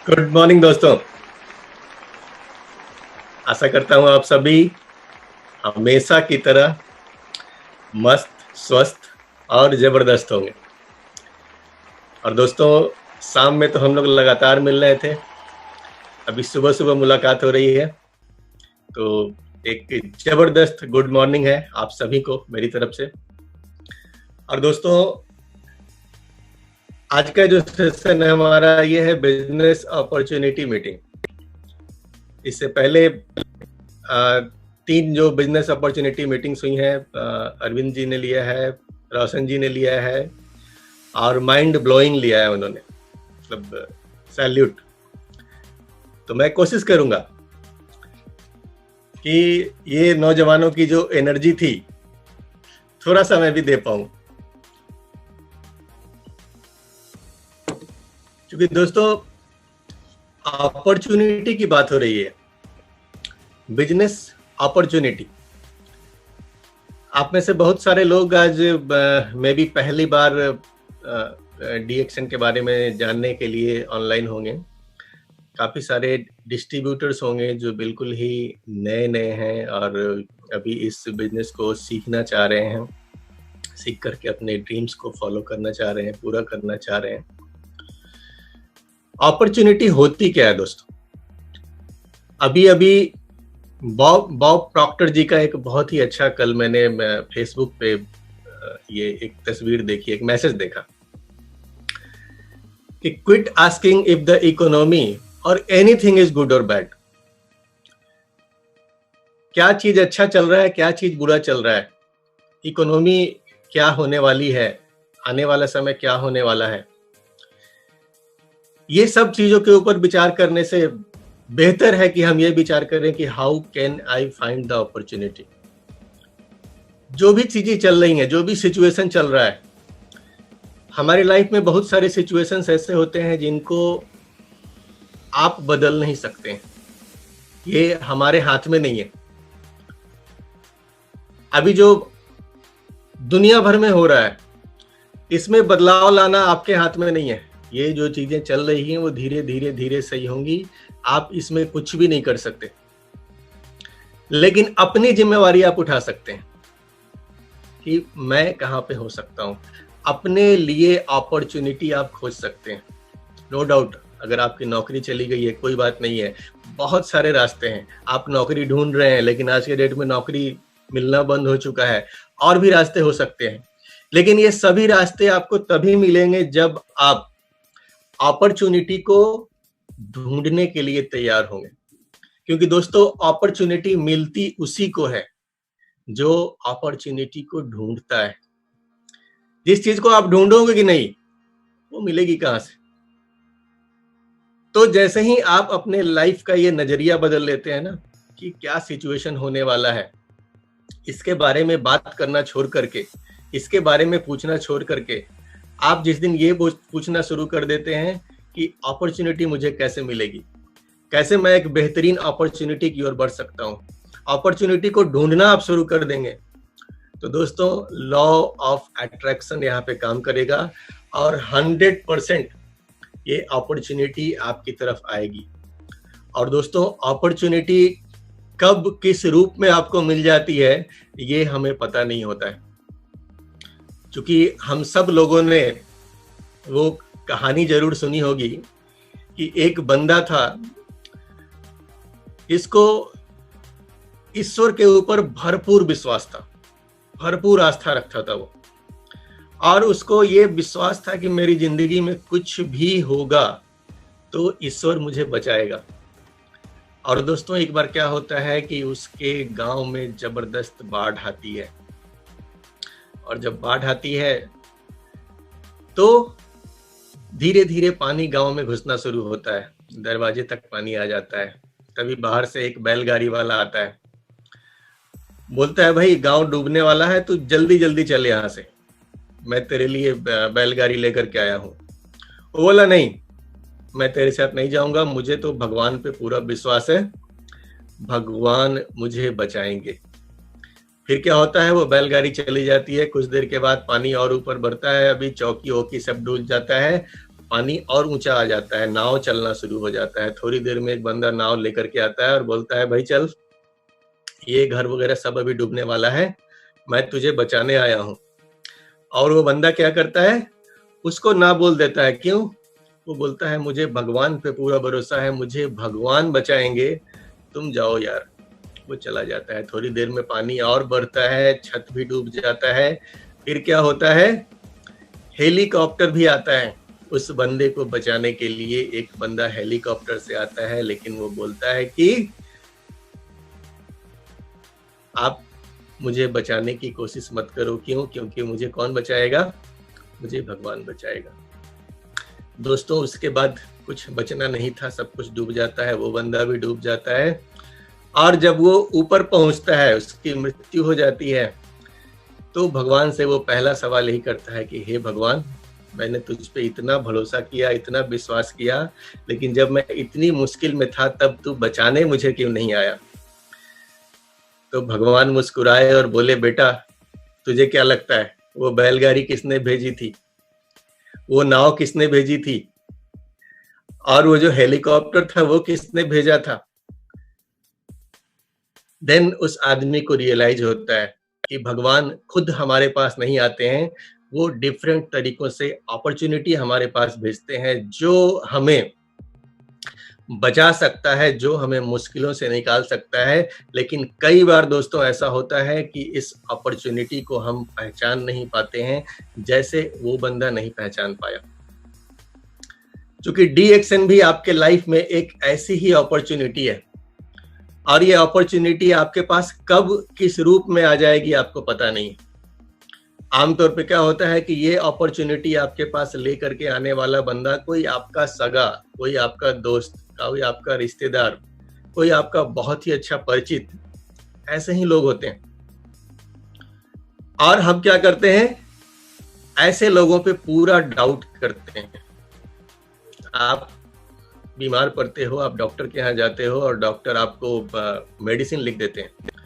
Good morning दोस्तों। आशा करता हूँ आप सभी हमेशा की तरह मस्त, स्वस्थ और जबरदस्त होंगे। और दोस्तों, शाम में तो हम लोग लगातार मिल रहे थे, अभी सुबह सुबह मुलाकात हो रही है, तो एक जबरदस्त गुड मॉर्निंग है आप सभी को मेरी तरफ से। और दोस्तों, आज का जो सेशन है हमारा ये है बिजनेस अपॉर्चुनिटी मीटिंग। इससे पहले 3 जो बिजनेस अपॉर्चुनिटी मीटिंग्स हुई हैं, अरविंद जी ने लिया है, रोशन जी ने लिया है और माइंड ब्लोइंग लिया है उन्होंने, मतलब सैल्यूट। तो मैं कोशिश करूंगा कि ये नौजवानों की जो एनर्जी थी थोड़ा सा मैं भी दे पाऊं, क्योंकि दोस्तों अपॉर्चुनिटी की बात हो रही है, बिजनेस अपॉर्चुनिटी। आप में से बहुत सारे लोग आज मैं भी पहली बार डीएक्शन के बारे में जानने के लिए ऑनलाइन होंगे। काफ़ी सारे डिस्ट्रीब्यूटर्स होंगे जो बिल्कुल ही नए नए हैं और अभी इस बिजनेस को सीखना चाह रहे हैं, सीख करके अपने ड्रीम्स को फॉलो करना चाह रहे हैं, पूरा करना चाह रहे हैं। अपॉर्चुनिटी होती क्या है दोस्तों? अभी बॉब प्रॉक्टर जी का एक बहुत ही अच्छा, कल मैंने फेसबुक पे ये एक तस्वीर देखी, एक मैसेज देखा कि quit asking if the economy और एनीथिंग इज गुड और बैड। क्या चीज अच्छा चल रहा है, क्या चीज बुरा चल रहा है, इकोनॉमी क्या होने वाली है, आने वाला समय क्या होने वाला है, ये सब चीजों के ऊपर विचार करने से बेहतर है कि हम ये विचार करें कि how can I find the opportunity. जो भी चीजें चल रही हैं, जो भी सिचुएशन चल रहा है हमारी लाइफ में, बहुत सारे सिचुएशंस ऐसे होते हैं जिनको आप बदल नहीं सकते हैं, ये हमारे हाथ में नहीं है। अभी जो दुनिया भर में हो रहा है इसमें बदलाव लाना आपके हाथ में नहीं है। ये जो चीजें चल रही हैं वो धीरे धीरे धीरे सही होंगी, आप इसमें कुछ भी नहीं कर सकते, लेकिन अपनी जिम्मेवारी आप उठा सकते हैं कि मैं कहां पे हो सकता हूं। अपने लिए अपॉर्चुनिटी आप खोज सकते हैं। नो डाउट, अगर आपकी नौकरी चली गई है कोई बात नहीं है, बहुत सारे रास्ते हैं। आप नौकरी ढूंढ रहे हैं लेकिन आज के डेट में नौकरी मिलना बंद हो चुका है, और भी रास्ते हो सकते हैं, लेकिन ये सभी रास्ते आपको तभी मिलेंगे जब आप अपॉर्चुनिटी को ढूंढने के लिए तैयार होंगे। क्योंकि दोस्तों, अपॉर्चुनिटी मिलती उसी को है जो अपॉर्चुनिटी को ढूंढता है। जिस चीज को आप ढूंढोगे कि नहीं, वो मिलेगी कहां से? तो जैसे ही आप अपने लाइफ का ये नजरिया बदल लेते हैं ना कि क्या सिचुएशन होने वाला है, इसके बारे में बात करना छोड़ करके, इसके बारे में पूछना छोड़ करके, आप जिस दिन ये पूछना शुरू कर देते हैं कि अपॉर्चुनिटी मुझे कैसे मिलेगी, कैसे मैं एक बेहतरीन अपॉर्चुनिटी की ओर बढ़ सकता हूँ, अपॉर्चुनिटी को ढूंढना आप शुरू कर देंगे, तो दोस्तों लॉ ऑफ अट्रैक्शन यहाँ पे काम करेगा और 100% ये अपॉर्चुनिटी आपकी तरफ आएगी। और दोस्तों, अपॉर्चुनिटी कब किस रूप में आपको मिल जाती है ये हमें पता नहीं होता है, क्योंकि हम सब लोगों ने वो कहानी जरूर सुनी होगी कि एक बंदा था, इसको ईश्वर के ऊपर भरपूर विश्वास था, भरपूर आस्था रखता था वो, और उसको ये विश्वास था कि मेरी जिंदगी में कुछ भी होगा तो ईश्वर मुझे बचाएगा। और दोस्तों, एक बार क्या होता है कि उसके गांव में जबरदस्त बाढ़ आती है, और जब बाढ़ आती है तो धीरे धीरे पानी गांव में घुसना शुरू होता है, दरवाजे तक पानी आ जाता है। तभी बाहर से एक बैलगाड़ी वाला आता है, बोलता है भाई गांव डूबने वाला है, तू जल्दी जल्दी चल यहाँ से, मैं तेरे लिए बैलगाड़ी लेकर के आया हूँ। वो बोला नहीं, मैं तेरे साथ नहीं जाऊंगा, मुझे तो भगवान पे पूरा विश्वास है, भगवान मुझे बचाएंगे। फिर क्या होता है, वो बैलगाड़ी चली जाती है, कुछ देर के बाद पानी और ऊपर बढ़ता है, अभी चौकी वौकी सब डूब जाता है, पानी और ऊंचा आ जाता है, नाव चलना शुरू हो जाता है। थोड़ी देर में एक बंदा नाव लेकर के आता है और बोलता है भाई चल, ये घर वगैरह सब अभी डूबने वाला है, मैं तुझे बचाने आया हूँ। और वो बंदा क्या करता है, उसको ना बोल देता है। क्यों? वो बोलता है मुझे भगवान पे पूरा भरोसा है, मुझे भगवान बचाएंगे, तुम जाओ यार। वो चला जाता है। थोड़ी देर में पानी और बढ़ता है, छत भी डूब जाता है। फिर क्या होता है, हेलीकॉप्टर भी आता है उस बंदे को बचाने के लिए। एक बंदा हेलीकॉप्टर से आता है, लेकिन वो बोलता है कि आप मुझे बचाने की कोशिश मत करो। क्यों? क्योंकि मुझे कौन बचाएगा? मुझे भगवान बचाएगा। दोस्तों, उसके बाद कुछ बचना नहीं था, सब कुछ डूब जाता है, वो बंदा भी डूब जाता है। और जब वो ऊपर पहुंचता है, उसकी मृत्यु हो जाती है, तो भगवान से वो पहला सवाल यही करता है कि हे भगवान, मैंने तुझ पे इतना भरोसा किया, इतना विश्वास किया, लेकिन जब मैं इतनी मुश्किल में था तब तू बचाने मुझे क्यों नहीं आया? तो भगवान मुस्कुराए और बोले, बेटा तुझे क्या लगता है वो बैलगाड़ी किसने भेजी थी, वो नाव किसने भेजी थी, और वो जो हेलीकॉप्टर था वो किसने भेजा था? देन उस आदमी को रियलाइज होता है कि भगवान खुद हमारे पास नहीं आते हैं, वो डिफरेंट तरीकों से अपॉर्चुनिटी हमारे पास भेजते हैं, जो हमें बचा सकता है, जो हमें मुश्किलों से निकाल सकता है। लेकिन कई बार दोस्तों ऐसा होता है कि इस अपॉर्चुनिटी को हम पहचान नहीं पाते हैं, जैसे वो बंदा नहीं पहचान पाया। क्योंकि DXN भी आपके लाइफ में एक ऐसी ही अपॉर्चुनिटी है, और ये अपॉर्चुनिटी आपके पास कब किस रूप में आ जाएगी आपको पता नहीं। आमतौर पे क्या होता है कि ये अपॉर्चुनिटी आपके पास लेकर के आने वाला बंदा कोई आपका सगा, कोई आपका दोस्त, कोई आपका रिश्तेदार, कोई आपका बहुत ही अच्छा परिचित, ऐसे ही लोग होते हैं। और हम क्या करते हैं, ऐसे लोगों पे पूरा डाउट करते हैं। आप बीमार पड़ते हो, आप डॉक्टर के यहाँ जाते हो और डॉक्टर आपको मेडिसिन लिख देते हैं।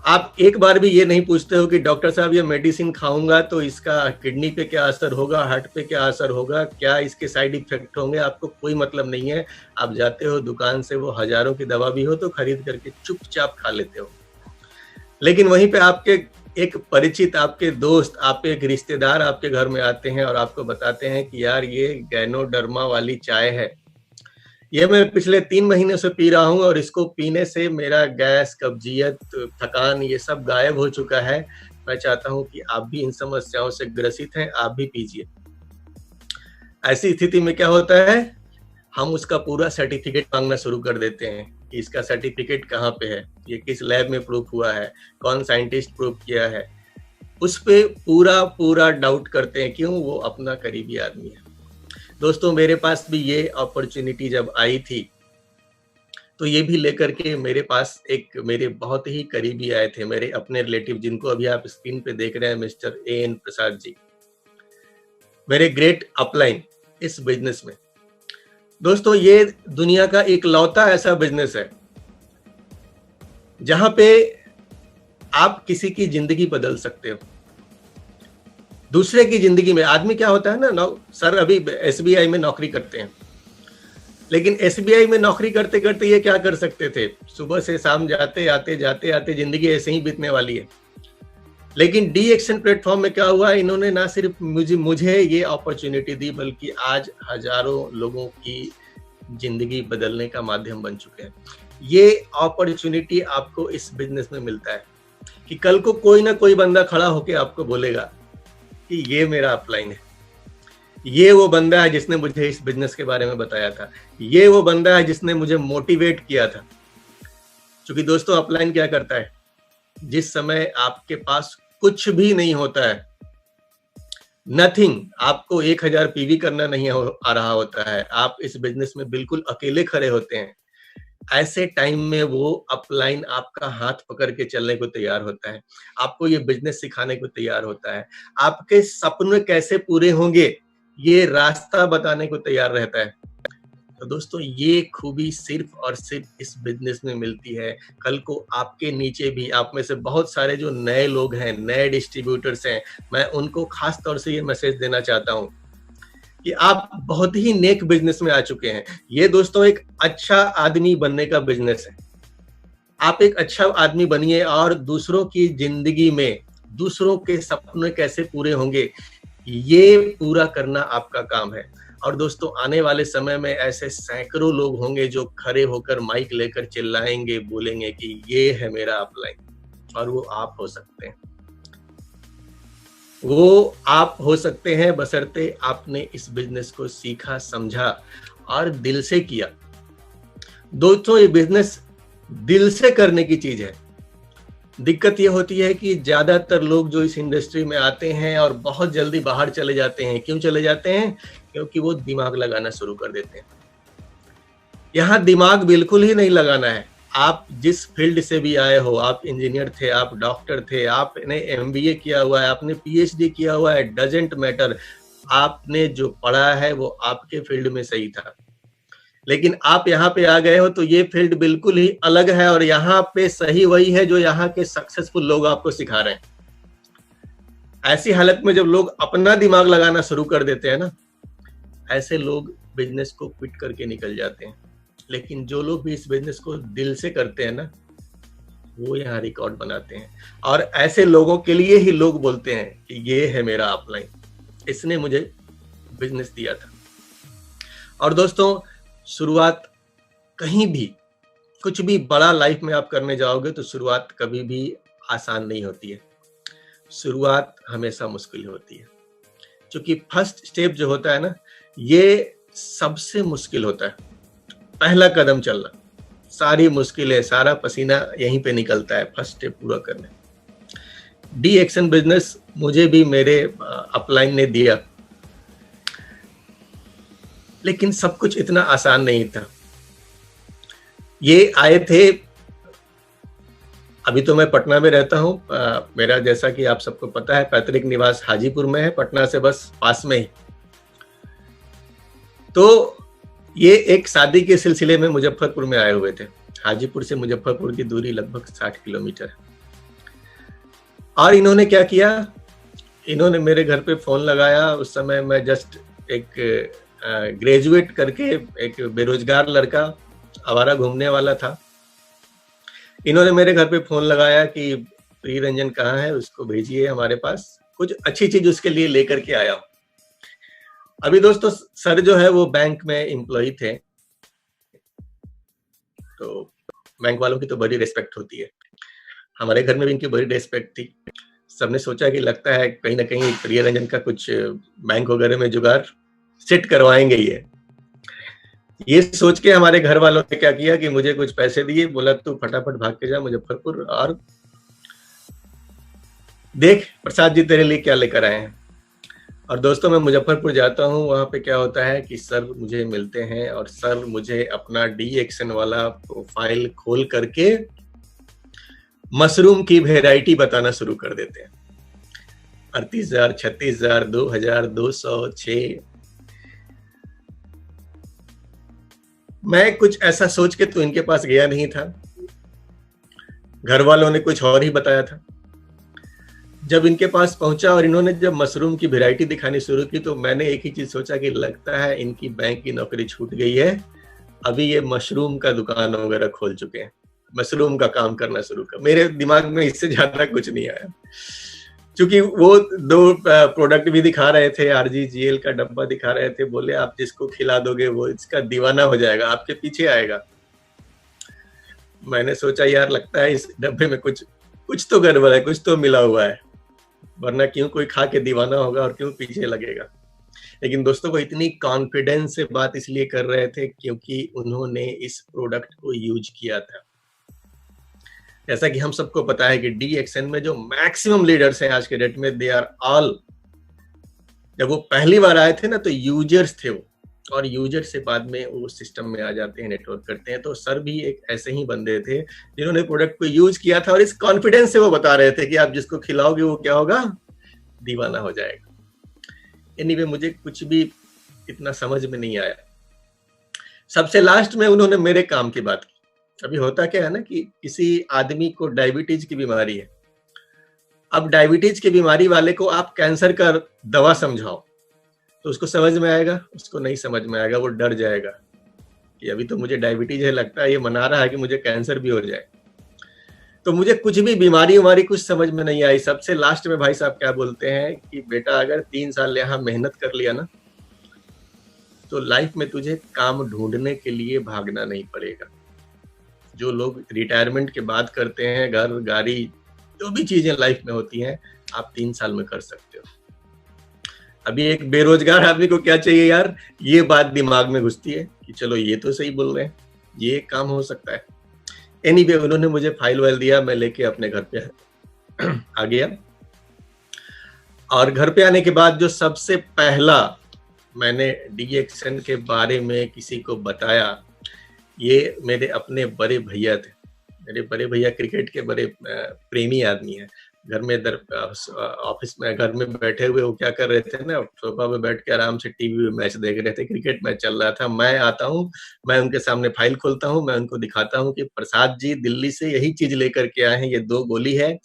आप एक बार भी ये नहीं पूछते हो कि डॉक्टर साहब ये मेडिसिन खाऊंगा तो इसका किडनी पे क्या असर होगा, हार्ट पे क्या असर होगा, क्या इसके साइड इफेक्ट होंगे, आपको कोई मतलब नहीं है। आप जाते हो दुकान से, वो हजारों की दवा भी हो तो खरीद करके चुपचाप खा लेते हो। लेकिन वहीं पे आपके एक परिचित, आपके दोस्त, आपके एक रिश्तेदार आपके घर में आते हैं और आपको बताते हैं कि यार ये गैनोडर्मा वाली चाय है, ये मैं पिछले 3 महीने से पी रहा हूँ और इसको पीने से मेरा गैस, कब्जियत, थकान ये सब गायब हो चुका है। मैं चाहता हूँ कि आप भी इन समस्याओं से ग्रसित हैं, आप भी पीजिए। ऐसी स्थिति में क्या होता है, हम उसका पूरा सर्टिफिकेट मांगना शुरू कर देते हैं कि इसका सर्टिफिकेट कहाँ पे है, ये किस लैब में प्रूफ हुआ है, कौन साइंटिस्ट प्रूफ किया है। उस पे पूरा डाउट करते हैं। क्यों? वो अपना करीबी आदमी है। दोस्तों, मेरे पास भी ये अपॉर्चुनिटी जब आई थी तो ये भी लेकर के मेरे पास एक मेरे बहुत ही करीबी आए थे, मेरे अपने रिलेटिव, जिनको अभी आप स्क्रीन पे देख रहे हैं, मिस्टर AN प्रसाद जी, मेरे ग्रेट अपलाइन इस बिजनेस में। दोस्तों, ये दुनिया का इकलौता ऐसा बिजनेस है जहां पे आप किसी की जिंदगी बदल सकते हो, दूसरे की जिंदगी में। आदमी क्या होता है ना, सर अभी SBI में नौकरी करते हैं, लेकिन SBI में नौकरी करते करते ये क्या कर सकते थे, सुबह से शाम जाते आते जिंदगी ऐसे ही बीतने वाली है। लेकिन DXN प्लेटफॉर्म में क्या हुआ, इन्होंने ना सिर्फ मुझे ये अपॉर्चुनिटी दी, बल्कि आज हजारों लोगों की जिंदगी बदलने का माध्यम बन चुके हैं। ये अपॉर्चुनिटी आपको इस बिजनेस में मिलता है कि कल को कोई ना कोई बंदा खड़ा होकर आपको बोलेगा कि ये मेरा अपलाइन है, ये वो बंदा है जिसने मुझे इस बिजनेस के बारे में बताया था, ये वो बंदा है जिसने मुझे मोटिवेट किया था। क्योंकि दोस्तों, अपलाइन क्या करता है, जिस समय आपके पास कुछ भी नहीं होता है, नथिंग, आपको 1000 PV करना नहीं आ रहा होता है, आप इस बिजनेस में बिल्कुल अकेले खड़े होते हैं, ऐसे टाइम में वो अपलाइन आपका हाथ पकड़ के चलने को तैयार होता है, आपको ये बिजनेस सिखाने को तैयार होता है, आपके सपने कैसे पूरे होंगे ये रास्ता बताने को तैयार रहता है। तो दोस्तों, ये खूबी सिर्फ और सिर्फ इस बिजनेस में मिलती है। कल को आपके नीचे भी, आप में से बहुत सारे जो नए लोग हैं, नए डिस्ट्रीब्यूटर्स हैं, मैं उनको खास तौर से ये मैसेज देना चाहता हूँ कि आप बहुत ही नेक बिजनेस में आ चुके हैं। ये दोस्तों एक अच्छा आदमी बनने का बिजनेस है। आप एक अच्छा आदमी बनिए और दूसरों की जिंदगी में दूसरों के सपने कैसे पूरे होंगे, ये पूरा करना आपका काम है। और दोस्तों आने वाले समय में ऐसे सैकड़ों लोग होंगे जो खड़े होकर माइक लेकर चिल्लाएंगे, बोलेंगे कि ये है मेरा अपलाइन, और वो आप हो सकते हैं। वो आप हो सकते हैं बशर्ते आपने इस बिजनेस को सीखा, समझा और दिल से किया। दोस्तों ये बिजनेस दिल से करने की चीज है। दिक्कत ये होती है कि ज्यादातर लोग जो इस इंडस्ट्री में आते हैं और बहुत जल्दी बाहर चले जाते हैं। क्यों चले जाते हैं? क्योंकि वो दिमाग लगाना शुरू कर देते हैं। यहाँ दिमाग बिल्कुल ही नहीं लगाना है। आप जिस फील्ड से भी आए हो, आप इंजीनियर थे, आप डॉक्टर थे, आपने एमबीए किया हुआ है, आपने पीएचडी किया हुआ है, डजेंट मैटर। आपने जो पढ़ा है वो आपके फील्ड में सही था, लेकिन आप यहाँ पे आ गए हो तो ये फील्ड बिल्कुल ही अलग है, और यहाँ पे सही वही है जो यहाँ के सक्सेसफुल लोग आपको सिखा रहे हैं। ऐसी हालत में जब लोग अपना दिमाग लगाना शुरू कर देते हैं ना, ऐसे लोग बिजनेस को क्विट करके निकल जाते हैं। लेकिन जो लोग भी इस बिजनेस को दिल से करते हैं ना, वो यहाँ रिकॉर्ड बनाते हैं। और ऐसे लोगों के लिए ही लोग बोलते हैं कि ये है मेरा अपलाइन, इसने मुझे बिजनेस दिया था। और दोस्तों शुरुआत कहीं भी, कुछ भी बड़ा लाइफ में आप करने जाओगे तो शुरुआत कभी भी आसान नहीं होती है। शुरुआत हमेशा मुश्किल होती है, क्योंकि फर्स्ट स्टेप जो होता है ना, ये सबसे मुश्किल होता है। पहला कदम चलना, सारी मुश्किलें, सारा पसीना यहीं पे निकलता है फर्स्ट स्टेप पूरा करने। डी एक्शन बिजनेस मुझे भी मेरे अपलाइन ने दिया, लेकिन सब कुछ इतना आसान नहीं था। ये आए थे, अभी तो मैं पटना में रहता हूँ। मेरा, जैसा कि आप सबको पता है, पैतृक निवास हाजीपुर में है, पटना से बस पास में ही। तो ये एक शादी के सिलसिले में मुजफ्फरपुर में आए हुए थे। हाजीपुर से मुजफ्फरपुर की दूरी लगभग 60 किलोमीटर है। और इन्होंने क्या किया, इन्होंने मेरे घर पे फोन लगाया। उस समय मैं जस्ट एक ग्रेजुएट करके एक बेरोजगार लड़का, आवारा घूमने वाला था। इन्होंने मेरे घर पे फोन लगाया कि प्रिय रंजन कहाँ है, उसको भेजिए हमारे पास, कुछ अच्छी चीज उसके लिए लेकर के आया हूं। अभी दोस्तों सर जो है वो बैंक में एम्प्लॉय थे, तो बैंक वालों की तो बड़ी रिस्पेक्ट होती है। हमारे घर में भी इनकी बड़ी रिस्पेक्ट थी। सबने सोचा कि लगता है कहीं ना कहीं प्रिय रंजन का कुछ बैंक वगैरह में जुगाड़ सेट करवाएंगे। ये सोच के हमारे घर वालों ने क्या किया कि मुझे कुछ पैसे दिए, बोला तू फटाफट भाग के जा मुजफ्फरपुर और देख प्रसाद जी तेरे लिए क्या लेकर आए हैं। और दोस्तों मैं मुजफ्फरपुर जाता हूँ, वहां पे क्या होता है कि सर मुझे मिलते हैं और सर मुझे अपना डी एक्शन वाला प्रोफाइल खोल करके मशरूम की वेराइटी बताना शुरू कर देते हैं। 38,000, 36,000, 2,000, 200, 6। मैं कुछ ऐसा सोच के तो इनके पास गया नहीं था, घर वालों ने कुछ और ही बताया था। जब इनके पास पहुंचा और इन्होंने जब मशरूम की वैरायटी दिखानी शुरू की, तो मैंने एक ही चीज सोचा कि लगता है इनकी बैंक की नौकरी छूट गई है, अभी ये मशरूम का दुकान वगैरह खोल चुके हैं, मशरूम का काम करना शुरू कर। मेरे दिमाग में इससे ज्यादा कुछ नहीं आया, क्योंकि वो 2 प्रोडक्ट भी दिखा रहे थे, RGGL का डब्बा दिखा रहे थे। बोले आप जिसको खिला दोगे वो इसका दीवाना हो जाएगा, आपके पीछे आएगा। मैंने सोचा यार लगता है इस डब्बे में कुछ तो गड़बड़ है, कुछ तो मिला हुआ है, वरना क्यों कोई खा के दीवाना होगा और क्यों पीछे लगेगा। लेकिन दोस्तों को इतनी कॉन्फिडेंस से बात इसलिए कर रहे थे क्योंकि उन्होंने इस प्रोडक्ट को यूज किया था। जैसा कि हम सबको पता है कि डी एक्शन में जो मैक्सिमम लीडर्स हैं आज के डेट में, दे आर ऑल, जब वो पहली बार आए थे ना तो यूजर्स थे वो, और यूजर से बाद में वो सिस्टम में आ जाते हैं, नेटवर्क करते हैं। तो सर भी एक ऐसे ही बंदे थे जिन्होंने प्रोडक्ट को यूज किया था, और इस कॉन्फिडेंस से वो बता रहे थे कि आप जिसको खिलाओगे वो क्या होगा, दीवाना हो जाएगा। एनीवे मुझे कुछ भी इतना समझ में नहीं आया। सबसे लास्ट में उन्होंने मेरे काम की बात की। अभी होता क्या है ना कि किसी आदमी को डायबिटीज की बीमारी है, अब डायबिटीज की बीमारी वाले को आप कैंसर का दवा समझाओ तो उसको समझ में आएगा, उसको नहीं समझ में आएगा, वो डर जाएगा कि अभी तो मुझे डायबिटीज है, लगता है ये मना रहा है कि मुझे कैंसर भी हो जाए। तो मुझे कुछ भी बीमारी उमारी कुछ समझ में नहीं आई। सबसे लास्ट में भाई साहब क्या बोलते हैं कि बेटा अगर 3 साल यहाँ मेहनत कर लिया ना, तो लाइफ में तुझे काम ढूंढने के लिए भागना नहीं पड़ेगा। जो लोग रिटायरमेंट के बाद करते हैं, घर गाड़ी जो भी चीजें लाइफ में होती हैं, आप 3 साल में कर सकते हो। अभी एक बेरोजगार आदमी को क्या चाहिए यार, ये बात दिमाग में घुसती है कि चलो ये तो सही बोल रहे हैं, ये काम हो सकता है। एनीवे, उन्होंने मुझे फाइल वाइल दिया, मैं लेके अपने घर पे आ गया। और घर पे आने के बाद जो सबसे पहला मैंने डीएक्शन के बारे में किसी को बताया, ये मेरे अपने बड़े भैया थे। मेरे बड़े भैया क्रिकेट के बड़े प्रेमी आदमी हैं। घर में ऑफिस में घर में बैठे हुए वो क्या कर रहे थे ना, सोफा पे बैठ के आराम से टीवी में मैच देख रहे थे, क्रिकेट मैच चल रहा था। मैं आता हूँ, मैं उनके सामने फाइल खोलता हूँ, मैं उनको दिखाता हूँ कि प्रसाद जी दिल्ली से यही चीज लेकर के आए हैं, ये 2 गोली है,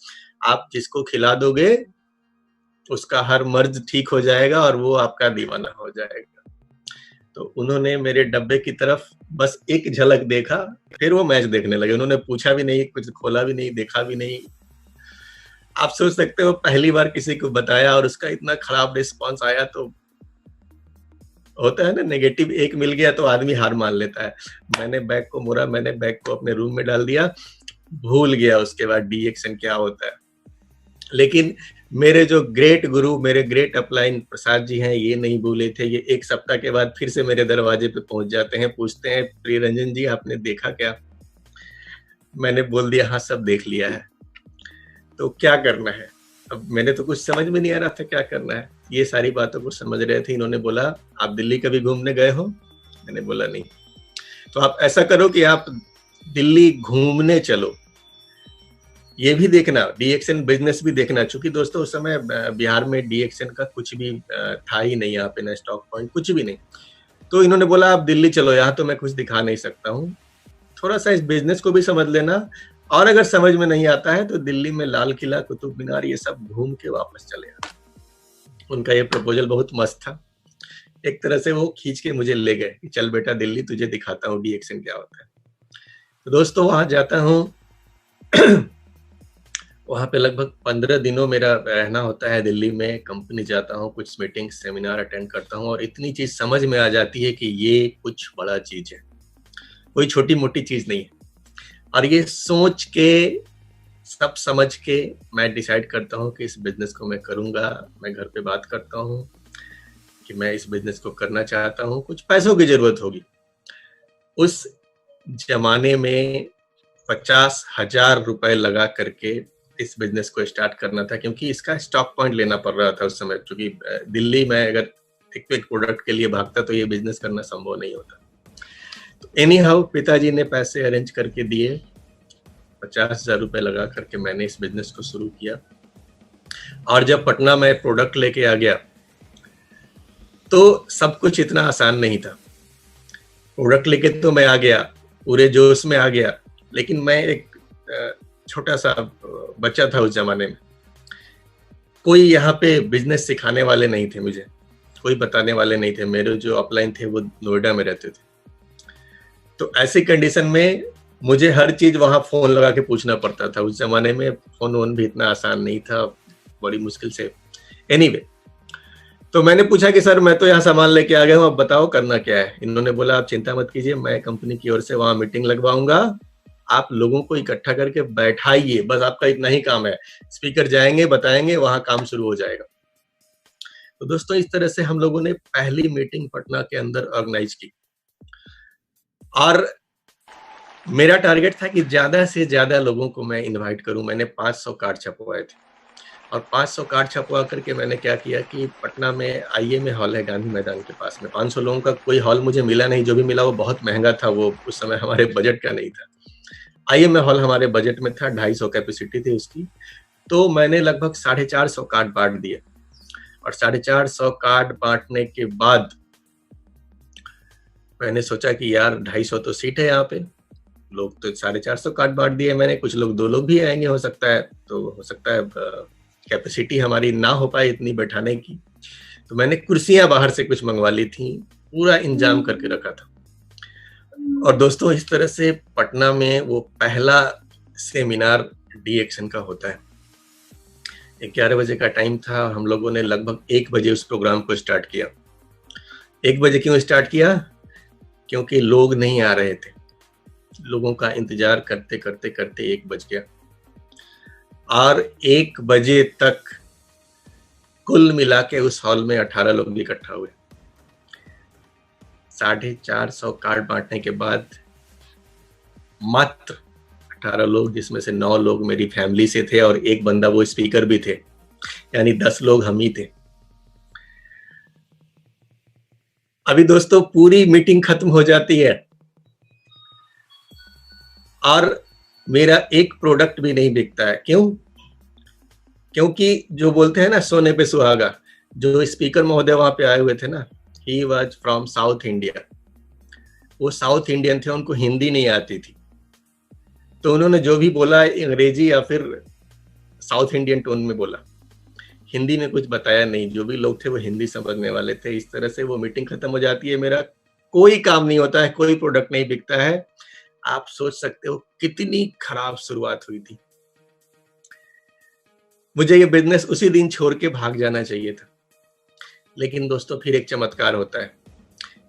आप जिसको खिला दोगे उसका हर मर्ज ठीक हो जाएगा और वो आपका दीवाना हो जाएगा। तो उन्होंने मेरे डब्बे की तरफ बस एक झलक देखा, फिर वो मैच देखने लगे। उन्होंने पूछा भी नहीं, कुछ खोला भी नहीं, देखा भी नहीं। आप सोच सकते हो पहली बार किसी को बताया और उसका इतना खराब रिस्पांस आया। तो होता है ना, नेगेटिव एक मिल गया तो आदमी हार मान लेता है। मैंने बैग को मोड़ा, मैंने बैग को अपने रूम में डाल दिया, भूल गया उसके बाद डीएक्शन क्या होता है। लेकिन मेरे जो ग्रेट गुरु, मेरे ग्रेट अपलाइन प्रसाद जी हैं, ये नहीं भूले थे। ये 1 सप्ताह के बाद फिर से मेरे दरवाजे पे पहुंच जाते हैं, पूछते हैं प्रिय रंजन जी आपने देखा क्या? मैंने बोल दिया हाँ सब देख लिया है। तो क्या करना है? अब मैंने तो कुछ समझ में नहीं आ रहा था क्या करना है। ये सारी बातों को समझ रहे थे। इन्होंने बोला आप दिल्ली कभी घूमने गए हो? मैंने बोला नहीं। तो आप ऐसा करो कि आप दिल्ली घूमने चलो, ये भी देखना, डीएक्शन बिजनेस भी देखना। चूंकि दोस्तों उस समय बिहार में डीएक्शन का कुछ भी था ही नहीं, यहाँ पे ना स्टॉक पॉइंट कुछ भी नहीं। तो इन्होंने बोला आप दिल्ली चलो, यहाँ तो मैं कुछ दिखा नहीं सकता हूँ, थोड़ा सा इस बिजनेस को भी समझ लेना, और अगर समझ में नहीं आता है तो दिल्ली में लाल किला, कुतुब मीनार, ये सब घूम के वापस चले आना। उनका ये प्रपोजल बहुत मस्त था। एक तरह से वो खींच के मुझे ले गए कि चल बेटा दिल्ली तुझे दिखाता हूँ डीएक्शन क्या होता है। तो दोस्तों वहां जाता हूँ वहां पे लगभग 15 दिनों मेरा रहना होता है दिल्ली में। कंपनी जाता हूँ, कुछ मीटिंग सेमिनार अटेंड करता हूँ और इतनी चीज समझ में आ जाती है कि ये कुछ बड़ा चीज है, कोई छोटी मोटी चीज नहीं है। और ये सोच के, सब समझ के मैं डिसाइड करता हूँ कि इस बिजनेस को मैं करूंगा। मैं घर पे बात करता हूँ कि मैं इस बिजनेस को करना चाहता हूँ, कुछ पैसों की जरूरत होगी। उस जमाने में 50,000 रुपए लगा करके इस बिजनेस को स्टार्ट करना था, क्योंकि इसका स्टॉक पॉइंट लेना पड़ रहा था उस समय। क्योंकि दिल्ली में अगर एक प्रोडक्ट के लिए भागता तो ये बिजनेस करना संभव नहीं होता। तो एनी हाउ पिताजी ने पैसे अरेंज करके दिए, 50,000 रुपए लगा करके मैंने इस बिजनेस को शुरू किया। और जब पटना में प्रोडक्ट लेके आ गया तो सब कुछ इतना आसान नहीं था। प्रोडक्ट लेके तो मैं आ गया, पूरे जोश में आ गया, लेकिन मैं एक छोटा सा बच्चा था उस जमाने में। कोई यहाँ पे बिजनेस सिखाने वाले नहीं थे, मुझे कोई बताने वाले नहीं थे। मेरे जो अपलाइन थे वो नोएडा में रहते थे। तो ऐसी कंडीशन में मुझे हर चीज वहां फोन लगा के पूछना पड़ता था। उस जमाने में फोन वोन भी इतना आसान नहीं था, बड़ी मुश्किल से। एनीवे, तो मैंने पूछा कि सर मैं तो यहाँ सामान लेके आ गया हूँ, अब बताओ करना क्या है। इन्होंने बोला आप चिंता मत कीजिए, मैं कंपनी की ओर से वहां मीटिंग लगवाऊंगा, आप लोगों को इकट्ठा करके बैठाइए, बस आपका इतना ही काम है। स्पीकर जाएंगे, बताएंगे, वहां काम शुरू हो जाएगा। तो दोस्तों इस तरह से हम लोगों ने पहली मीटिंग पटना के अंदर ऑर्गेनाइज की। और मेरा टारगेट था कि ज्यादा से ज्यादा लोगों को मैं इनवाइट करूं। मैंने 500 कार्ड छपवाए थे और 500 कार्ड छपवा करके मैंने क्या किया कि पटना में आईएमए हॉल है गांधी मैदान के पास में, 500 लोगों का कोई हॉल मुझे मिला नहीं। जो भी मिला वो बहुत महंगा था, वो उस समय हमारे बजट का नहीं था। आईएमए हॉल हमारे बजट में था, 250 कैपेसिटी थी उसकी। तो मैंने लगभग 450 कार्ड बांट दिए। और 450 कार्ड बांटने के बाद मैंने सोचा कि यार 250 तो सीट है यहाँ पे, लोग तो 450 कार्ड बांट दिए मैंने, कुछ लोग 2 लोग भी आएंगे हो सकता है, तो हो सकता है कैपेसिटी हमारी ना हो पाए इतनी बैठाने की। तो मैंने कुर्सियां बाहर से कुछ मंगवा ली थी, पूरा इंतजाम करके रखा था। और दोस्तों इस तरह से पटना में वो पहला सेमिनार डी एक्शन का होता है। 11 बजे का टाइम था, हम लोगों ने लगभग 1 बजे उस प्रोग्राम को स्टार्ट किया। 1 बजे क्यों स्टार्ट किया? क्योंकि लोग नहीं आ रहे थे। लोगों का इंतजार करते करते करते 1 बज गया और 1 बजे तक कुल मिला के उस हॉल में 18 लोग इकट्ठा हुए। 450 कार्ड बांटने के बाद मात्र 18 लोग, जिसमें से 9 लोग मेरी फैमिली से थे और एक बंदा वो स्पीकर भी थे, यानी 10 लोग हम ही थे। अभी दोस्तों पूरी मीटिंग खत्म हो जाती है और मेरा एक प्रोडक्ट भी नहीं बिकता है। क्यों? क्योंकि जो बोलते हैं ना सोने पे सुहागा, जो स्पीकर महोदय वहां पे आए हुए थे ना, he was from south India. वो साउथ इंडियन थे, उनको हिंदी नहीं आती थी, तो उन्होंने जो भी बोला अंग्रेजी या फिर साउथ इंडियन टोन में बोला, हिंदी में कुछ बताया नहीं। जो भी लोग थे वो हिंदी समझने वाले थे। इस तरह से वो मीटिंग खत्म हो जाती है, मेरा कोई काम नहीं होता है, कोई प्रोडक्ट नहीं बिकता है। आप सोच सकते हो कितनी खराब शुरुआत हुई थी। मुझे ये बिजनेस उसी दिन छोड़ के भाग जाना चाहिए था, लेकिन दोस्तों फिर एक चमत्कार होता है।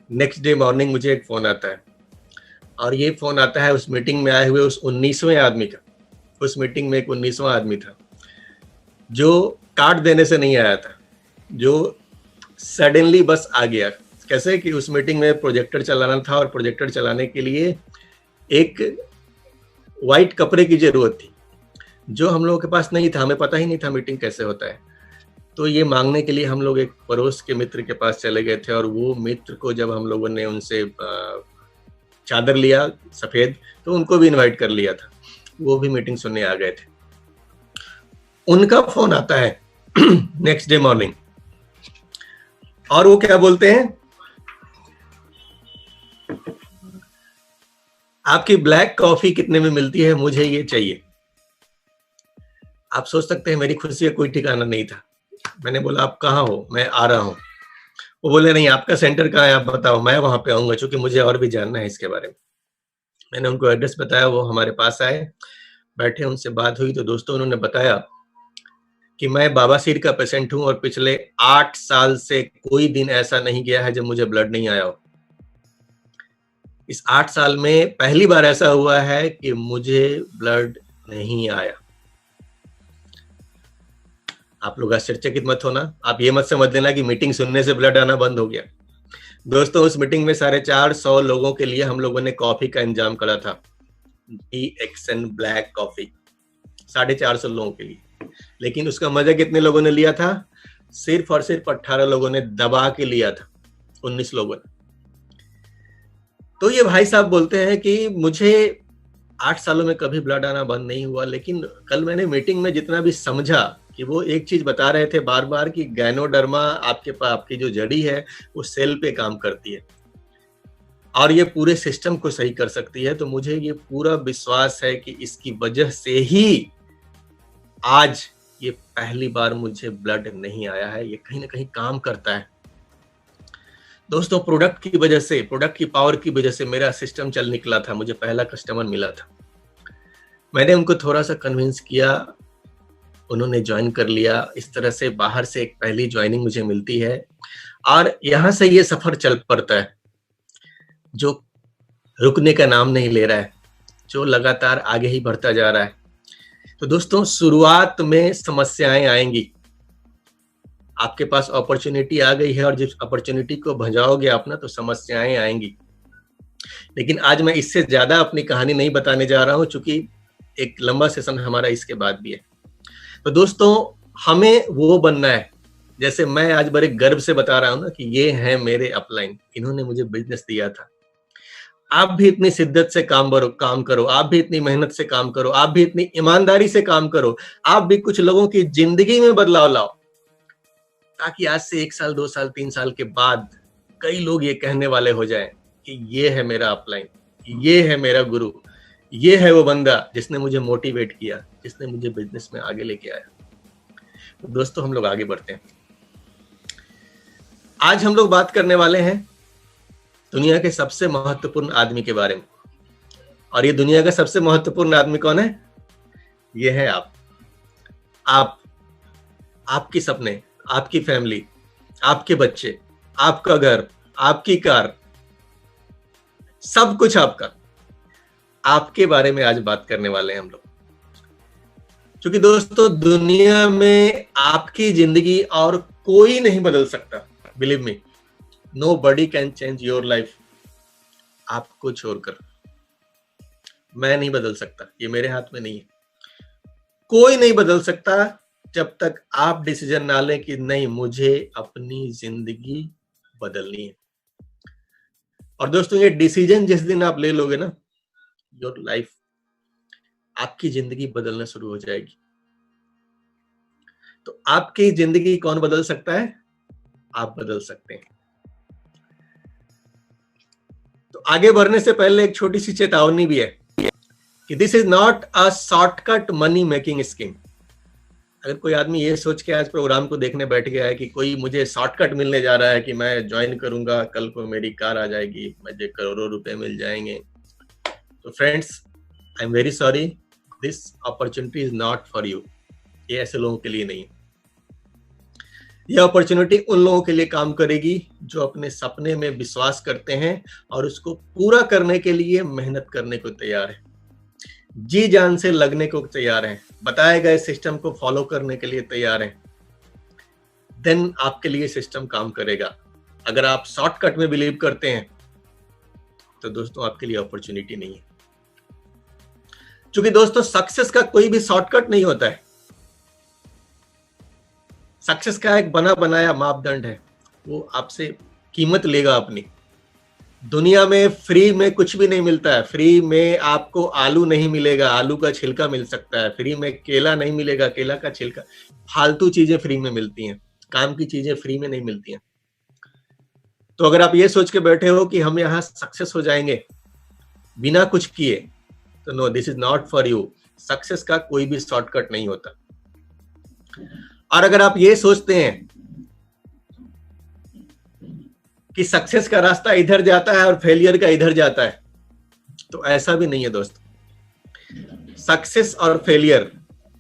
नेक्स्ट डे मॉर्निंग मुझे एक फोन आता है और ये फोन आता है उस मीटिंग में आए हुए उस 19वें आदमी का। उस मीटिंग में एक 19वां आदमी था जो कार्ड देने से नहीं आया था, जो सडनली बस आ गया। कैसे कि उस मीटिंग में प्रोजेक्टर चलाना था और प्रोजेक्टर चलाने के लिए एक वाइट कपड़े की जरूरत थी, जो हम लोगों के पास नहीं था। हमें पता ही नहीं था मीटिंग कैसे होता है। तो ये मांगने के लिए हम लोग एक पड़ोस के मित्र के पास चले गए थे और वो मित्र को जब हम लोगों ने उनसे चादर लिया सफेद, तो उनको भी इनवाइट कर लिया था, वो भी मीटिंग सुनने आ गए थे। उनका फोन आता है नेक्स्ट डे मॉर्निंग और वो क्या बोलते हैं, आपकी ब्लैक कॉफी कितने में मिलती है, मुझे ये चाहिए। आप सोच सकते हैं मेरी खुशी का कोई ठिकाना नहीं था। मैंने बोला आप कहाँ हो? मैं आ रहा हूँ। वो बोले नहीं, आपका सेंटर कहाँ है, आप बताओ, मैं वहां पे आऊंगा, क्योंकि मुझे और भी जानना है इसके बारे में। मैंने उनको एड्रेस बताया, वो हमारे पास आए, बैठे, उनसे बात हुई। तो दोस्तों उन्होंने बताया कि मैं बवासीर का पेशेंट हूं और पिछले 8 साल से कोई दिन ऐसा नहीं गया है जब मुझे ब्लड नहीं आया हो। इस 8 साल में पहली बार ऐसा हुआ है कि मुझे ब्लड नहीं आया। आप लोग आश्चर्यचकित मत होना, आप ये मत समझ लेना कि मीटिंग सुनने से ब्लड आना बंद हो गया। दोस्तों उस मीटिंग में 450 लोगों के लिए हम लोगों ने कॉफी का इंतजाम करा था, डी एक्शन ब्लैक कॉफी, 450 लोगों के लिए। लेकिन उसका मजा कितने लोगों ने लिया था? सिर्फ और सिर्फ 18 लोगों ने दबा के लिया था, 19 लोगों ने। तो ये भाई साहब बोलते हैं कि मुझे 8 सालों में कभी ब्लड आना बंद नहीं हुआ, लेकिन कल मैंने मीटिंग में जितना भी समझा कि वो एक चीज बता रहे थे बार बार कि गैनोडर्मा आपकी जो जड़ी है वो सेल पे काम करती है और ये पूरे सिस्टम को सही कर सकती है। तो मुझे ये पूरा विश्वास है कि इसकी वजह से ही आज ये पहली बार मुझे ब्लड नहीं आया है। ये कहीं ना कहीं काम करता है। दोस्तों प्रोडक्ट की वजह से, प्रोडक्ट की पावर की वजह से मेरा सिस्टम चल निकला था, मुझे पहला कस्टमर मिला था। मैंने उनको थोड़ा सा कन्विंस किया, उन्होंने ज्वाइन कर लिया। इस तरह से बाहर से एक पहली ज्वाइनिंग मुझे मिलती है और यहाँ से ये सफर चल पड़ता है जो रुकने का नाम नहीं ले रहा है, जो लगातार आगे ही बढ़ता जा रहा है। तो दोस्तों शुरुआत में समस्याएं आएंगी, आपके पास अपॉर्चुनिटी आ गई है और जिस अपॉर्चुनिटी को भजाओगे आप ना, तो समस्याएं आएंगी। लेकिन आज मैं इससे ज्यादा अपनी कहानी नहीं बताने जा रहा हूं, चूंकि एक लंबा सेशन हमारा इसके बाद भी है। तो दोस्तों हमें वो बनना है, जैसे मैं आज बड़े गर्व से बता रहा हूं ना कि ये है मेरे अपलाइन, इन्होंने मुझे बिजनेस दिया था। आप भी इतनी शिद्दत से काम करो, आप भी इतनी मेहनत से काम करो, आप भी इतनी ईमानदारी से काम करो, आप भी कुछ लोगों की जिंदगी में बदलाव लाओ, ताकि आज से 1 साल 2 साल 3 साल के बाद कई लोग ये कहने वाले हो जाएं कि ये है मेरा अपलाइन, ये है मेरा गुरु, ये है वो बंदा जिसने मुझे मोटिवेट किया, जिसने मुझे बिजनेस में आगे लेके आया। तो दोस्तों हम लोग आगे बढ़ते हैं। आज हम लोग बात करने वाले हैं दुनिया के सबसे महत्वपूर्ण आदमी के बारे में। और ये दुनिया का सबसे महत्वपूर्ण आदमी कौन है? ये है आप, आपकी सपने, आपकी फैमिली, आपके बच्चे, आपका घर, आपकी कार, सब कुछ आपका। आपके बारे में आज बात करने वाले हैं हम लोग। क्योंकि दोस्तों, दुनिया में आपकी जिंदगी और कोई नहीं बदल सकता। Believe me, nobody can change your life. आपको छोड़कर मैं नहीं बदल सकता, ये मेरे हाथ में नहीं है। कोई नहीं बदल सकता जब तक आप डिसीजन ना लें कि नहीं, मुझे अपनी जिंदगी बदलनी है। और दोस्तों, ये डिसीजन जिस दिन आप ले लोगे ना, योर लाइफ, आपकी जिंदगी बदलना शुरू हो जाएगी। तो आपकी जिंदगी कौन बदल सकता है? आप बदल सकते हैं। तो आगे बढ़ने से पहले एक छोटी सी चेतावनी भी है कि this is not a shortcut money making scheme. अगर कोई आदमी ये सोच के आज प्रोग्राम को देखने बैठ गया है कि कोई मुझे शॉर्टकट मिलने जा रहा है कि मैं ज्वाइन करूंगा, कल को मेरी कार आ जाएगी, मुझे करोड़ों रुपए मिल जाएंगे, तो friends, I am very sorry, this opportunity is not for you. ये ऐसे लोगों के लिए नहीं है। यह अपॉर्चुनिटी उन लोगों के लिए काम करेगी जो अपने सपने में विश्वास करते हैं और उसको पूरा करने के लिए मेहनत करने को तैयार है, जी जान से लगने को तैयार हैं, बताए गए सिस्टम को फॉलो करने के लिए तैयार हैं। देन आपके लिए सिस्टम काम करेगा। अगर आप शॉर्टकट में बिलीव करते हैं तो दोस्तों, आपके लिए अपॉर्चुनिटी नहीं है। क्योंकि दोस्तों, सक्सेस का कोई भी शॉर्टकट नहीं होता है। सक्सेस का एक बना बनाया मापदंड है, वो आपसे कीमत लेगा अपनी। दुनिया में फ्री में कुछ भी नहीं मिलता है। फ्री में आपको आलू नहीं मिलेगा, आलू का छिलका मिल सकता है। फ्री में केला नहीं मिलेगा, केला का छिलका। फालतू चीजें फ्री में मिलती हैं, काम की चीजें फ्री में नहीं मिलती हैं। तो अगर आप ये सोच के बैठे हो कि हम यहाँ सक्सेस हो जाएंगे बिना कुछ किए, तो no, this is not for you. Success का कोई भी शॉर्टकट नहीं होता। और अगर आप ये सोचते हैं कि सक्सेस का रास्ता इधर जाता है और फेलियर का इधर जाता है, तो ऐसा भी नहीं है दोस्तों। सक्सेस और फेलियर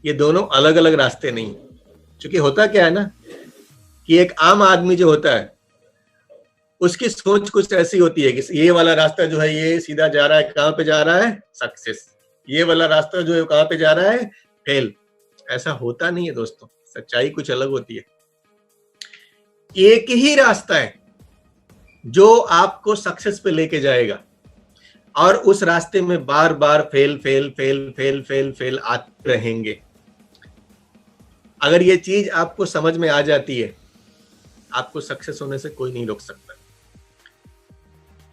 ये दोनों अलग अलग रास्ते नहीं। क्योंकि होता क्या है ना, कि एक आम आदमी जो होता है उसकी सोच कुछ ऐसी होती है कि ये वाला रास्ता जो है ये सीधा जा रहा है, कहां पे जा रहा है? सक्सेस। ये वाला रास्ता जो है कहां पे जा रहा है? फेल। ऐसा होता नहीं है दोस्तों, सच्चाई कुछ अलग होती है। एक ही रास्ता है जो आपको सक्सेस पे लेके जाएगा, और उस रास्ते में बार बार fail fail fail fail fail fail आते रहेंगे। अगर ये चीज आपको समझ में आ जाती है, आपको सक्सेस होने से कोई नहीं रोक सकता।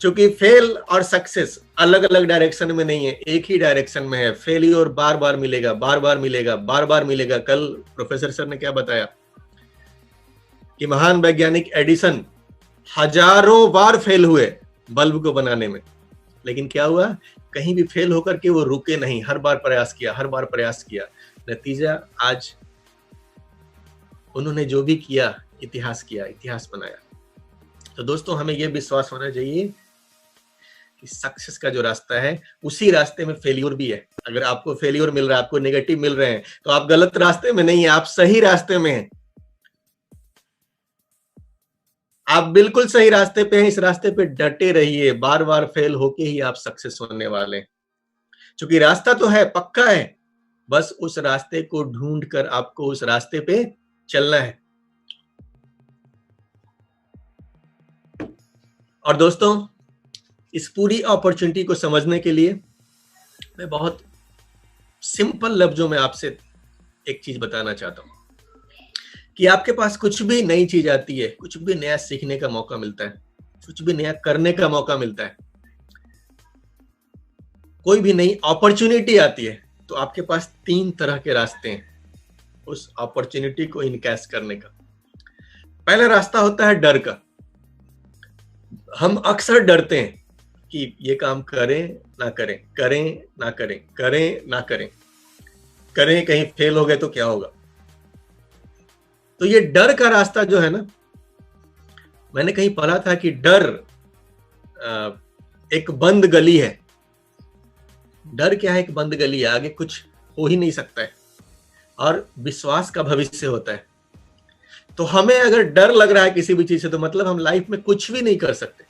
क्योंकि फेल और सक्सेस अलग अलग डायरेक्शन में नहीं है, एक ही डायरेक्शन में है। फेलियर बार बार मिलेगा, बार बार मिलेगा, बार बार मिलेगा। कल प्रोफेसर सर ने क्या बताया कि महान वैज्ञानिक एडिसन हजारों बार फेल हुए बल्ब को बनाने में, लेकिन क्या हुआ? कहीं भी फेल होकर के वो रुके नहीं, हर बार प्रयास किया, हर बार प्रयास किया। नतीजा, आज उन्होंने जो भी किया, इतिहास किया, इतिहास बनाया। तो दोस्तों, हमें यह विश्वास होना चाहिए कि सक्सेस का जो रास्ता है, उसी रास्ते में फेलियर भी है। अगर आपको फेलियर मिल रहा है, आपको नेगेटिव मिल रहे हैं, तो आप गलत रास्ते में नहीं है, आप सही रास्ते में हैं। आप बिल्कुल सही रास्ते पे हैं। इस रास्ते पे डटे रहिए, बार बार फेल होके ही आप सक्सेस होने वाले हैं। क्योंकि रास्ता तो है, पक्का है, बस उस रास्ते को ढूंढ कर आपको उस रास्ते पे चलना है। और दोस्तों, इस पूरी अपॉर्चुनिटी को समझने के लिए मैं बहुत सिंपल लफ्जों में आपसे एक चीज बताना चाहता हूं कि आपके पास कुछ भी नई चीज आती है, कुछ भी नया सीखने का मौका मिलता है, कुछ भी नया करने का मौका मिलता है, कोई भी नई अपॉर्चुनिटी आती है, तो आपके पास 3 तरह के रास्ते हैं उस अपॉर्चुनिटी को इनकैश करने का। पहला रास्ता होता है डर का। हम अक्सर डरते हैं कि ये काम करें ना करें, करें ना करें, करें ना करें, करें, कहीं फेल हो गए तो क्या होगा। तो ये डर का रास्ता जो है ना, मैंने कहीं पढ़ा था कि डर एक बंद गली है। डर क्या है? एक बंद गली है, आगे कुछ हो ही नहीं सकता है, और विश्वास का भविष्य होता है। तो हमें अगर डर लग रहा है किसी भी चीज से, तो मतलब हम लाइफ में कुछ भी नहीं कर सकते।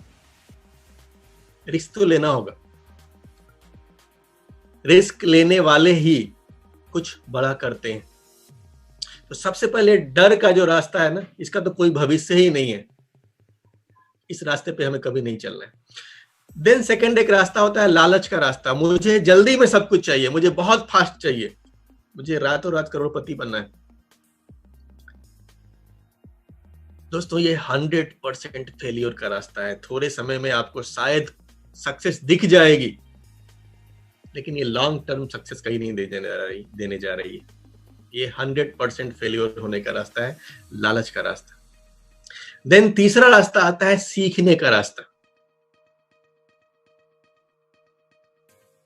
रिस्क तो लेना होगा, रिस्क लेने वाले ही कुछ बड़ा करते हैं। तो सबसे पहले डर का जो रास्ता है ना, इसका तो कोई भविष्य ही नहीं है, इस रास्ते पे हमें कभी नहीं चलना है। देन सेकंड एक रास्ता होता है लालच का रास्ता। मुझे जल्दी में सब कुछ चाहिए, मुझे बहुत फास्ट चाहिए, मुझे रातों रात करोड़पति बनना है। दोस्तों ये 100% फेलियर का रास्ता है। थोड़े समय में आपको शायद सक्सेस दिख जाएगी, लेकिन ये लॉन्ग टर्म सक्सेस कहीं नहीं देने जा रही है। ये 100% फेलियर होने का रास्ता है, लालच का रास्ता। देन तीसरा रास्ता आता है सीखने का रास्ता।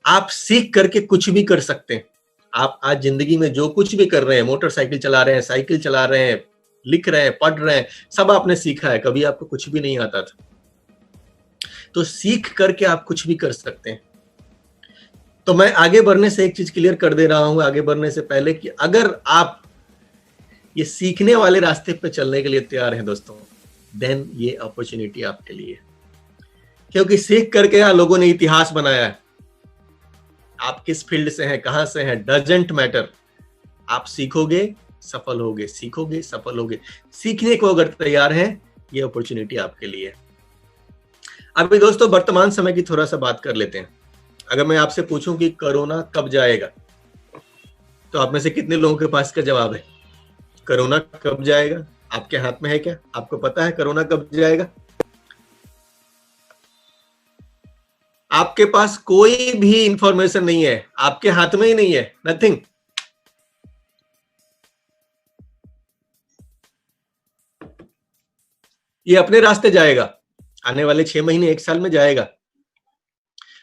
आप सीख करके कुछ भी कर सकते हैं। आप आज जिंदगी में जो कुछ भी कर रहे हैं, मोटरसाइकिल चला रहे हैं, साइकिल चला रहे हैं, लिख रहे हैं, पढ़ रहे हैं, सब आपने सीखा है। कभी आपको कुछ भी नहीं आता था, तो सीख करके आप कुछ भी कर सकते हैं। तो मैं आगे बढ़ने से एक चीज क्लियर कर दे रहा हूं, आगे बढ़ने से पहले, कि अगर आप ये सीखने वाले रास्ते पे चलने के लिए तैयार हैं दोस्तों, देन ये अपॉर्चुनिटी आपके लिए। क्योंकि सीख करके यहाँ लोगों ने इतिहास बनाया है। आप किस फील्ड से हैं, कहां से हैं, डजेंट मैटर। आप सीखोगे, सफल होगे, सीखोगे, सफल होगे। सीखने को अगर तैयार हैं, ये अपॉर्चुनिटी आपके लिए। अभी दोस्तों वर्तमान समय की थोड़ा सा बात कर लेते हैं। अगर मैं आपसे पूछूं कि कोरोना कब जाएगा, तो आप में से कितने लोगों के पास इसका जवाब है? कोरोना कब जाएगा आपके हाथ में है क्या? आपको पता है कोरोना कब जाएगा? आपके पास कोई भी इंफॉर्मेशन नहीं है, आपके हाथ में ही नहीं है, नथिंग। ये अपने रास्ते जाएगा, आने वाले 6 महीने 1 साल में जाएगा।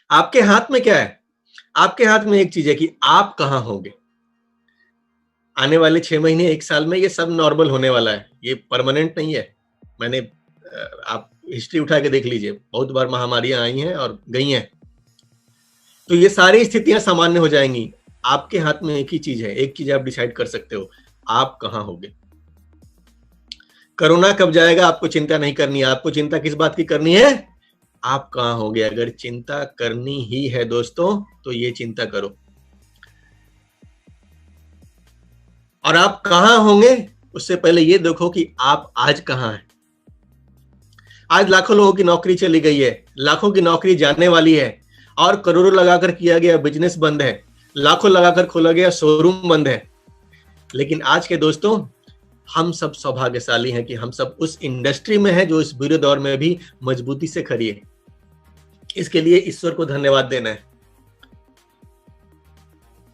आपके हाथ में क्या है? आपके हाथ में एक चीज है कि आप कहां होंगे आने वाले 6 महीने 1 साल में। ये सब नॉर्मल होने वाला है, ये परमानेंट नहीं है। मैंने आप हिस्ट्री उठा के देख लीजिए, बहुत बार महामारियां आई हैं और गई हैं। तो ये सारी स्थितियां सामान्य हो जाएंगी। आपके हाथ में एक ही चीज है, एक चीज आप डिसाइड कर सकते हो, आप कहां होगे। कोरोना कब जाएगा आपको चिंता नहीं करनी है। आपको चिंता किस बात की करनी है? आप कहां होगे। अगर चिंता करनी ही है दोस्तों, तो ये चिंता करो। और आप कहां होंगे उससे पहले ये देखो कि आप आज कहां हैं। आज लाखों लोगों की नौकरी चली गई है, लाखों की नौकरी जाने वाली है, और करोड़ों लगाकर किया गया बिजनेस बंद है, लाखों लगाकर खोला गया शोरूम बंद है। लेकिन आज के दोस्तों, हम सब सौभाग्यशाली हैं कि हम सब उस इंडस्ट्री में हैं जो इस बुरे दौर में भी मजबूती से खड़ी है। इसके लिए ईश्वर को धन्यवाद देना है,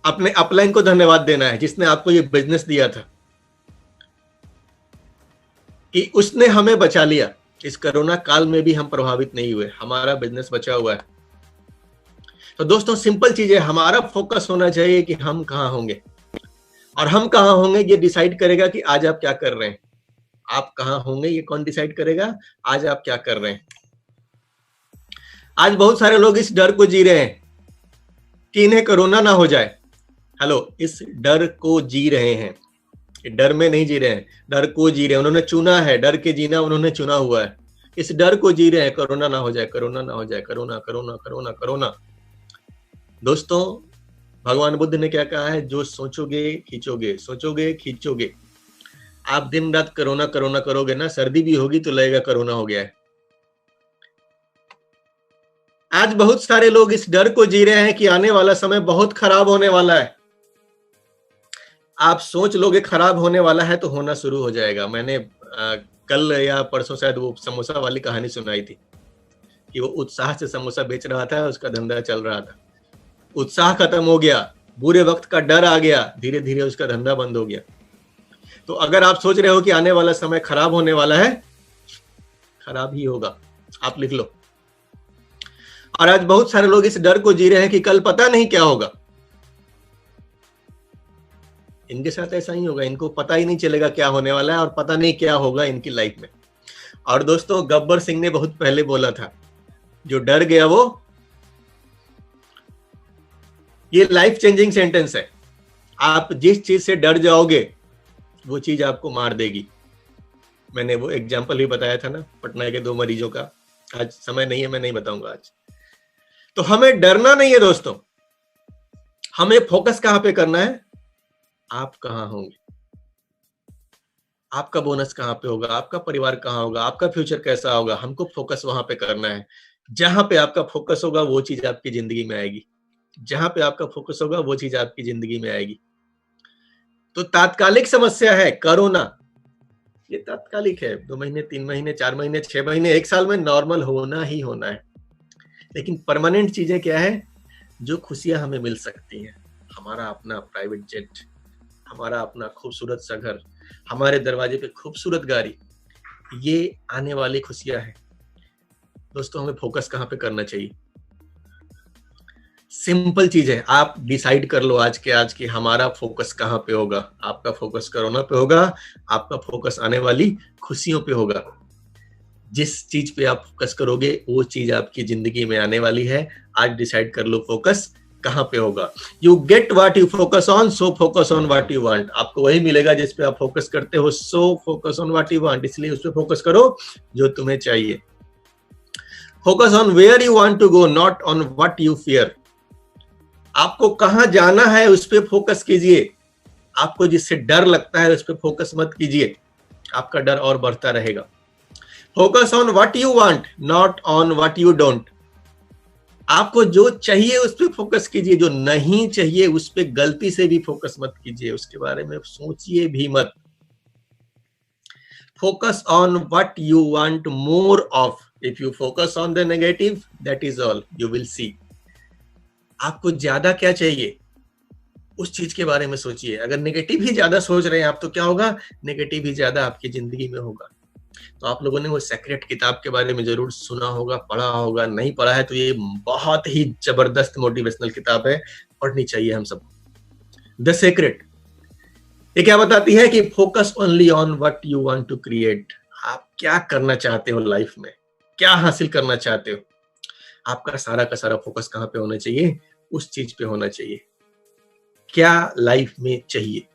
अपने अपलाइन को धन्यवाद देना है, जिसने आपको ये बिजनेस दिया था, कि उसने हमें बचा लिया। इस कोरोना काल में भी हम प्रभावित नहीं हुए, हमारा बिजनेस बचा हुआ है। तो दोस्तों सिंपल चीज है, हमारा फोकस होना चाहिए कि हम कहां होंगे, और हम कहां होंगे ये डिसाइड करेगा कि आज आप क्या कर रहे हैं। आप कहां होंगे ये कौन डिसाइड करेगा? आज आप क्या कर रहे हैं। आज बहुत सारे लोग इस डर को जी रहे हैं कि इन्हें कोरोना ना हो जाए। हेलो, इस डर को जी रहे हैं, डर में नहीं जी रहे हैं, डर को जी रहे हैं। उन्होंने चुना है, डर के जीना उन्होंने चुना हुआ है। इस डर को जी रहे हैं, कोरोना ना हो जाए, कोरोना ना हो जाए, कोरोना कोरोना कोरोना कोरोना। दोस्तों भगवान बुद्ध ने क्या कहा है? जो सोचोगे खींचोगे, सोचोगे खींचोगे। आप दिन रात कोरोना कोरोना करोगे ना, सर्दी भी होगी तो लगेगा कोरोना हो गया है। आज बहुत सारे लोग इस डर को जी रहे हैं कि आने वाला समय बहुत खराब होने वाला है। आप सोच लोगे खराब होने वाला है तो होना शुरू हो जाएगा। मैंने कल या परसों शायद वो समोसा वाली कहानी सुनाई थी कि वो उत्साह से समोसा बेच रहा था, उसका धंधा चल रहा था। उत्साह खत्म हो गया, बुरे वक्त का डर आ गया, धीरे धीरे उसका धंधा बंद हो गया। तो अगर आप सोच रहे हो कि आने वाला समय खराब होने वाला है, खराब ही होगा, आप लिख लो। और आज बहुत सारे लोग इस डर को जी रहे हैं कि कल पता नहीं क्या होगा। इनके साथ ऐसा ही होगा, इनको पता ही नहीं चलेगा क्या होने वाला है, और पता नहीं क्या होगा इनकी लाइफ में। और दोस्तों गब्बर सिंह ने बहुत पहले बोला था, जो डर गया वो, ये लाइफ चेंजिंग सेंटेंस है। आप जिस चीज से डर जाओगे वो चीज आपको मार देगी। मैंने वो एग्जाम्पल भी बताया था ना, पटना के 2 मरीजों का। आज समय नहीं है, मैं नहीं बताऊंगा आज। तो हमें डरना नहीं है दोस्तों, हमें फोकस कहां पे करना है, आप कहां होंगे, आपका बोनस कहां पे होगा, आपका परिवार कहां होगा, आपका फ्यूचर कैसा होगा, हमको फोकस वहां पे करना है। जहां पे आपका फोकस होगा वो चीज आपकी जिंदगी में आएगी, जहां पे आपका फोकस होगा वो चीज आपकी जिंदगी में आएगी। तो तात्कालिक समस्या है कोरोना, ये तात्कालिक है, 2 महीने 3 महीने 4 महीने 6 महीने 1 साल में नॉर्मल होना ही होना है। लेकिन परमानेंट चीजें क्या है, जो खुशियां हमें मिल सकती हैं, हमारा अपना प्राइवेट जेट, हमारा अपना खूबसूरत सा घर, हमारे दरवाजे पे खूबसूरत गाड़ी, ये आने वाली खुशियां हैं। दोस्तों हमें फोकस कहां पे करना चाहिए, सिंपल चीज है, आप डिसाइड कर लो आज के आज कि हमारा फोकस कहां पे होगा। आपका फोकस कोरोना पे होगा, आपका फोकस आने वाली खुशियों पे होगा। जिस चीज पे आप फोकस करोगे वो चीज आपकी जिंदगी में आने वाली है। आज डिसाइड कर लो फोकस कहां पे होगा। You get what you focus on, so focus on what you want. आपको वही मिलेगा जिस पे आप फोकस करते हो, so focus on what you want. इसलिए उस पे फोकस करो जो तुम्हें चाहिए। Focus on where you want to go, not on what you fear. आपको कहां जाना है उस पर फोकस कीजिए, आपको जिससे डर लगता है उस पर फोकस मत कीजिए, आपका डर और बढ़ता रहेगा। Focus on what you want, not on what you don't. आपको जो चाहिए उस पर फोकस कीजिए, जो नहीं चाहिए उस पर गलती से भी फोकस मत कीजिए, उसके बारे में सोचिए भी मत। Focus on what you want more of. If you focus on the negative, that is all you will see. आपको ज्यादा क्या चाहिए उस चीज के बारे में सोचिए। अगर नेगेटिव ही ज्यादा सोच रहे हैं आप तो क्या होगा, नेगेटिव ही ज्यादा आपकी जिंदगी में होगा। तो आप लोगों ने वो सेक्रेट किताब के बारे में जरूर सुना होगा, पढ़ा होगा। नहीं पढ़ा है तो ये बहुत ही जबरदस्त मोटिवेशनल किताब है, पढ़नी चाहिए हम सबको। द सीक्रेट ये क्या बताती है कि focus only on what you want to create. आप क्या करना चाहते हो लाइफ में, क्या हासिल करना चाहते हो, आपका सारा का सारा फोकस कहां पे होना चाहिए, उस चीज पे होना चाहिए। क्या लाइफ में चाहिए,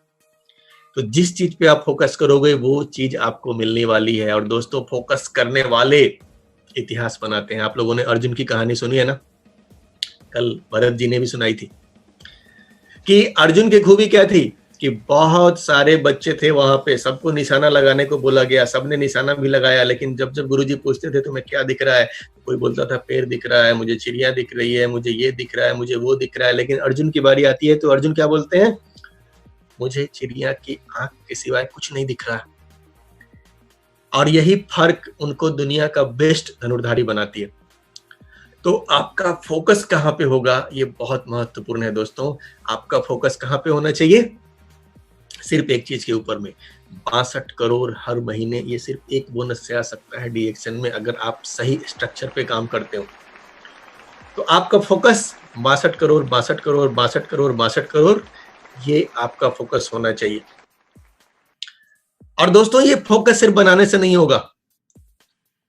तो जिस चीज पे आप फोकस करोगे वो चीज आपको मिलने वाली है। और दोस्तों फोकस करने वाले इतिहास बनाते हैं। आप लोगों ने अर्जुन की कहानी सुनी है ना, कल भरत जी ने भी सुनाई थी कि अर्जुन की खूबी क्या थी कि बहुत सारे बच्चे थे वहां पे, सबको निशाना लगाने को बोला गया, सबने निशाना भी लगाया। लेकिन जब जब गुरुजी पूछते थे तुम्हें क्या दिख रहा है, कोई बोलता था पेड़ दिख रहा है, मुझे चिड़िया दिख रही है, मुझे ये दिख रहा है, मुझे वो दिख रहा है। लेकिन अर्जुन की बारी आती है तो अर्जुन क्या बोलते हैं, मुझे चिड़िया की आंख के सिवाय कुछ नहीं दिख रहा। और यही फर्क उनको दुनिया का बेस्ट धनुर्धारी बनाती है। तो आपका फोकस कहां पे होगा ये बहुत महत्वपूर्ण है दोस्तों। आपका फोकस कहां पे होना चाहिए, सिर्फ एक चीज के ऊपर में। 62 करोड़ हर महीने, ये सिर्फ एक बोनस से आ सकता है डीएक्शन में, अगर आप सही स्ट्रक्चर पे काम करते हो। तो आपका फोकस 62 करोड़ 62 करोड़ 62 करोड़ 62 करोड़, ये आपका फोकस होना चाहिए। और दोस्तों ये फोकस सिर्फ बनाने से नहीं होगा,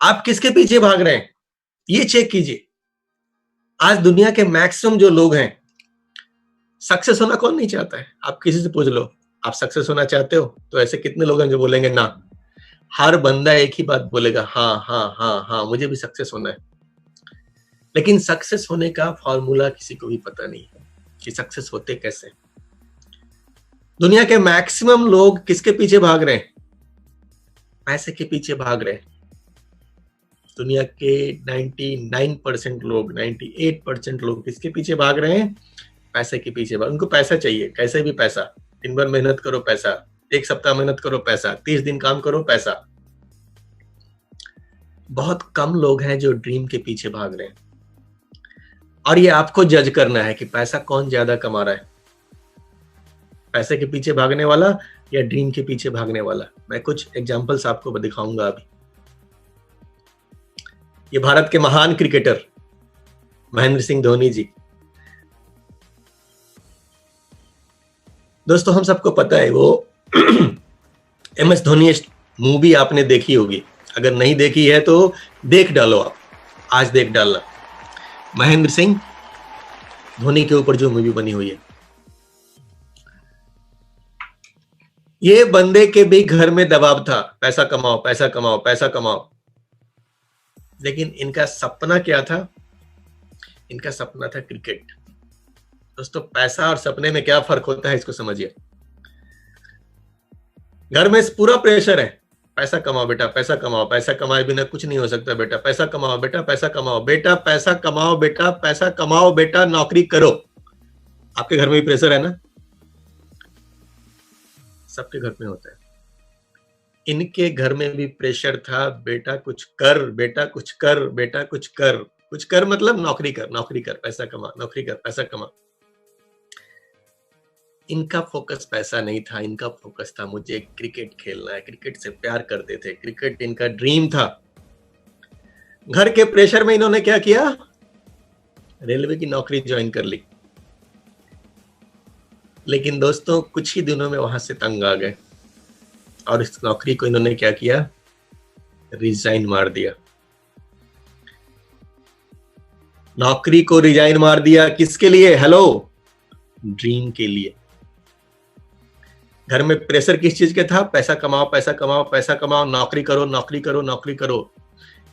आप किसके पीछे भाग रहे हैं ये चेक कीजिए। आज दुनिया के मैक्सिमम जो लोग हैं, सक्सेस होना कौन नहीं चाहता है, आप किसी से पूछ लो आप सक्सेस होना चाहते हो, तो ऐसे कितने लोग हैं जो बोलेंगे ना। हर बंदा एक ही बात बोलेगा, हाँ हाँ हाँ हाँ मुझे भी सक्सेस होना है। लेकिन सक्सेस होने का फॉर्मूला किसी को भी पता नहीं है कि सक्सेस होते कैसे। दुनिया के मैक्सिमम लोग किसके पीछे भाग रहे हैं, पैसे के पीछे भाग रहे हैं। दुनिया के 99% लोग, 98% लोग किसके पीछे भाग रहे हैं, पैसे के पीछे भाग। उनको पैसा चाहिए, कैसे भी पैसा। दिन भर मेहनत करो पैसा, 1 सप्ताह मेहनत करो पैसा, 30 दिन काम करो पैसा। बहुत कम लोग हैं जो ड्रीम के पीछे भाग रहे हैं। और ये आपको जज करना है कि पैसा कौन ज्यादा कमा रहा है, पैसे के पीछे भागने वाला या ड्रीम के पीछे भागने वाला। मैं कुछ एग्जांपल्स आपको दिखाऊंगा अभी। ये भारत के महान क्रिकेटर महेंद्र सिंह धोनी जी। दोस्तों हम सबको पता है वो MS धोनी मूवी आपने देखी होगी, अगर नहीं देखी है तो देख डालो, आप आज देख डालना। महेंद्र सिंह धोनी के ऊपर जो मूवी बनी हुई है, ये बंदे के भी घर में दबाव था, पैसा कमाओ पैसा कमाओ पैसा कमाओ, लेकिन इनका सपना क्या था? इनका सपना था क्रिकेट। दोस्तों, पैसा और सपने में क्या फर्क होता है इसको समझिए। घर में पूरा प्रेशर है, पैसा कमाओ बेटा, पैसा कमाओ, पैसा कमाए बिना कुछ नहीं हो सकता बेटा, पैसा कमाओ बेटा, पैसा कमाओ बेटा, पैसा कमाओ बेटा, पैसा कमाओ बेटा, नौकरी करो। आपके घर में भी प्रेशर है ना? सबके घर में होता है। इनके घर में भी प्रेशर था, बेटा कुछ कर, बेटा कुछ कर, बेटा कुछ कर। कुछ कर मतलब नौकरी कर, नौकरी कर, पैसा कमा, नौकरी कर, पैसा कमा। इनका फोकस पैसा नहीं था, इनका फोकस था मुझे क्रिकेट खेलना है, क्रिकेट से प्यार करते थे, क्रिकेट इनका ड्रीम था। घर के प्रेशर में इन्होंने क्या किया? रेलवे की नौकरी ज्वाइन कर ली। लेकिन दोस्तों, कुछ ही दिनों में वहां से तंग आ गए और इस नौकरी को इन्होंने क्या किया? रिजाइन मार दिया। नौकरी को रिजाइन मार दिया किसके लिए? हेलो, ड्रीम के लिए। घर में प्रेशर किस चीज के था? पैसा कमाओ पैसा कमाओ पैसा कमाओ, नौकरी करो नौकरी करो नौकरी करो।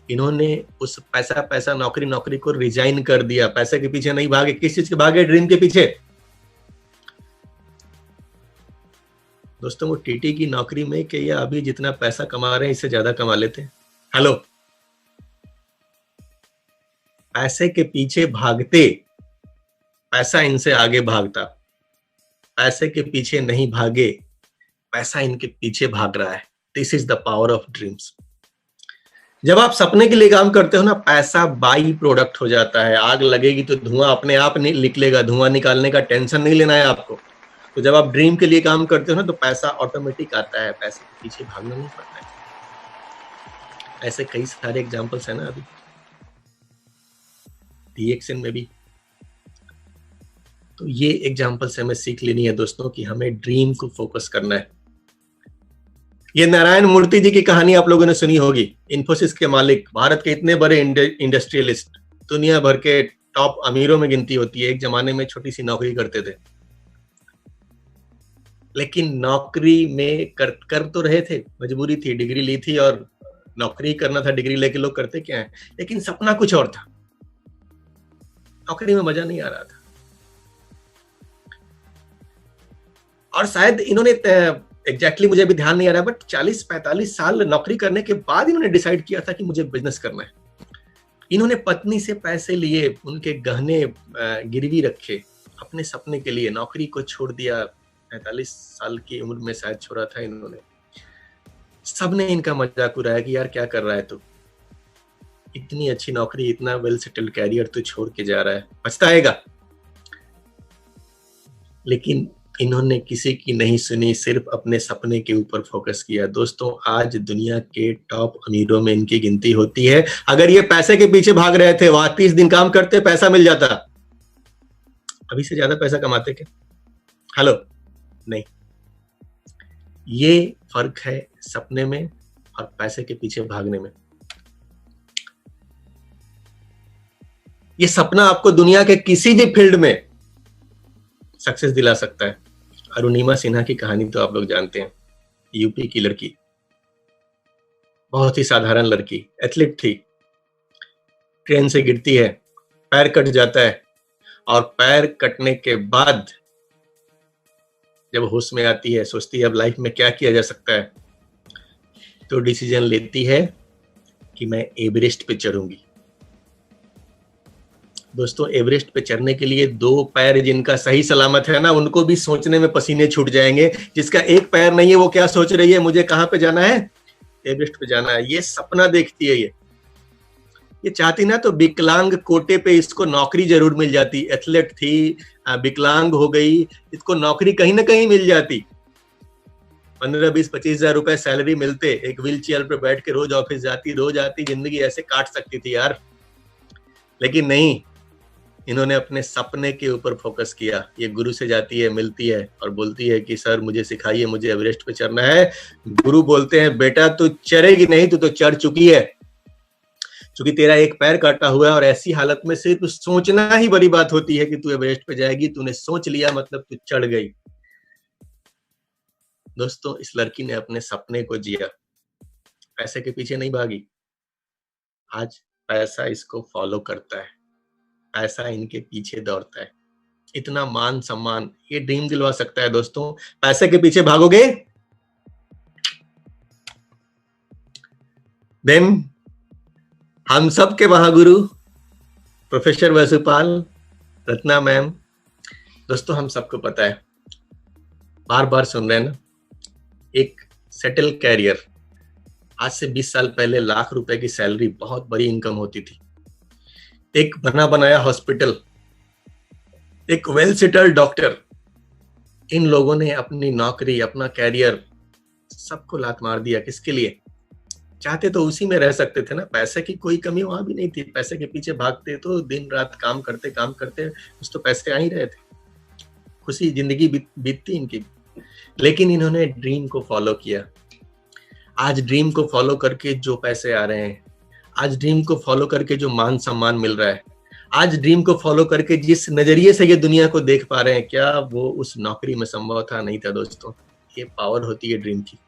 इन्होंने उस पैसा पैसा नौकरी नौकरी को रिजाइन कर दिया। पैसे के पीछे नहीं भागे, किस चीज के भागे? ड्रीम के पीछे। दोस्तों, वो टीटी की नौकरी में कि ये अभी जितना पैसा कमा रहे हैं इससे ज्यादा कमा लेते हैं। हेलो, पैसे के पीछे भागते, पैसा इनसे आगे भागता। पैसे के पीछे नहीं भागे, पैसा इनके पीछे भाग रहा है। This is the power of dreams. जब आप सपने के लिए काम करते हो ना, पैसा बाई प्रोडक्ट हो जाता है। आग लगेगी तो धुआं अपने आप नहीं निकलेगा, धुआं निकालने का टेंशन नहीं लेना है आपको। तो जब आप ड्रीम के लिए काम करते हो ना, तो पैसा ऑटोमेटिक आता है, पैसे के पीछे भागना नहीं पड़ता है। ऐसे कई सारे एग्जांपल्स है ना अभी DXN में भी। तो ये एग्जांपल से हमें सीख लेनी है दोस्तों कि हमें ड्रीम को फोकस करना है। ये नारायण मूर्ति जी की कहानी आप लोगों ने सुनी होगी। इन्फोसिस के मालिक, भारत के इतने बड़े इंडस्ट्रियलिस्ट, दुनिया भर के टॉप अमीरों में गिनती होती है। एक जमाने में छोटी सी नौकरी करते थे, लेकिन नौकरी में कर तो रहे थे, मजबूरी थी, डिग्री ली थी और नौकरी करना था। डिग्री लेके लोग करते क्या है, लेकिन सपना कुछ और था। नौकरी में मजा नहीं आ रहा था और शायद इन्होंने एग्जैक्टली मुझे अभी ध्यान नहीं आ रहा, बट 40-45 साल नौकरी करने के बाद इन्होंने डिसाइड किया था कि मुझे बिजनेस करना है। इन्होंने पत्नी से पैसे लिए, उनके गहने गिरवी रखे, अपने सपने के लिए नौकरी को छोड़ दिया। 45 साल की उम्र में शायद छोड़ा था इन्होंने। सबने इनका मजाक उड़ाया कि यार क्या कर रहा है तू, इतनी अच्छी नौकरी, इतना वेल सेटल्ड कैरियर तू छोड़ के जा रहा है, पछताएगा। लेकिन इन्होंने किसी की नहीं सुनी, सिर्फ अपने सपने के ऊपर फोकस किया। दोस्तों, आज दुनिया के टॉप अमीरों में इनकी गिनती होती है। अगर ये पैसे के पीछे भाग रहे थे, वहां 30 दिन काम करते, पैसा मिल जाता, अभी से ज्यादा पैसा कमाते क्या? हेलो, नहीं। ये फर्क है सपने में और पैसे के पीछे भागने में। ये सपना आपको दुनिया के किसी भी फील्ड में सक्सेस दिला सकता है। अरुणिमा सिन्हा की कहानी तो आप लोग जानते हैं। यूपी की लड़की, बहुत ही साधारण लड़की, एथलीट थी। ट्रेन से गिरती है, पैर कट जाता है और पैर कटने के बाद जब होश में आती है, सोचती है अब लाइफ में क्या किया जा सकता है, तो डिसीजन लेती है कि मैं एवरेस्ट पे चढ़ूंगी। दोस्तों, एवरेस्ट पे चढ़ने के लिए 2 पैर जिनका सही सलामत है ना, उनको भी सोचने में पसीने छूट जाएंगे। जिसका 1 पैर नहीं है वो क्या सोच रही है, मुझे कहां पे जाना है? एवरेस्ट पे जाना है। ये सपना देखती है। ये चाहती ना तो विकलांग कोटे पे इसको नौकरी जरूर मिल जाती। एथलेट थी, विकलांग हो गई, इसको नौकरी कहीं ना कहीं मिल जाती। 15, 20, 25 हजार रुपए सैलरी मिलते, एक व्हील चेयर पे बैठ के रोज ऑफिस जाती, रोज आती, जिंदगी ऐसे काट सकती थी यार। लेकिन नहीं, इन्होंने अपने सपने के ऊपर फोकस किया। ये गुरु से जाती है, मिलती है और बोलती है कि सर मुझे सिखाइए, मुझे एवरेस्ट पे चढ़ना है। गुरु बोलते हैं बेटा तू चढ़ेगी नहीं, तू तो चढ़ चुकी है, क्योंकि तेरा एक पैर काटा हुआ है और ऐसी हालत में सिर्फ सोचना ही बड़ी बात होती है कि तू एवरेस्ट पे जाएगी। तूने सोच लिया मतलब तू चढ़ गई। दोस्तों, इस लड़की ने अपने सपने को जिया, पैसे के पीछे नहीं भागी। आज पैसा इसको फॉलो करता है, पैसा इनके पीछे दौड़ता है। इतना मान सम्मान ये ड्रीम दिलवा सकता है। दोस्तों, पैसे के पीछे भागोगे देन हम सब के महागुरु प्रोफेसर वसुपाल, रत्ना मैम। दोस्तों, हम सबको पता है, बार बार सुन रहे हैं ना, एक सेटल कैरियर, आज से 20 साल पहले लाख रुपए की सैलरी बहुत बड़ी इनकम होती थी। एक बना बनाया हॉस्पिटल, एक वेल सेटल्ड डॉक्टर, इन लोगों ने अपनी नौकरी, अपना कैरियर सबको लात मार दिया। किसके लिए? चाहते तो उसी में रह सकते थे ना, पैसे की कोई कमी वहां भी नहीं थी। पैसे के पीछे भागते तो दिन रात काम करते कुछ तो पैसे आ ही रहे थे, खुशी जिंदगी बीतती इनकी। लेकिन इन्होंने ड्रीम को फॉलो किया। आज ड्रीम को फॉलो करके जो पैसे आ रहे हैं, आज ड्रीम को फॉलो करके जो मान सम्मान मिल रहा है, आज ड्रीम को फॉलो करके जिस नजरिए से ये दुनिया को देख पा रहे हैं, क्या वो उस नौकरी में संभव था? नहीं था दोस्तों। ये पावर होती है ड्रीम की।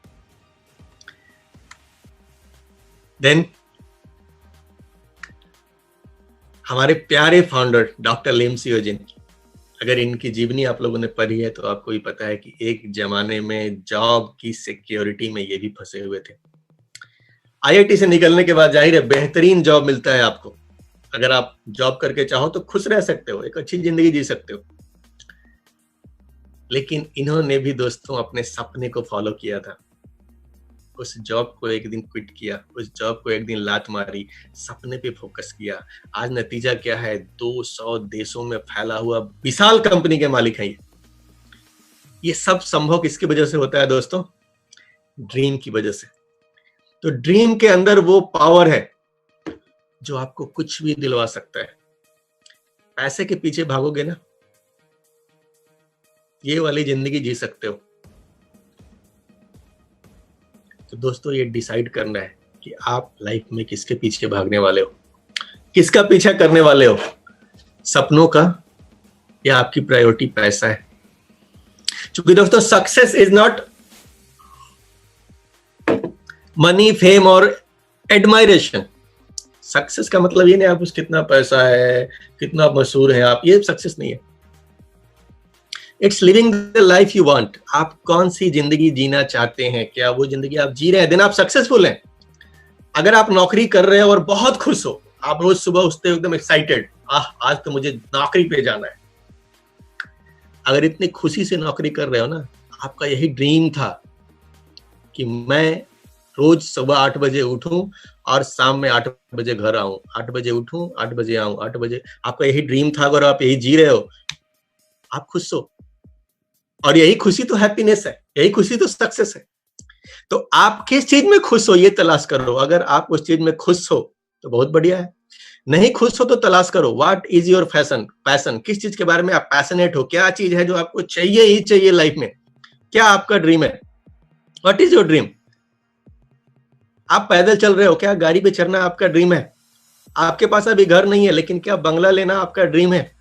देन हमारे प्यारे फाउंडर डॉक्टर लिम सियोजिन, अगर इनकी जीवनी आप लोगों ने पढ़ी है तो आपको भी पता है कि एक जमाने में जॉब की सिक्योरिटी में ये भी फंसे हुए थे। आईआईटी से निकलने के बाद जाहिर है बेहतरीन जॉब मिलता है आपको। अगर आप जॉब करके चाहो तो खुश रह सकते हो, एक अच्छी जिंदगी जी सकते हो। लेकिन इन्होंने भी दोस्तों अपने सपने को फॉलो किया था। उस जॉब को एक दिन क्विट किया, उस जॉब को एक दिन लात मारी, सपने पे फोकस किया। आज नतीजा क्या है? 200 देशों में फैला हुआ विशाल कंपनी के मालिक हैं ये सब संभव किसकी वजह से होता है दोस्तों? ड्रीम की वजह से। तो ड्रीम के अंदर वो पावर है जो आपको कुछ भी दिलवा सकता है। पैसे के पीछे भागोगे ना, ये वाली जिंदगी जी सकते हो। तो दोस्तों, ये डिसाइड करना है कि आप लाइफ में किसके पीछे भागने वाले हो, किसका पीछा करने वाले हो, सपनों का या आपकी प्रायोरिटी पैसा है। क्योंकि दोस्तों, success is not money, fame और एडमायरेशन। सक्सेस का मतलब ये नहीं आप कितना पैसा है, कितना मशहूर है आप, ये सक्सेस नहीं है। It's living the life you want. आप कौन सी जिंदगी जीना चाहते हैं, क्या वो जिंदगी आप जी रहे हैं, देन आप सक्सेसफुल हैं। अगर आप नौकरी कर रहे हो और बहुत खुश हो, आप रोज सुबह उठते हो एकदम एक्साइटेड, आज तो मुझे नौकरी पे जाना है। अगर इतनी खुशी से नौकरी कर रहे हो ना, आपका यही ड्रीम था कि मैं रोज सुबह 8 बजे उठूं और शाम में 8 बजे घर आऊं, 8 बजे उठूं, 8 बजे आऊं, 8 बजे, आपका यही ड्रीम था। अगर आप यही जी रहे हो, आप खुश हो, और यही खुशी तो हैप्पीनेस है, यही खुशी तो सक्सेस है। तो आप किस चीज में खुश हो ये तलाश करो। अगर आप उस चीज में खुश हो तो बहुत बढ़िया है, नहीं खुश हो तो तलाश करो व्हाट इज योर पैशन। किस चीज के बारे में आप पैशनेट हो, क्या चीज है जो आपको चाहिए ही चाहिए लाइफ में, क्या आपका ड्रीम है, व्हाट इज योर ड्रीम। आप पैदल चल रहे हो, क्या गाड़ी पे चढ़ना आपका ड्रीम है। आपके पास अभी घर नहीं है, लेकिन क्या बंगला लेना आपका ड्रीम है।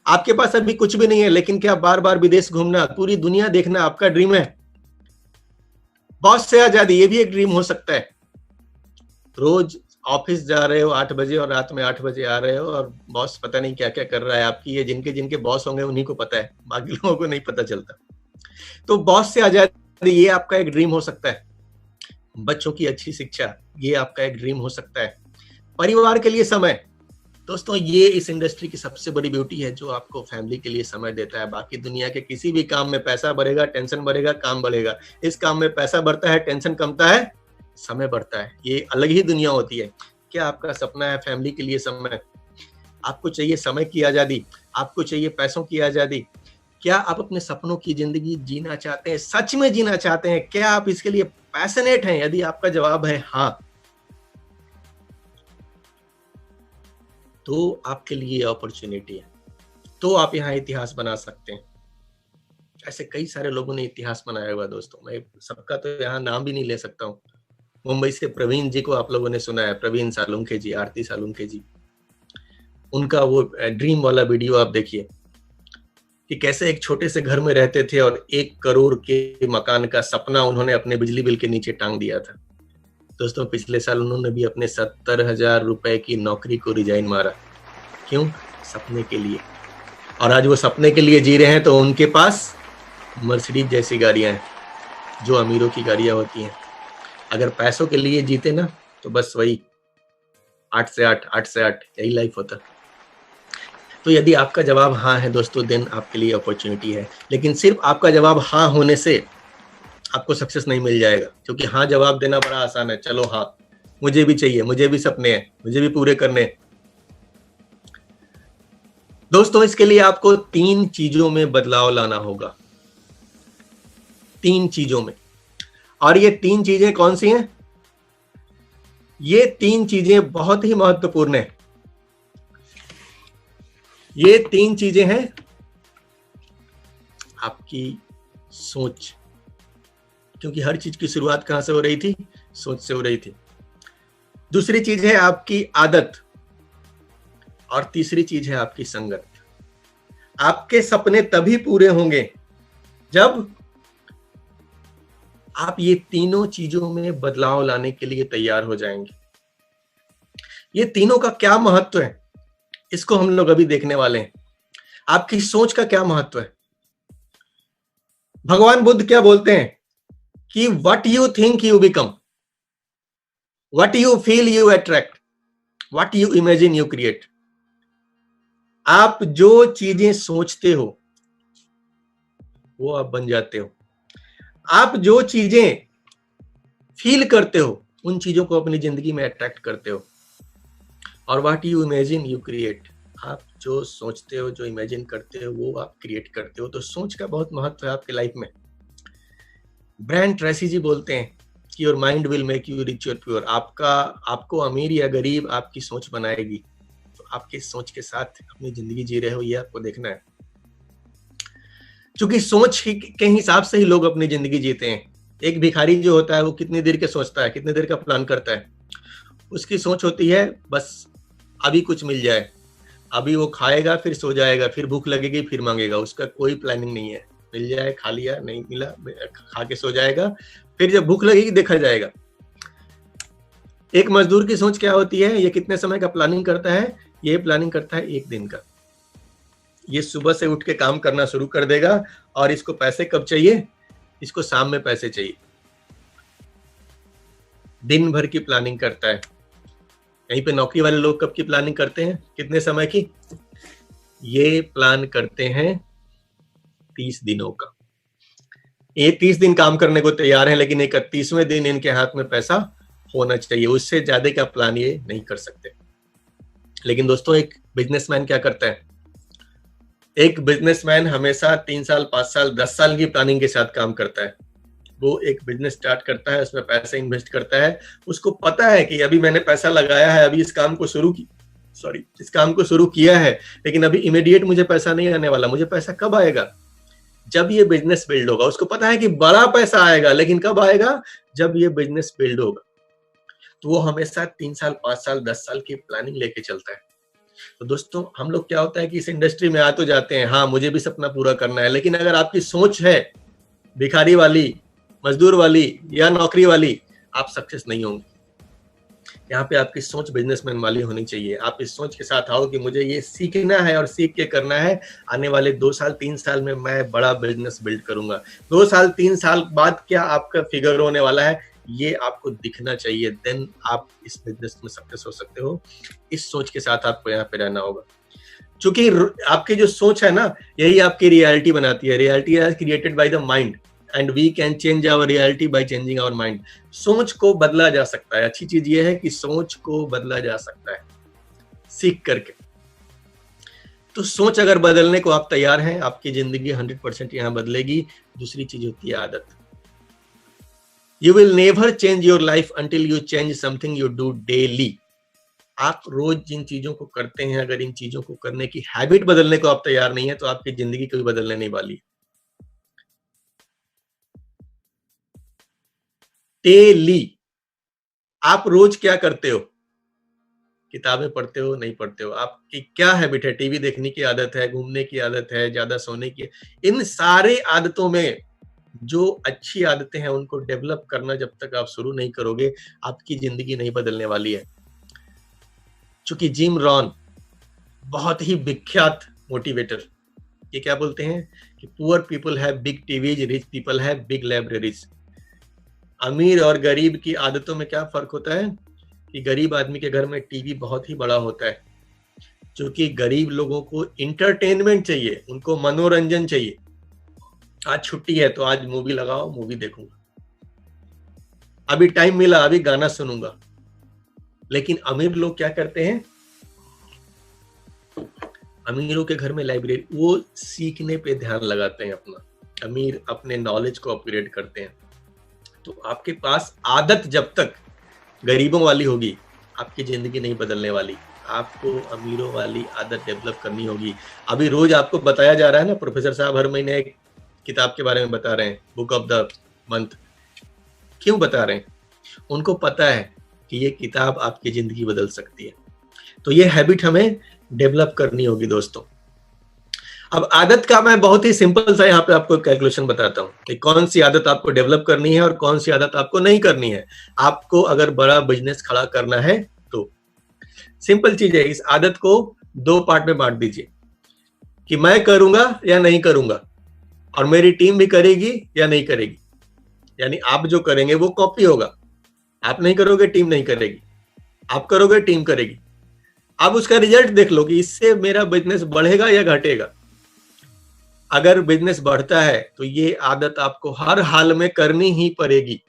आपके पास अभी कुछ भी नहीं है, लेकिन क्या बार बार विदेश घूमना, पूरी दुनिया देखना आपका ड्रीम है। बॉस से आजादी, ये भी एक ड्रीम हो सकता है। रोज ऑफिस जा रहे हो 8 बजे और रात में 8 बजे आ रहे हो, और बॉस पता नहीं क्या क्या कर रहा है आपकी, ये जिनके जिनके बॉस होंगे उन्हीं को पता है, बाकी लोगों को नहीं पता चलता। तो बॉस से आजादी, ये आपका एक ड्रीम हो सकता है। बच्चों की अच्छी शिक्षा, ये आपका एक ड्रीम हो सकता है। परिवार के लिए समय, दोस्तों ये इस इंडस्ट्री की सबसे बड़ी ब्यूटी है जो आपको फैमिली के लिए समय देता है। बाकी दुनिया के किसी भी काम में पैसा बढ़ेगा, टेंशन बढ़ेगा, काम बढ़ेगा। इस काम में पैसा बढ़ता है, टेंशन कमता है, समय बढ़ता है। ये अलग ही दुनिया होती है। क्या आपका सपना है फैमिली के लिए समय? आपको चाहिए समय की आजादी, आपको चाहिए पैसों की आजादी। क्या आप अपने सपनों की जिंदगी जीना चाहते हैं, सच में जीना चाहते हैं? क्या आप इसके लिए पैशनेट हैं? यदि आपका जवाब है हाँ, तो आपके लिए अपॉर्चुनिटी है। तो आप यहाँ इतिहास बना सकते हैं। ऐसे कई सारे लोगों ने इतिहास बनाया हुआ दोस्तों, मैं सबका तो यहाँ नाम भी नहीं ले सकता हूँ। मुंबई से प्रवीण जी को आप लोगों ने सुना है, प्रवीण सालुंखे जी, आरती सालुंखे जी, उनका वो ड्रीम वाला वीडियो आप देखिए कि कैसे एक छोटे से घर में रहते थे और 1 करोड़ के मकान का सपना उन्होंने अपने बिजली बिल के नीचे टांग दिया था। दोस्तों पिछले साल उन्होंने भी अपने 70,000 रुपए की नौकरी को रिजाइन मारा। क्यों? सपने के लिए। और आज वो सपने के लिए जी रहे हैं, तो उनके पास मर्सिडीज जैसी गाड़ियां हैं, जो अमीरों की गाड़ियां होती हैं। अगर पैसों के लिए जीते ना, तो बस वही 8 से 8, 8 से 8 यही लाइफ होता। तो यदि आपका जवाब हाँ है दोस्तों, दिन आपके लिए अपॉर्चुनिटी है। लेकिन सिर्फ आपका जवाब हाँ होने से आपको सक्सेस नहीं मिल जाएगा, क्योंकि हाँ जवाब देना बड़ा आसान है, चलो हाँ मुझे भी चाहिए, मुझे भी सपने हैं, मुझे भी पूरे करने हैं। दोस्तों इसके लिए आपको 3 चीजों में बदलाव लाना होगा, 3 चीजों में। और ये 3 चीजें कौन सी हैं? ये 3 चीजें बहुत ही महत्वपूर्ण है। ये 3 चीजें हैं आपकी सोच, क्योंकि हर चीज की शुरुआत कहां से हो रही थी? सोच से हो रही थी। दूसरी चीज है आपकी आदत, और तीसरी चीज है आपकी संगत। आपके सपने तभी पूरे होंगे जब आप ये तीनों चीजों में बदलाव लाने के लिए तैयार हो जाएंगे। ये तीनों का क्या महत्व है, इसको हम लोग अभी देखने वाले हैं। आपकी सोच का क्या महत्व है? भगवान बुद्ध क्या बोलते हैं कि what you think you become, what you feel you attract, what you imagine you create. आप जो चीजें सोचते हो वो आप बन जाते हो। आप जो चीजें फील करते हो उन चीजों को अपनी जिंदगी में अट्रैक्ट करते हो। और what you imagine you create, आप जो सोचते हो, जो इमेजिन करते हो, वो आप क्रिएट करते हो। तो सोच का बहुत महत्व है आपके लाइफ में। ब्रायन ट्रेसी जी बोलते हैं कि your mind will make you rich और प्योर। आपको अमीर या गरीब आपकी सोच बनाएगी। तो आपकी सोच के साथ अपनी जिंदगी जी रहे हो, ये आपको देखना है। क्योंकि सोच के हिसाब से ही लोग अपनी जिंदगी जीते हैं। एक भिखारी जो होता है वो कितनी देर के सोचता है, कितनी देर का प्लान करता है। उसकी सोच होती है बस अभी कुछ मिल जाए, अभी वो खाएगा, फिर सो जाएगा, फिर भूख लगेगी, फिर मांगेगा। उसका कोई प्लानिंग नहीं है। मिल जाए खा लिया, नहीं मिला खा के सो जाएगा, फिर जब भूख लगेगी देखा जाएगा। एक मजदूर की सोच क्या होती है? ये कितने समय का प्लानिंग करता है? ये प्लानिंग करता है 1 दिन का। ये सुबह से उठ के काम करना शुरू कर देगा, और इसको पैसे कब चाहिए? इसको शाम में पैसे चाहिए। दिन भर की प्लानिंग करता है। यहीं पे नौकरी वाले लोग कब की प्लानिंग करते हैं? कितने समय की? ये प्लान करते हैं 30 दिनों का। ये 30 दिन काम करने को तैयार है, लेकिन 31वें दिन इनके हाथ में पैसा होना चाहिए। उससे ज्यादा का प्लान ये नहीं कर सकते। लेकिन दोस्तों एक बिजनेसमैन क्या करता है? एक बिजनेसमैन हमेशा 3 साल, 5 साल, 10 साल की प्लानिंग के साथ काम करता है। वो एक बिजनेस स्टार्ट करता है, उसमें पैसे इन्वेस्ट करता है। उसको पता है कि अभी मैंने पैसा लगाया है, अभी इस काम को शुरू किया है, लेकिन अभी इमीडिएट मुझे पैसा नहीं आने वाला। मुझे पैसा कब आएगा? जब ये बिजनेस बिल्ड होगा। उसको पता है कि बड़ा पैसा आएगा, लेकिन कब आएगा? जब ये बिजनेस बिल्ड होगा। तो वो हमेशा 3 साल, 5 साल, 10 साल की प्लानिंग लेके चलता है। तो दोस्तों हम लोग क्या होता है कि इस इंडस्ट्री में आ तो जाते हैं, हाँ मुझे भी सपना पूरा करना है, लेकिन अगर आपकी सोच है भिखारी वाली, मजदूर वाली या नौकरी वाली, आप सक्सेस नहीं होंगे। यहाँ पे आपकी सोच बिजनेसमैन वाली होनी चाहिए। आप इस सोच के साथ आओ कि मुझे ये सीखना है और सीख के करना है। आने वाले 2 साल 3 साल में मैं बड़ा बिजनेस बिल्ड करूंगा। 2 साल 3 साल बाद क्या आपका फिगर होने वाला है, ये आपको दिखना चाहिए। देन आप इस बिजनेस में सक्सेस हो सकते हो। इस सोच के साथ आपको यहाँ पे रहना होगा, क्योंकि आपकी जो सोच है ना, यही आपकी रियलिटी बनाती है। Reality is created by the mind and we can change our reality by changing our mind. सोच को बदला जा सकता है। अच्छी चीज ये है कि सोच को बदला जा सकता है सीख करके। तो सोच अगर बदलने को आप तैयार हैं, आपकी जिंदगी 100% यहाँ बदलेगी। दूसरी चीज होती है आदत। You will never change your life until you change something you do daily. आप रोज जिन चीजों को करते हैं, अगर इन चीजों को करने की हैबिट बदलने को आप तैयार नहीं है, तो आपकी जिंदगी कभी बदलने नहीं वाली। डेली आप रोज क्या करते हो? किताबें पढ़ते हो, नहीं पढ़ते हो? आपकी क्या हैबिट है? टीवी देखने की आदत है, घूमने की आदत है, ज्यादा सोने की? इन सारे आदतों में जो अच्छी आदतें हैं उनको डेवलप करना जब तक आप शुरू नहीं करोगे, आपकी जिंदगी नहीं बदलने वाली है। चूंकि जिम रॉन बहुत ही विख्यात मोटिवेटर, ये क्या बोलते हैं कि poor people have big TVs, rich people have big libraries. अमीर और गरीब की आदतों में क्या फर्क होता है कि गरीब आदमी के घर में टीवी बहुत ही बड़ा होता है, क्योंकि गरीब लोगों को इंटरटेनमेंट चाहिए, उनको मनोरंजन चाहिए। आज छुट्टी है तो आज मूवी लगाओ, मूवी देखूंगा, अभी टाइम मिला अभी गाना सुनूंगा। लेकिन अमीर लोग क्या करते हैं? अमीरों के घर में लाइब्रेरी, वो सीखने पे ध्यान लगाते हैं अपना, अमीर अपने नॉलेज को अपग्रेड करते हैं। तो आपके पास आदत जब तक गरीबों वाली होगी, आपकी जिंदगी नहीं बदलने वाली। आपको अमीरों वाली आदत डेवलप करनी होगी। अभी रोज आपको बताया जा रहा है ना, प्रोफेसर साहब हर महीने एक किताब के बारे में बता रहे हैं, बुक ऑफ द मंथ। क्यों बता रहे हैं? उनको पता है कि ये किताब आपकी जिंदगी बदल सकती है। तो ये हैबिट हमें डेवलप करनी होगी दोस्तों। अब आदत का मैं बहुत ही सिंपल सा यहाँ पे आपको कैलकुलेशन बताता हूँ कि कौन सी आदत आपको डेवलप करनी है और कौन सी आदत आपको नहीं करनी है। आपको अगर बड़ा बिजनेस खड़ा करना है तो सिंपल चीज है, इस आदत को 2 पार्ट में बांट दीजिए कि मैं करूंगा या नहीं करूंगा, और मेरी टीम भी करेगी या नहीं करेगी। यानी आप जो करेंगे वो कॉपी होगा, आप नहीं करोगे टीम नहीं करेगी, आप करोगे टीम करेगी। अब उसका रिजल्ट देख लो कि इससे मेरा बिजनेस बढ़ेगा या घटेगा। अगर बिजनेस बढ़ता है तो ये आदत आपको हर हाल में करनी ही पड़ेगी,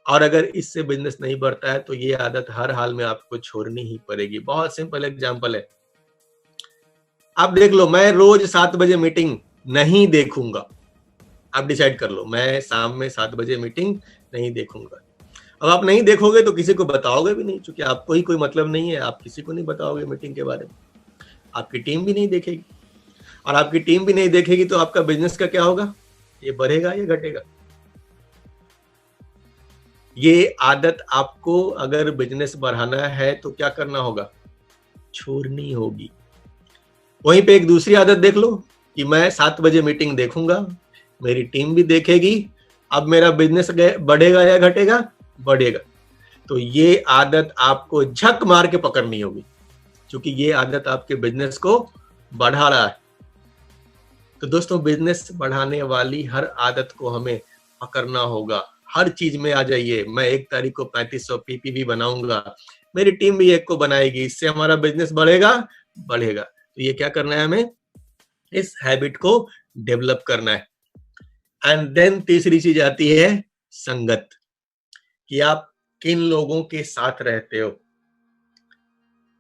और अगर इससे बिजनेस नहीं बढ़ता है तो ये आदत हर हाल में आपको छोड़नी ही पड़ेगी। बहुत सिंपल एग्जांपल है, आप देख लो, मैं रोज 7 बजे मीटिंग नहीं देखूंगा। आप डिसाइड कर लो, मैं शाम में 7 बजे मीटिंग नहीं देखूंगा। अब आप नहीं देखोगे तो किसी को बताओगे भी नहीं, क्योंकि आपको ही कोई मतलब नहीं है, आप किसी को नहीं बताओगे मीटिंग के बारे में। आपकी टीम भी नहीं देखेगी, और आपकी टीम भी नहीं देखेगी तो आपका बिजनेस का क्या होगा? ये बढ़ेगा या घटेगा? ये आदत आपको अगर बिजनेस बढ़ाना है तो क्या करना होगा? छोड़नी होगी। वहीं पे एक दूसरी आदत देख लो कि मैं 7 बजे मीटिंग देखूंगा, मेरी टीम भी देखेगी। अब मेरा बिजनेस बढ़ेगा या घटेगा? बढ़ेगा। तो ये आदत आपको झक मार के पकड़नी होगी, क्योंकि ये आदत आपके बिजनेस को बढ़ा रहा है। तो दोस्तों, बिजनेस बढ़ाने वाली हर आदत को हमें पकड़ना होगा। हर चीज में आ जाइए, मैं 1 तारीख को 3500 पीपीवी बनाऊंगा, मेरी टीम भी 1 को बनाएगी, इससे हमारा बिजनेस बढ़ेगा बढ़ेगा। तो ये क्या करना है? हमें इस हैबिट को डेवलप करना है। एंड देन तीसरी चीज आती है संगत, कि आप किन लोगों के साथ रहते हो।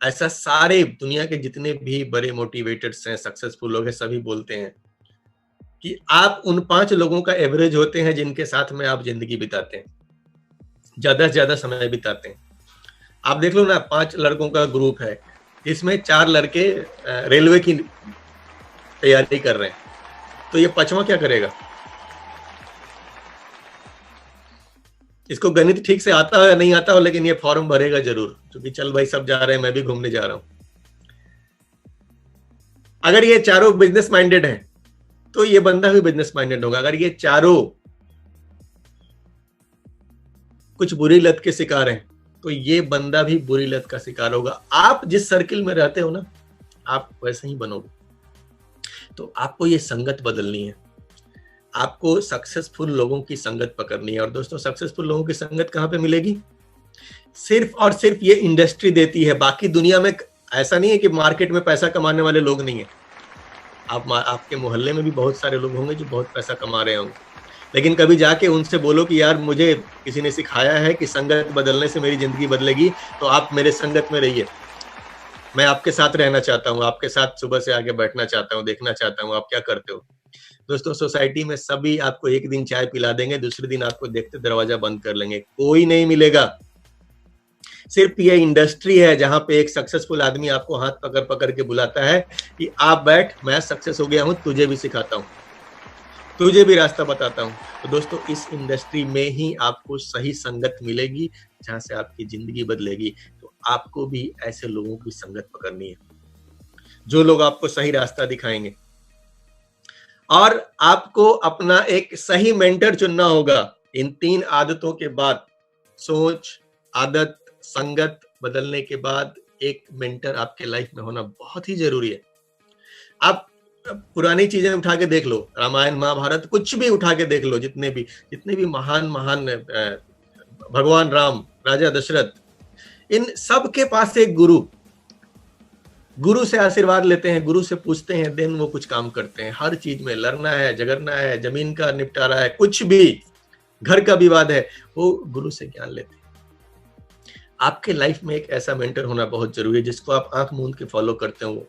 ऐसा सारे दुनिया के जितने भी बड़े मोटिवेटर्स हैं, सक्सेसफुल लोग हैं, सभी बोलते हैं कि आप उन 5 लोगों का एवरेज होते हैं जिनके साथ में आप जिंदगी बिताते हैं, ज्यादा से ज्यादा समय बिताते हैं। आप देख लो ना, 5 लड़कों का ग्रुप है, इसमें 4 लड़के रेलवे की तैयारी कर रहे हैं, तो ये 5वां क्या करेगा? इसको गणित ठीक से आता हो या नहीं आता हो, लेकिन ये फॉर्म भरेगा जरूर, क्योंकि चल भाई सब जा रहे हैं, मैं भी घूमने जा रहा हूं। अगर ये चारों बिजनेस माइंडेड हैं तो ये बंदा भी बिजनेस माइंडेड होगा। अगर ये चारों कुछ बुरी लत के शिकार हैं तो ये बंदा भी बुरी लत का शिकार होगा। आप जिस सर्किल में रहते हो ना, आप वैसे ही बनोगे। तो आपको ये संगत बदलनी है, आपको सक्सेसफुल लोगों की संगत पकड़नी है। और दोस्तों, सक्सेसफुल लोगों की संगत कहाँ पे मिलेगी? सिर्फ और सिर्फ ये इंडस्ट्री देती है। बाकी दुनिया में ऐसा नहीं है कि मार्केट में पैसा कमाने वाले लोग नहीं है। आपके मोहल्ले में भी बहुत सारे लोग होंगे जो बहुत पैसा कमा रहे होंगे, लेकिन कभी जाके उनसे बोलो कि यार मुझे किसी ने सिखाया है कि संगत बदलने से मेरी जिंदगी बदलेगी, तो आप मेरे संगत में रहिए, मैं आपके साथ रहना चाहता हूँ, आपके साथ सुबह से आगे बैठना चाहता हूँ, देखना चाहता हूँ आप क्या करते हो। दोस्तों, सोसाइटी में सभी आपको एक दिन चाय पिला देंगे, दूसरे दिन आपको देखते दरवाजा बंद कर लेंगे, कोई नहीं मिलेगा। सिर्फ ये इंडस्ट्री है जहां पे एक सक्सेसफुल आदमी आपको हाथ पकड़ पकड़ के बुलाता है कि आप बैठ, मैं सक्सेस हो गया हूं, तुझे भी सिखाता हूं, तुझे भी रास्ता बताता हूं। तो दोस्तों, इस इंडस्ट्री में ही आपको सही संगत मिलेगी जहां से आपकी जिंदगी बदलेगी। तो आपको भी ऐसे लोगों की संगत पकड़नी है जो लोग आपको सही रास्ता दिखाएंगे, और आपको अपना एक सही मेंटर चुनना होगा। इन 3 आदतों के बाद, सोच, आदत, संगत बदलने के बाद, एक मेंटर आपके लाइफ में होना बहुत ही जरूरी है। आप पुरानी चीजें उठा के देख लो, रामायण महाभारत कुछ भी उठा के देख लो, जितने भी महान महान भगवान राम, राजा दशरथ, इन सब के पास एक गुरु से आशीर्वाद लेते हैं, गुरु से पूछते हैं, देन वो कुछ काम करते हैं। हर चीज में लड़ना है, झगड़ना है, जमीन का निपटारा है, कुछ भी, घर का विवाद है, वो गुरु से ज्ञान लेते हैं। आपके लाइफ में एक ऐसा मेंटर होना बहुत जरूरी है जिसको आप आंख मूंद के फॉलो करते हो।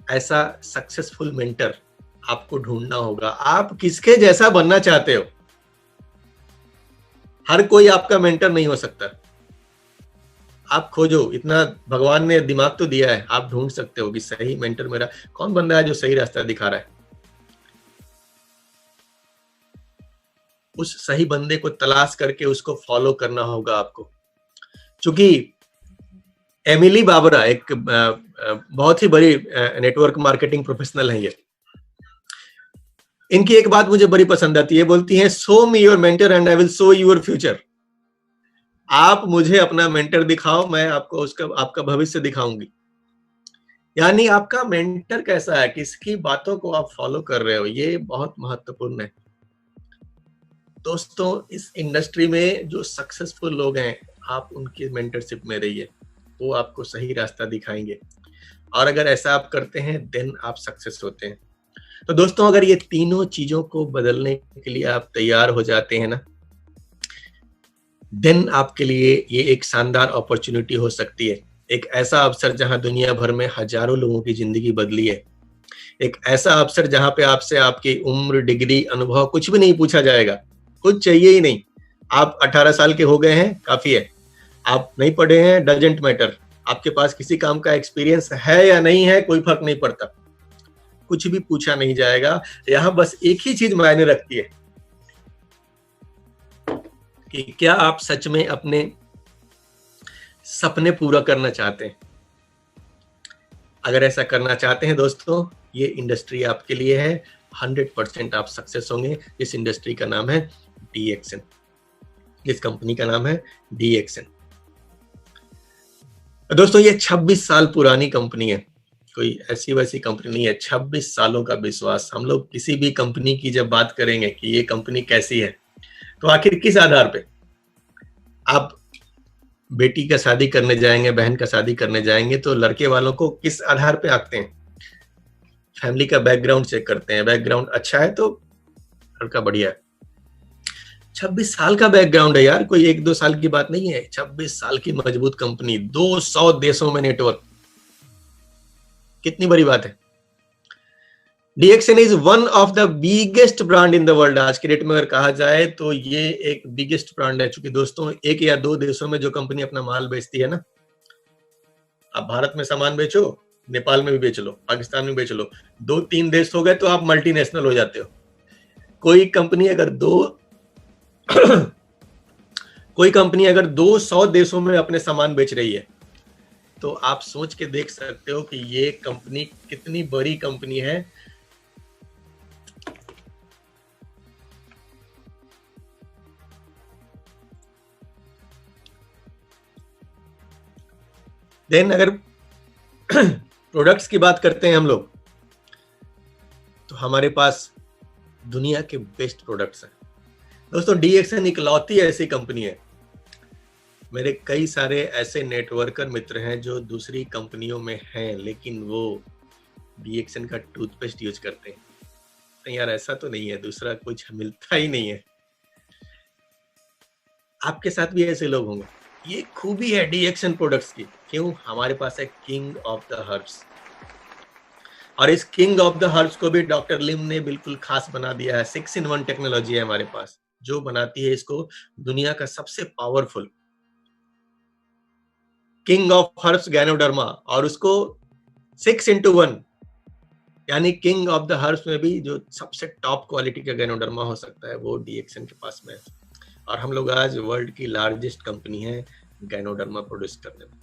ऐसा सक्सेसफुल मेंटर आपको ढूंढना होगा। आप किसके जैसा बनना चाहते हो? हर कोई आपका मेंटर नहीं हो सकता। आप खोजो, इतना भगवान ने दिमाग तो दिया है, आप ढूंढ सकते हो कि सही मेंटर मेरा कौन बंदा है जो सही रास्ता दिखा रहा है। उस सही बंदे को तलाश करके उसको फॉलो करना होगा आपको। क्योंकि एमिली बाबरा एक बहुत ही बड़ी नेटवर्क मार्केटिंग प्रोफेशनल है। ये, इनकी एक बात मुझे बड़ी पसंद आती है, बोलती है, show me your mentor and I will show your future. आप मुझे अपना मेंटर दिखाओ, मैं आपको आपका भविष्य दिखाऊंगी। यानी आपका मेंटर कैसा है, किसकी बातों को आप फॉलो कर रहे हो, ये बहुत महत्वपूर्ण है। दोस्तों, इस इंडस्ट्री में जो सक्सेसफुल लोग हैं, आप उनकी मेंटरशिप में रहिए, वो आपको सही रास्ता दिखाएंगे, और अगर ऐसा आप करते हैं देन आप सक्सेस होते हैं। तो दोस्तों, अगर ये तीनों चीजों को बदलने के लिए आप तैयार हो जाते हैं ना, देन आपके लिए ये एक शानदार अपॉर्चुनिटी हो सकती है। एक ऐसा अवसर जहां दुनिया भर में हजारों लोगों की जिंदगी बदली है। एक ऐसा अवसर जहां पे आपसे आपकी उम्र, डिग्री, अनुभव कुछ भी नहीं पूछा जाएगा, कुछ चाहिए ही नहीं। आप 18 साल के हो गए हैं, काफी है। आप नहीं पढ़े हैं, डजेंट मैटर। आपके पास किसी काम का एक्सपीरियंस है या नहीं है, कोई फर्क नहीं पड़ता। कुछ भी पूछा नहीं जाएगा। यहाँ बस एक ही चीज मायने रखती है कि क्या आप सच में अपने सपने पूरा करना चाहते हैं। अगर ऐसा करना चाहते हैं दोस्तों, ये इंडस्ट्री आपके लिए है। 100% आप सक्सेस होंगे। इस इंडस्ट्री का नाम है DXN। इस कंपनी का नाम है DXN। दोस्तों, ये 26 साल पुरानी कंपनी है, कोई ऐसी वैसी कंपनी नहीं है। 26 सालों का विश्वास। हम लोग किसी भी कंपनी की जब बात करेंगे कि ये कंपनी कैसी है, तो आखिर किस आधार पे आप बेटी का शादी करने जाएंगे, बहन का शादी करने जाएंगे, तो लड़के वालों को किस आधार पे आंकते हैं? फैमिली का बैकग्राउंड चेक करते हैं। बैकग्राउंड अच्छा है तो लड़का बढ़िया है। 26 साल का बैकग्राउंड है यार, कोई 1-2 साल की बात नहीं है। 26 साल की मजबूत कंपनी, 200 देशों में नेटवर्क, कितनी बड़ी बात है। DXN is one of the biggest brand in the world. आज के डेट में अगर कहा जाए तो ये एक बिगेस्ट ब्रांड है। चूंकि दोस्तों, 1 या 2 देशों में जो कंपनी अपना माल बेचती है ना, आप भारत में सामान बेचो, नेपाल में भी बेच लो, पाकिस्तान में बेच लो, 2-3 देश हो गए तो आप मल्टीनेशनल हो जाते हो। कोई कंपनी अगर 200 देशों में अपने सामान बेच रही है, तो आप सोच के देख सकते हो कि ये कंपनी कितनी बड़ी कंपनी है। देन अगर प्रोडक्ट्स की बात करते हैं हम लोग, तो हमारे पास दुनिया के बेस्ट प्रोडक्ट्स हैं। दोस्तों, DXN इकलौती ऐसी कंपनी है। मेरे कई सारे ऐसे नेटवर्कर मित्र हैं जो दूसरी कंपनियों में हैं, लेकिन वो DXN का टूथपेस्ट यूज करते हैं। नहीं यार, ऐसा तो नहीं है, दूसरा कुछ मिलता ही नहीं है। आपके साथ भी ऐसे लोग होंगे। ये खूबी है DXN प्रोडक्ट्स की। क्यों? हमारे पास है किंग ऑफ द हर्ब्स, और इस किंग ऑफ द हर्ब्स को भी डॉक्टर लिम ने बिल्कुल खास बना दिया है। 6 in 1 टेक्नोलॉजी है हमारे पास, जो बनाती है इसको दुनिया का सबसे powerful king of herbs ganoderma, और उसको 6x1 यानी किंग ऑफ द हर्ब्स में भी जो सबसे टॉप क्वालिटी का गैनोडर्मा हो सकता है वो डीएक्सएन के पास में है। और हम लोग आज वर्ल्ड की लार्जेस्ट कंपनी है गैनोडर्मा प्रोड्यूस करने में।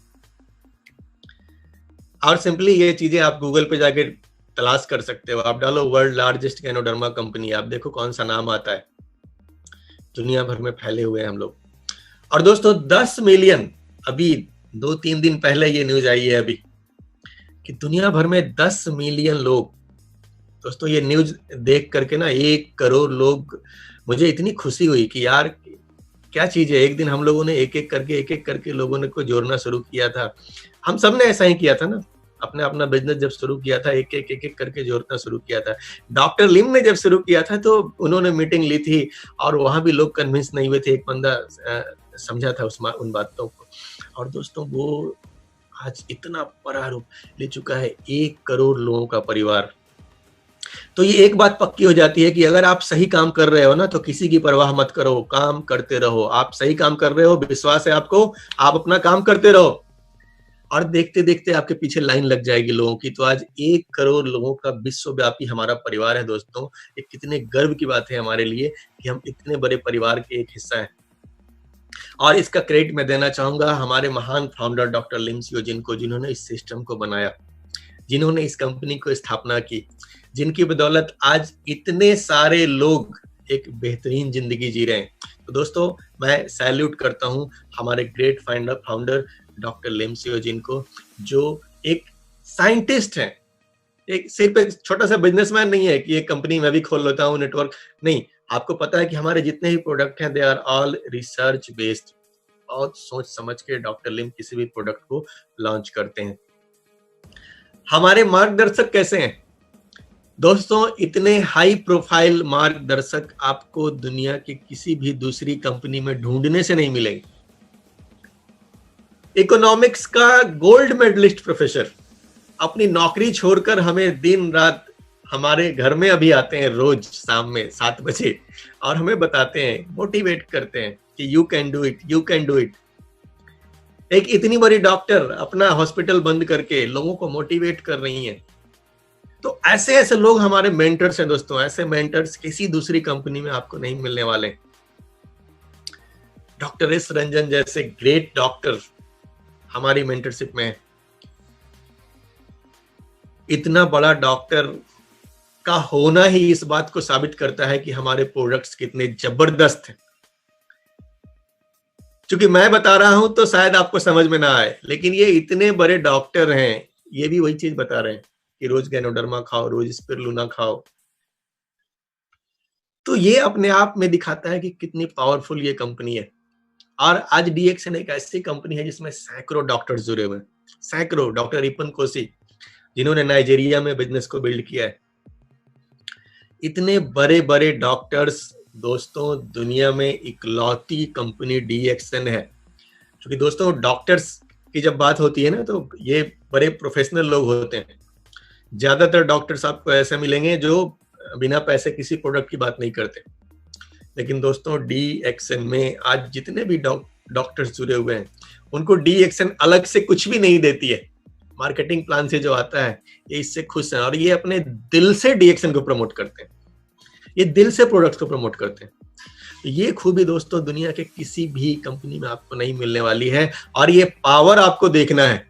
और सिंपली ये चीजें आप गूगल पे जाके तलाश कर सकते हो। आप डालो वर्ल्ड लार्जेस्ट गैनोडर्मा कंपनी, आप देखो कौन सा नाम आता है। दुनिया भर में फैले हुए हैं हम लोग। और दोस्तों 10 मिलियन, अभी 2-3 दिन पहले ये न्यूज आई है अभी कि दुनिया भर में 10 मिलियन लोग, दोस्तों ये न्यूज देख करके ना 1 करोड़ लोग, मुझे इतनी खुशी हुई कि यार क्या चीज है। एक दिन हम लोगों ने एक एक करके लोगों ने को जोड़ना शुरू किया था। हम सब ने ऐसा ही किया था ना, अपने अपना बिजनेस जब शुरू किया था एक एक करके जोड़ना शुरू किया था। डॉक्टर लिम ने जब शुरू किया था तो उन्होंने मीटिंग ली थी और वहां भी लोग कन्विंस नहीं हुए थे। एक बंदा समझा था उन बातों को। और दोस्तों वो आज इतना बड़ा रूप ले चुका है, 1 करोड़ लोगों का परिवार। तो ये एक बात पक्की हो जाती है कि अगर आप सही काम कर रहे हो ना तो किसी की परवाह मत करो, काम करते रहो। आप सही काम कर रहे हो, विश्वास है आपको, आप अपना काम करते रहो और देखते देखते आपके पीछे लाइन लग जाएगी लोगों की। तो आज 1 करोड़ लोगों का विश्वव्यापी हमारा परिवार है दोस्तों। ये कितने गर्व की बात है हमारे लिए कि हम इतने बड़े परिवार के एक हिस्सा हैं। और इसका क्रेडिट मैं देना चाहूंगा हमारे महान फाउंडर डॉक्टर लिम सियोजिन को, जिन्होंने इस सिस्टम को बनाया, जिन्होंने इस कंपनी को स्थापना की, जिनकी बदौलत आज इतने सारे लोग एक बेहतरीन जिंदगी जी रहे हैं। तो दोस्तों मैं सैल्यूट करता हूं हमारे ग्रेट फाउंडर डॉक्टर लिम सियोजिन को, जो एक साइंटिस्ट हैं, एक सिर्फ एक छोटा सा बिजनेसमैन नहीं है कि ये कंपनी मैं भी खोल लेता हूँ नेटवर्क, नहीं। आपको पता है कि हमारे जितने भी प्रोडक्ट हैं they are all research based. बहुत सोच समझ के डॉक्टर लिम किसी भी प्रोडक्ट को लॉन्च करते हैं। हमारे मार्गदर्शक कैसे हैं दोस्तों? इतने हाई प्रोफाइल मार्गदर्शक आपको दुनिया के किसी भी दूसरी कंपनी में ढूंढने से नहीं मिलेंगे। इकोनॉमिक्स का गोल्ड मेडलिस्ट प्रोफेसर अपनी नौकरी छोड़कर हमें दिन रात हमारे घर में अभी आते हैं रोज शाम में 7 बजे और हमें बताते हैं, मोटिवेट करते हैं कि you can do it, you can do it. एक इतनी बड़ी डॉक्टर अपना हॉस्पिटल बंद करके लोगों को मोटिवेट कर रही हैं। तो ऐसे ऐसे लोग हमारे मेंटर्स हैं दोस्तों। ऐसे मेंटर्स किसी दूसरी कंपनी में आपको नहीं मिलने वाले। डॉक्टर एस रंजन जैसे ग्रेट डॉक्टर हमारी मेंटरशिप में है। इतना बड़ा डॉक्टर का होना ही इस बात को साबित करता है कि हमारे प्रोडक्ट्स कितने जबरदस्त हैं। क्योंकि मैं बता रहा हूं तो शायद आपको समझ में ना आए, लेकिन ये इतने बड़े डॉक्टर हैं, ये भी वही चीज बता रहे हैं कि रोज गैनोडर्मा खाओ, रोज स्पिरुलिना खाओ। तो ये अपने आप में दिखाता है कि कितनी पावरफुल ये कंपनी है। और आज डीएक्सएन एक ऐसी कंपनी है जिसमें सैकड़ों डॉक्टर्स जुड़े हुए हैं, सैकड़ों। डॉक्टर रिपन कोसी जिन्होंने नाइजीरिया में बिजनेस को बिल्ड किया है। इतने बड़े बड़े डॉक्टर्स दोस्तों, दुनिया में इकलौती कंपनी डीएक्सएन है। क्योंकि दोस्तों डॉक्टर्स की जब बात होती है ना तो ये बड़े प्रोफेशनल लोग होते हैं। ज्यादातर डॉक्टर्स आपको ऐसे मिलेंगे जो बिना पैसे किसी प्रोडक्ट की बात नहीं करते। लेकिन दोस्तों डीएक्सएन में आज जितने भी डॉक्टर्स जुड़े हुए हैं उनको डीएक्सएन अलग से कुछ भी नहीं देती है। मार्केटिंग प्लान से जो आता है ये इससे खुश हैं और ये अपने दिल से डीएक्सएन को प्रमोट करते हैं। ये दिल से प्रोडक्ट्स को प्रमोट करते हैं। ये खूबी दोस्तों दुनिया के किसी भी कंपनी में आपको नहीं मिलने वाली है। और ये पावर आपको देखना है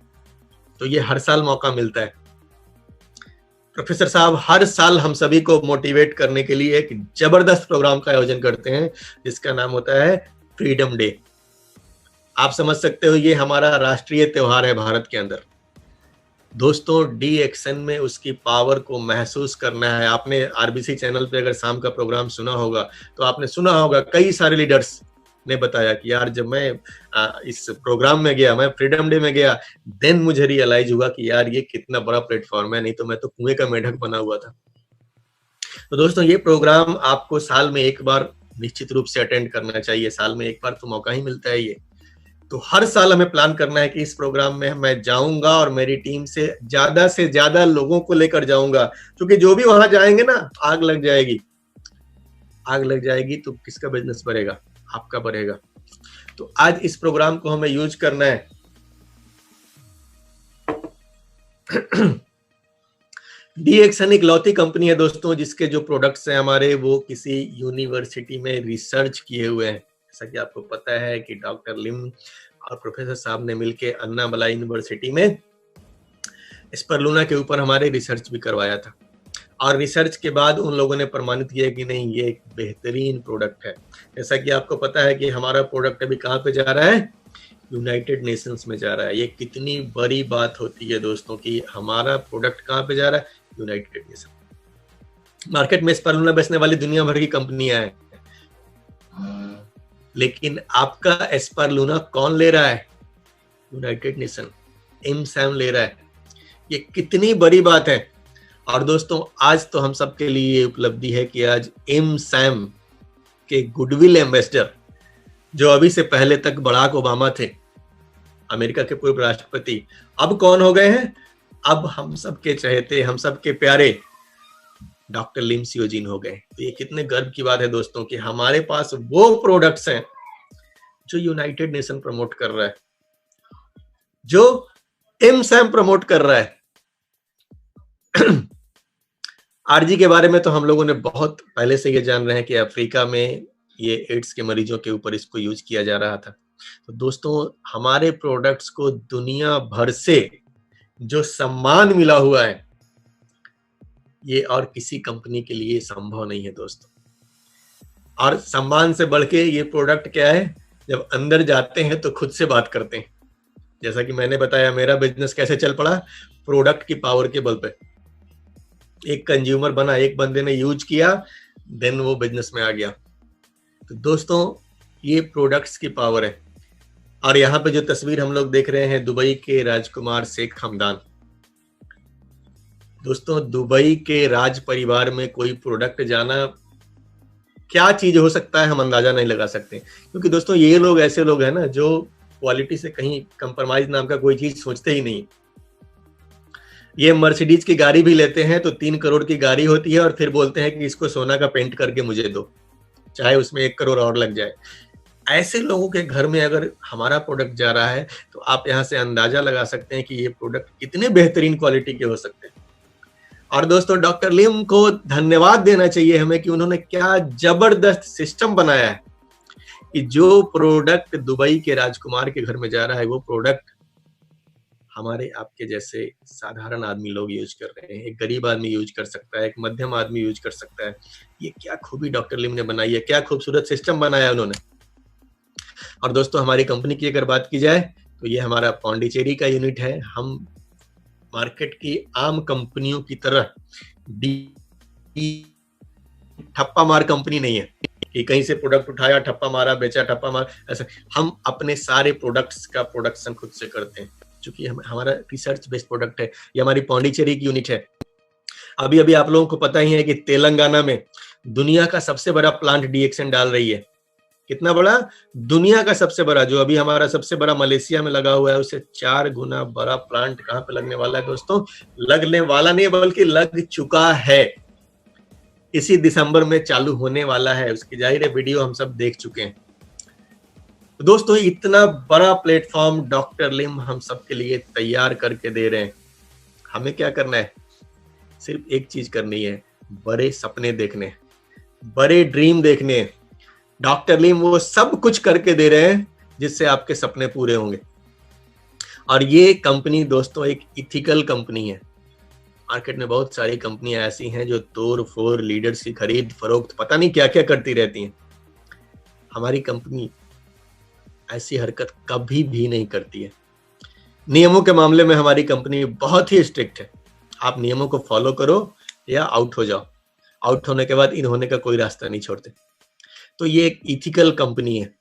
तो ये हर साल मौका मिलता है। प्रोफेसर साहब हर साल हम सभी को मोटिवेट करने के लिए एक जबरदस्त प्रोग्राम का आयोजन करते हैं जिसका नाम होता है फ्रीडम डे। आप समझ सकते हो ये हमारा राष्ट्रीय त्योहार है भारत के अंदर। दोस्तों डीएक्सएन में उसकी पावर को महसूस करना है। आपने आरबीसी चैनल पे अगर शाम का प्रोग्राम सुना होगा तो आपने सुना होगा कई सारे लीडर्स ने बताया कि यार जब मैं इस प्रोग्राम में गया, मैं फ्रीडम डे में गया, देन मुझे रियलाइज हुआ कि यार ये कितना बड़ा प्लेटफॉर्म है, नहीं तो मैं तो कुएं का मेढक बना हुआ था। तो दोस्तों ये प्रोग्राम आपको साल में एक बार निश्चित रूप से अटेंड करना चाहिए। साल में एक बार तो मौका ही मिलता है ये। तो हर साल हमें प्लान करना है कि इस प्रोग्राम में मैं जाऊंगा और मेरी टीम से ज्यादा लोगों को लेकर जाऊंगा। क्योंकि जो भी वहां जाएंगे ना आग लग जाएगी। आग लग जाएगी तो किसका बिजनेस बढ़ेगा? आपका बढ़ेगा। तो आज इस प्रोग्राम को हमें यूज करना है डीएक्सन एक लौती कंपनी है दोस्तों, जिसके जो प्रोडक्ट्स हैं हमारे, वो किसी यूनिवर्सिटी में रिसर्च किए हुए हैं। जैसा कि आपको पता है कि डॉक्टर लिम और प्रोफेसर साहब ने मिलकर अन्नामलाई यूनिवर्सिटी में स्परुलिना के ऊपर हमारे रिसर्च भी करवाया था, और रिसर्च के बाद उन लोगों ने प्रमाणित किया कि नहीं, ये एक बेहतरीन प्रोडक्ट है। जैसा कि आपको पता है कि हमारा प्रोडक्ट अभी कहाँ पे जा रहा है, यूनाइटेड नेशंस में जा रहा है। ये कितनी बड़ी बात होती है दोस्तों कि हमारा प्रोडक्ट कहाँ पे जा रहा है, यूनाइटेड नेशन। मार्केट में स्परुलिना बेचने वाली दुनिया भर की कंपनियां हैं, लेकिन आपका स्परुलिना कौन ले रहा है, यूनाइटेड नेशन, एमसैम ले रहा है। ये कितनी बड़ी बात है। और दोस्तों आज तो हम सबके लिए ये उपलब्धि है कि आज एमसैम के गुडविल एम्बेसडर, जो अभी से पहले तक बराक ओबामा थे, अमेरिका के पूर्व राष्ट्रपति, अब कौन हो गए हैं, अब हम सबके चहेते, हम सबके प्यारे डॉक्टर लिम सियोजिन हो गए। तो ये कितने गर्व की बात है दोस्तों कि हमारे पास वो प्रोडक्ट्स हैं जो यूनाइटेड नेशन प्रमोट कर रहा है, जो एमसैम प्रमोट कर रहा है। आरजी के बारे में तो हम लोगों ने बहुत पहले से ये जान रहे हैं कि अफ्रीका में ये एड्स के मरीजों के ऊपर इसको यूज किया जा रहा था। तो दोस्तों हमारे प्रोडक्ट्स को दुनिया भर से जो सम्मान मिला हुआ है, ये और किसी कंपनी के लिए संभव नहीं है दोस्तों। और सम्मान से बढ़ के ये प्रोडक्ट क्या है, जब अंदर जाते हैं तो खुद से बात करते हैं। जैसा कि मैंने बताया, मेरा बिजनेस कैसे चल पड़ा, प्रोडक्ट की पावर के बल पे। एक कंज्यूमर बना, एक बंदे ने यूज किया, देन वो बिजनेस में आ गया। तो दोस्तों ये प्रोडक्ट्स की पावर है। और यहाँ पे जो तस्वीर हम लोग देख रहे हैं, दुबई के राजकुमार शेख हमदान। दोस्तों दुबई के राज परिवार में कोई प्रोडक्ट जाना, क्या चीज हो सकता है हम अंदाजा नहीं लगा सकते। क्योंकि दोस्तों ये लोग ऐसे लोग हैं ना, जो क्वालिटी से कहीं कंप्रोमाइज नाम का कोई चीज सोचते ही नहीं। ये मर्सिडीज की गाड़ी भी लेते हैं तो 3 करोड़ की गाड़ी होती है, और फिर बोलते हैं कि इसको सोना का पेंट करके मुझे दो, चाहे उसमें 1 करोड़ और लग जाए। ऐसे लोगों के घर में अगर हमारा प्रोडक्ट जा रहा है, तो आप यहाँ से अंदाजा लगा सकते हैं कि ये प्रोडक्ट कितने बेहतरीन क्वालिटी के हो सकते हैं। और दोस्तों डॉक्टर लिम को धन्यवाद देना चाहिए हमें कि उन्होंने क्या जबरदस्त सिस्टम बनाया है कि जो प्रोडक्ट दुबई के राजकुमार के घर में जा रहा है, वो प्रोडक्ट हमारे आपके जैसे साधारण आदमी लोग यूज कर रहे हैं। एक गरीब आदमी यूज कर सकता है, एक मध्यम आदमी यूज कर सकता है। ये क्या खूबी डॉक्टर लिम ने बनाई है, क्या खूबसूरत सिस्टम बनाया उन्होंने। और दोस्तों हमारी कंपनी की अगर बात की जाए तो ये हमारा पौंडीचेरी का यूनिट है। हम मार्केट की आम कंपनियों की तरह ठप्पा मार कंपनी नहीं है कि कहीं से प्रोडक्ट उठाया, ठप्पा मारा, बेचा, ठप्पा मार, ऐसा। हम अपने सारे प्रोडक्ट्स का प्रोडक्शन खुद से करते हैं, क्योंकि हमारा रिसर्च बेस्ड प्रोडक्ट है। ये हमारी पौंडीचेरी की यूनिट है। अभी अभी आप लोगों को पता ही है कि तेलंगाना में दुनिया का सबसे बड़ा प्लांट डीएक्सन डाल रही है। कितना बड़ा, दुनिया का सबसे बड़ा। जो अभी हमारा सबसे बड़ा मलेशिया में लगा हुआ है, उससे 4 गुना बड़ा प्लांट कहाँ पे लगने वाला है दोस्तों, लगने वाला नहीं बल्कि लग चुका है। इसी दिसंबर में चालू होने वाला है। उसकी जाहिर है वीडियो हम सब देख चुके हैं। दोस्तों इतना बड़ा प्लेटफॉर्म डॉक्टर लिम हम सबके लिए तैयार करके दे रहे हैं। हमें क्या करना है, सिर्फ एक चीज करनी है, बड़े सपने देखने, बड़े ड्रीम देखने। डॉक्टर लिम वो सब कुछ करके दे रहे हैं जिससे आपके सपने पूरे होंगे। और ये कंपनी दोस्तों एक इथिकल कंपनी है। मार्केट में बहुत सारी कंपनियां ऐसी हैं जो तोड़ फोड़, लीडर्स की खरीद फरोख्त, पता नहीं क्या क्या करती रहती हैं। हमारी कंपनी ऐसी हरकत कभी भी नहीं करती है। नियमों के मामले में हमारी कंपनी बहुत ही स्ट्रिक्ट है। आप नियमों को फॉलो करो या आउट हो जाओ। आउट होने के बाद इन होने का कोई रास्ता नहीं छोड़ते। तो ये एक इथिकल कंपनी है।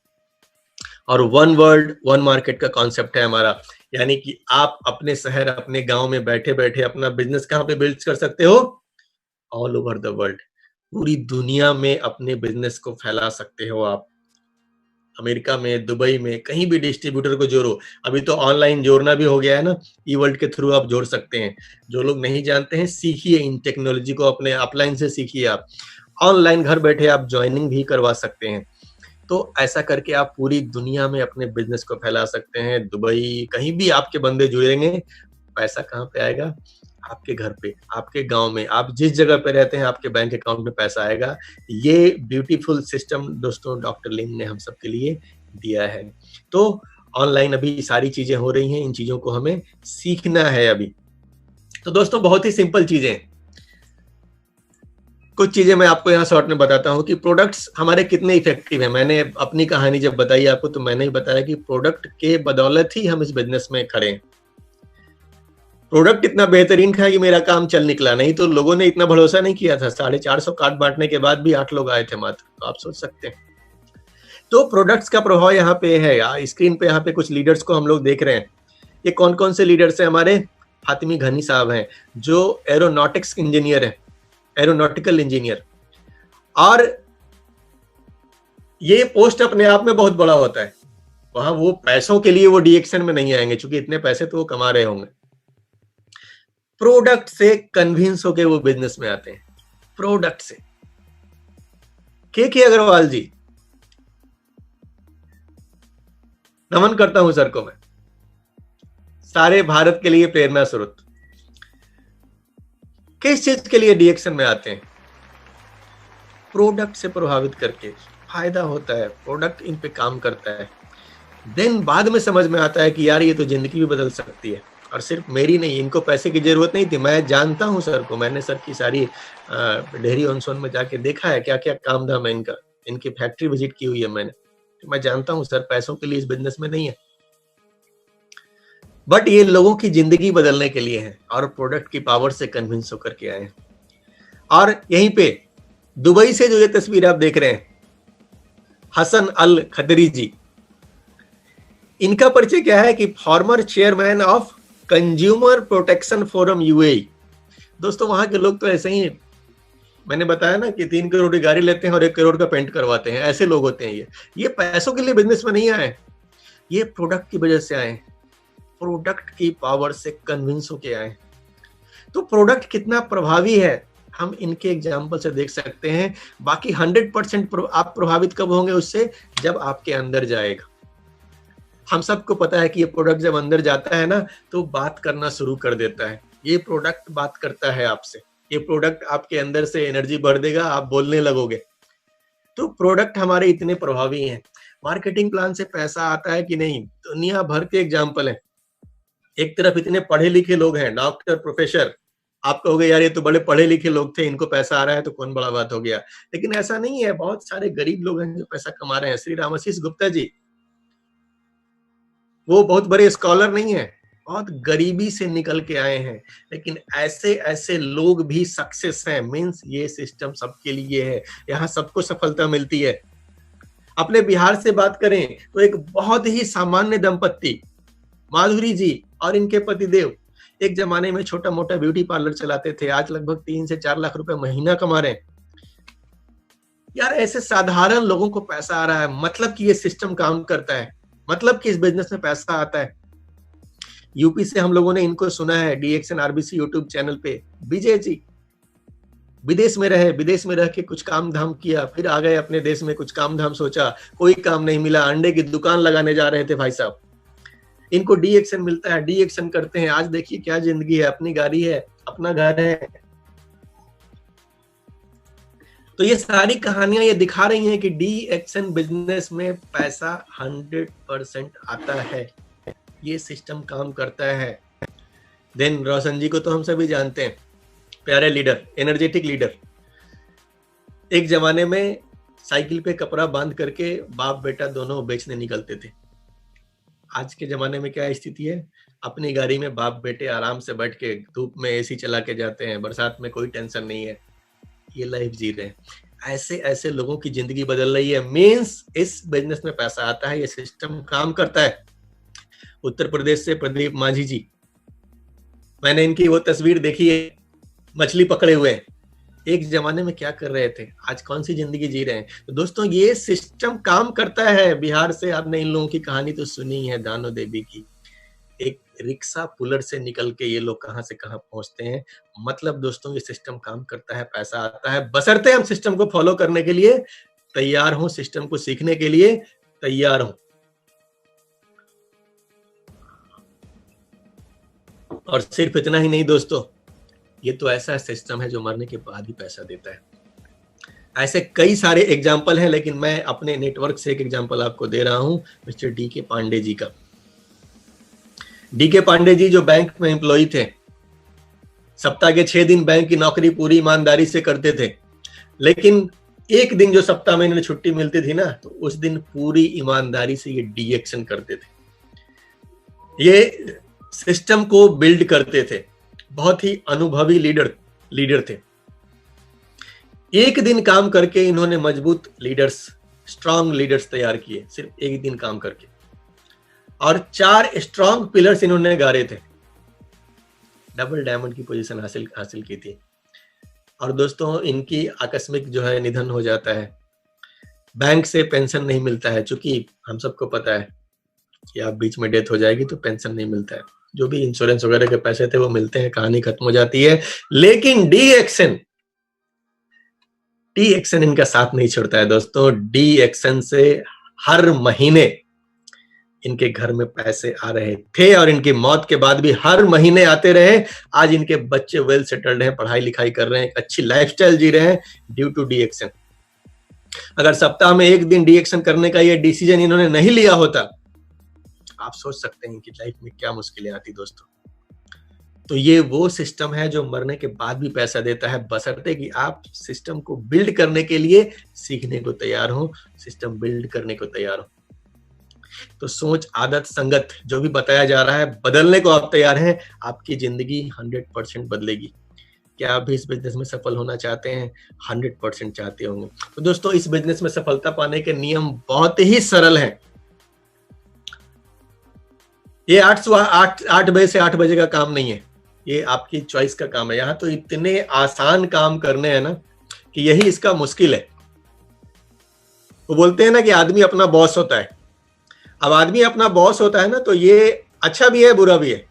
और 1 वर्ल्ड 1 मार्केट का कॉन्सेप्ट है हमारा। यानी कि आप अपने शहर, अपने गांव में बैठे बैठे अपना बिजनेस कहाँ पे बिल्ड कर सकते हो, ऑल ओवर द वर्ल्ड, पूरी दुनिया में अपने बिजनेस को फैला सकते हो आप। अमेरिका में, दुबई में, कहीं भी डिस्ट्रीब्यूटर को जोड़ो। अभी तो ऑनलाइन जोड़ना भी हो गया है ना, ई वर्ल्ड के थ्रू आप जोड़ सकते हैं। जो लोग नहीं जानते हैं, सीखिए इन टेक्नोलॉजी को, अपने अपलाइन से सीखिए। आप ऑनलाइन घर बैठे आप ज्वाइनिंग भी करवा सकते हैं। तो ऐसा करके आप पूरी दुनिया में अपने बिजनेस को फैला सकते हैं। दुबई, कहीं भी आपके बंदे जुड़ेंगे, पैसा कहाँ पे आएगा? आपके घर पे, आपके गांव में, आप जिस जगह पे रहते हैं आपके बैंक अकाउंट में पैसा आएगा। ये ब्यूटीफुल सिस्टम दोस्तों डॉक्टर लिन ने हम सबके लिए दिया है। तो ऑनलाइन अभी सारी चीजें हो रही हैं, इन चीजों को हमें सीखना है अभी। तो दोस्तों बहुत ही सिंपल चीजें हैं, कुछ चीजें मैं आपको यहाँ शॉर्ट में बताता हूँ कि प्रोडक्ट्स हमारे कितने इफेक्टिव हैं। मैंने अपनी कहानी जब बताई आपको तो मैंने ही बताया कि प्रोडक्ट के बदौलत ही हम इस बिजनेस में खड़े हैं। प्रोडक्ट इतना बेहतरीन था कि मेरा काम चल निकला, नहीं तो लोगों ने इतना भरोसा नहीं किया था। 450 कार्ड बांटने के बाद भी 8 लोग आए थे मात्र, तो आप सोच सकते हैं। तो प्रोडक्ट्स का प्रभाव यहाँ पे है। स्क्रीन पे यहाँ पे कुछ लीडर्स को हम लोग देख रहे हैं। ये कौन कौन से लीडर्स हैं? हमारे फातिमी घनी साहब हैं जो एरोनॉटिक्स इंजीनियर है, एरोनॉटिकल इंजीनियर। और ये पोस्ट अपने आप में बहुत बड़ा होता है। वहां वो पैसों के लिए वो डीएक्शन में नहीं आएंगे, क्योंकि इतने पैसे तो वो कमा रहे होंगे। प्रोडक्ट से कन्विंस होके वो बिजनेस में आते हैं, प्रोडक्ट से। के अग्रवाल जी, नमन करता हूं सर को मैं, सारे भारत के लिए प्रेरणा स्रोत। किस चीज के लिए डीएक्शन में आते हैं? प्रोडक्ट से प्रभावित करके फायदा होता है, प्रोडक्ट इन पे काम करता है। देन बाद में समझ में आता है कि यार ये तो जिंदगी भी बदल सकती है। और सिर्फ मेरी नहीं, इनको पैसे की जरूरत नहीं थी। मैं जानता हूं सर को, मैंने सर की सारी डेहरी ऑन सोन में जाके देखा है क्या क्या काम धाम है इनका। इनकी फैक्ट्री विजिट की हुई है मैंने, तो मैं जानता हूं सर पैसों के लिए इस बिजनेस में नहीं है, बट ये लोगों की जिंदगी बदलने के लिए है और प्रोडक्ट की पावर से कन्विंस होकर के आए हैं। और यहीं पे दुबई से जो ये तस्वीर आप देख रहे हैं, हसन अल खदरी जी, इनका परिचय क्या है कि former chairman of consumer protection forum UAE. दोस्तों वहां के लोग तो ऐसे ही, मैंने बताया ना कि 3 करोड़ की गाड़ी लेते हैं और 1 करोड़ का पेंट करवाते हैं, ऐसे लोग होते हैं। ये पैसों के लिए बिजनेस में नहीं आए, ये प्रोडक्ट की वजह से आए, प्रोडक्ट की पावर से कन्विंस होके आए। तो प्रोडक्ट कितना प्रभावी है हम इनके एग्जाम्पल से देख सकते हैं। बाकी 100% आप प्रभावित कब होंगे उससे? जब आपके अंदर जाएगा। हम सबको पता है कि ये प्रोडक्ट जब अंदर जाता है ना तो बात करना शुरू कर देता है। ये प्रोडक्ट बात करता है आपसे, ये प्रोडक्ट आपके अंदर से एनर्जी भर देगा, आप बोलने लगोगे। तो प्रोडक्ट हमारे इतने प्रभावी हैं। मार्केटिंग प्लान से पैसा आता है कि नहीं? दुनिया भर के एग्जाम्पल है। एक तरफ इतने पढ़े लिखे लोग हैं, डॉक्टर, प्रोफेसर, आप कहोगे यार ये तो बड़े पढ़े लिखे लोग थे, इनको पैसा आ रहा है तो कौन बड़ा बात हो गया। लेकिन ऐसा नहीं है, बहुत सारे गरीब लोग हैं जो पैसा कमा रहे हैं। श्री रामाशीष गुप्ता जी, वो बहुत बड़े स्कॉलर नहीं है, बहुत गरीबी से निकल के आए हैं, लेकिन ऐसे ऐसे लोग भी सक्सेस हैं। मींस ये सिस्टम सबके लिए है, यहाँ सबको सफलता मिलती है। अपने बिहार से बात करें तो एक बहुत ही सामान्य दंपत्ति माधुरी जी और इनके पतिदेव एक जमाने में छोटा मोटा ब्यूटी पार्लर चलाते थे, आज लगभग 3 से 4 लाख रुपए महीना कमा रहे हैं। यार ऐसे साधारण लोगों को पैसा आ रहा है, मतलब कि ये सिस्टम काम करता है, मतलब कि इस बिजनेस में पैसा आता है। यूपी से हम लोगों ने इनको सुना है डीएक्शन आरबीसी यूट्यूब चैनल पे। विजय जी विदेश में रहे, विदेश में रह के कुछ काम धाम किया, फिर आ गए अपने देश में, कुछ काम धाम सोचा, कोई काम नहीं मिला, अंडे की दुकान लगाने जा रहे थे भाई साहब। इनको डीएक्शन मिलता है, डीएक्शन करते हैं, आज देखिए क्या जिंदगी है, अपनी गाड़ी है, अपना घर है। तो ये सारी कहानियां ये दिखा रही हैं कि डीएक्शन बिजनेस में पैसा 100% आता है, ये सिस्टम काम करता है। देन रोशन जी को तो हम सभी जानते हैं, प्यारे लीडर, एनर्जेटिक लीडर। एक जमाने में साइकिल पे कपड़ा बांध करके बाप बेटा दोनों बेचने निकलते थे। आज के जमाने में क्या स्थिति है? अपनी गाड़ी में बाप बेटे आराम से बैठ के धूप में एसी चला के जाते हैं, बरसात में कोई टेंशन नहीं है, ये लाइफ जी रहे हैं। ऐसे ऐसे लोगों की जिंदगी बदल रही है। मींस इस बिजनेस में पैसा आता है, ये सिस्टम काम करता है। उत्तर प्रदेश से प्रदीप माझी जी, मैंने इनकी वो तस्वीर देखी है, मछली पकड़े हुए हैं। एक जमाने में क्या कर रहे थे, आज कौन सी जिंदगी जी रहे हैं। तो दोस्तों ये सिस्टम काम करता है। बिहार से आपने इन लोगों की कहानी तो सुनी है, दानो देवी की। एक रिक्शा पुलर से निकल के ये लोग कहां से कहां पहुंचते हैं। मतलब दोस्तों ये सिस्टम काम करता है, पैसा आता है, बशर्ते हम सिस्टम को फॉलो करने के लिए तैयार हों, सिस्टम को सीखने के लिए तैयार हों। और सिर्फ इतना ही नहीं दोस्तों, ये तो ऐसा सिस्टम है जो मरने के बाद भी पैसा देता है। ऐसे कई सारे एग्जाम्पल हैं, लेकिन मैं अपने नेटवर्क से एक एग्जाम्पल आपको दे रहा हूं, मिस्टर डी.के. पांडे जी का। डी.के. पांडे जी जो बैंक में एम्प्लॉय थे, सप्ताह के 6 दिन बैंक की नौकरी पूरी ईमानदारी से करते थे, लेकिन एक दिन जो सप्ताह में इन्हें छुट्टी मिलती थी ना, तो उस दिन पूरी ईमानदारी से ये डी-एक्शन करते थे, ये सिस्टम को बिल्ड करते थे। बहुत ही अनुभवी लीडर थे। एक दिन काम करके इन्होंने मजबूत लीडर्स, स्ट्रांग लीडर्स तैयार किए, सिर्फ एक दिन काम करके, और 4 स्ट्रांग पिलर्स इन्होंने गाड़े थे। डबल डायमंड की पोजीशन हासिल की थी। और दोस्तों, इनकी आकस्मिक जो है निधन हो जाता है। बैंक से पेंशन नहीं मिलता है, चूंकि हम सबको पता है कि आप बीच में डेथ हो जाएगी तो पेंशन नहीं मिलता है। जो भी इंश्योरेंस वगैरह के पैसे थे वो मिलते हैं, कहानी खत्म हो जाती है। लेकिन डी-एक्शन इनका साथ नहीं छोड़ता है दोस्तों। डी-एक्शन से हर महीने इनके घर में पैसे आ रहे थे, और इनकी मौत के बाद भी हर महीने आते रहे। आज इनके बच्चे वेल सेटल्ड हैं, पढ़ाई लिखाई कर रहे हैं, एक अच्छी लाइफस्टाइल जी रहे हैं ड्यू टू डी-एक्शन। अगर सप्ताह में एक दिन डी-एक्शन करने का ये डिसीजन इन्होंने नहीं लिया होता, आप सोच सकते हैं कि लाइफ में क्या मुश्किलें आती दोस्तों। तो ये वो सिस्टम है जो मरने के बाद भी पैसा देता है, बशर्ते कि आप सिस्टम को बिल्ड करने के लिए सीखने को तैयार हो, सिस्टम बिल्ड करने को तैयार हो। तो सोच, आदत, संगत जो भी बताया जा रहा है, बदलने को आप तैयार हैं, आपकी जिंदगी 100% बदलेगी। क्या आप भी इस बिजनेस में सफल होना चाहते हैं? 100% चाहते होंगे। तो दोस्तों, इस बिजनेस में सफलता पाने के नियम बहुत ही सरल हैं। ये 8 बजे से 8 बजे का काम नहीं है, ये आपकी चॉइस का काम है। यहाँ तो इतने आसान काम करने हैं ना कि यही इसका मुश्किल है। वो बोलते हैं ना कि आदमी अपना बॉस होता है। अब आदमी अपना बॉस होता है ना, तो ये अच्छा भी है, बुरा भी है।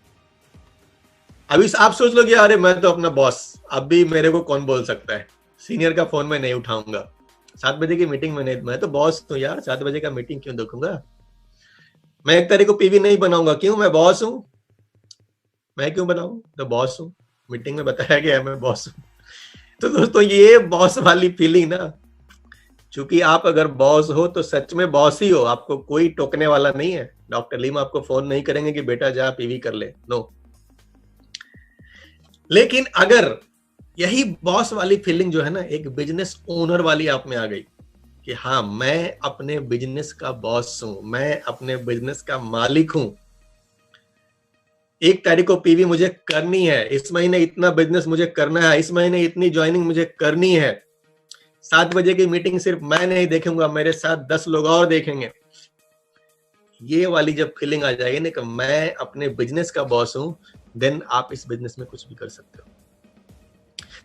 अभी आप सोच लो कि अरे मैं तो अपना बॉस, अब भी मेरे को कौन बोल सकता है, सीनियर का फोन में नहीं उठाऊंगा, 7 बजे की मीटिंग में नहीं, मैं तो बॉस हूं यार, 7 बजे का मीटिंग क्यों देखूंगा, मैं एक तारीख को पीवी नहीं बनाऊंगा, क्यों, मैं बॉस हूं, मैं क्यों बनाऊं, तो बॉस हूं, मीटिंग में बताया गया मैं बॉस हूं। तो दोस्तों, ये बॉस वाली फीलिंग ना, चूंकि आप अगर बॉस हो तो सच में बॉस ही हो, आपको कोई टोकने वाला नहीं है। डॉक्टर लीम आपको फोन नहीं करेंगे कि बेटा जा पीवी कर ले, नो। लेकिन अगर यही बॉस वाली फीलिंग जो है ना, एक बिजनेस ओनर वाली आप में आ गई कि हाँ, मैं अपने बिजनेस का बॉस हूं, मैं अपने बिजनेस का मालिक हूं, 1 तारीख को पीवी मुझे करनी है, इस महीने इतना बिजनेस मुझे करना है, इस महीने इतनी ज्वाइनिंग मुझे करनी है, 7 बजे की मीटिंग सिर्फ मैं नहीं देखूंगा, मेरे साथ 10 लोग और देखेंगे। ये वाली जब फीलिंग आ जाएगी ना कि मैं अपने बिजनेस का बॉस हूं, देन आप इस बिजनेस में कुछ भी कर सकते हो।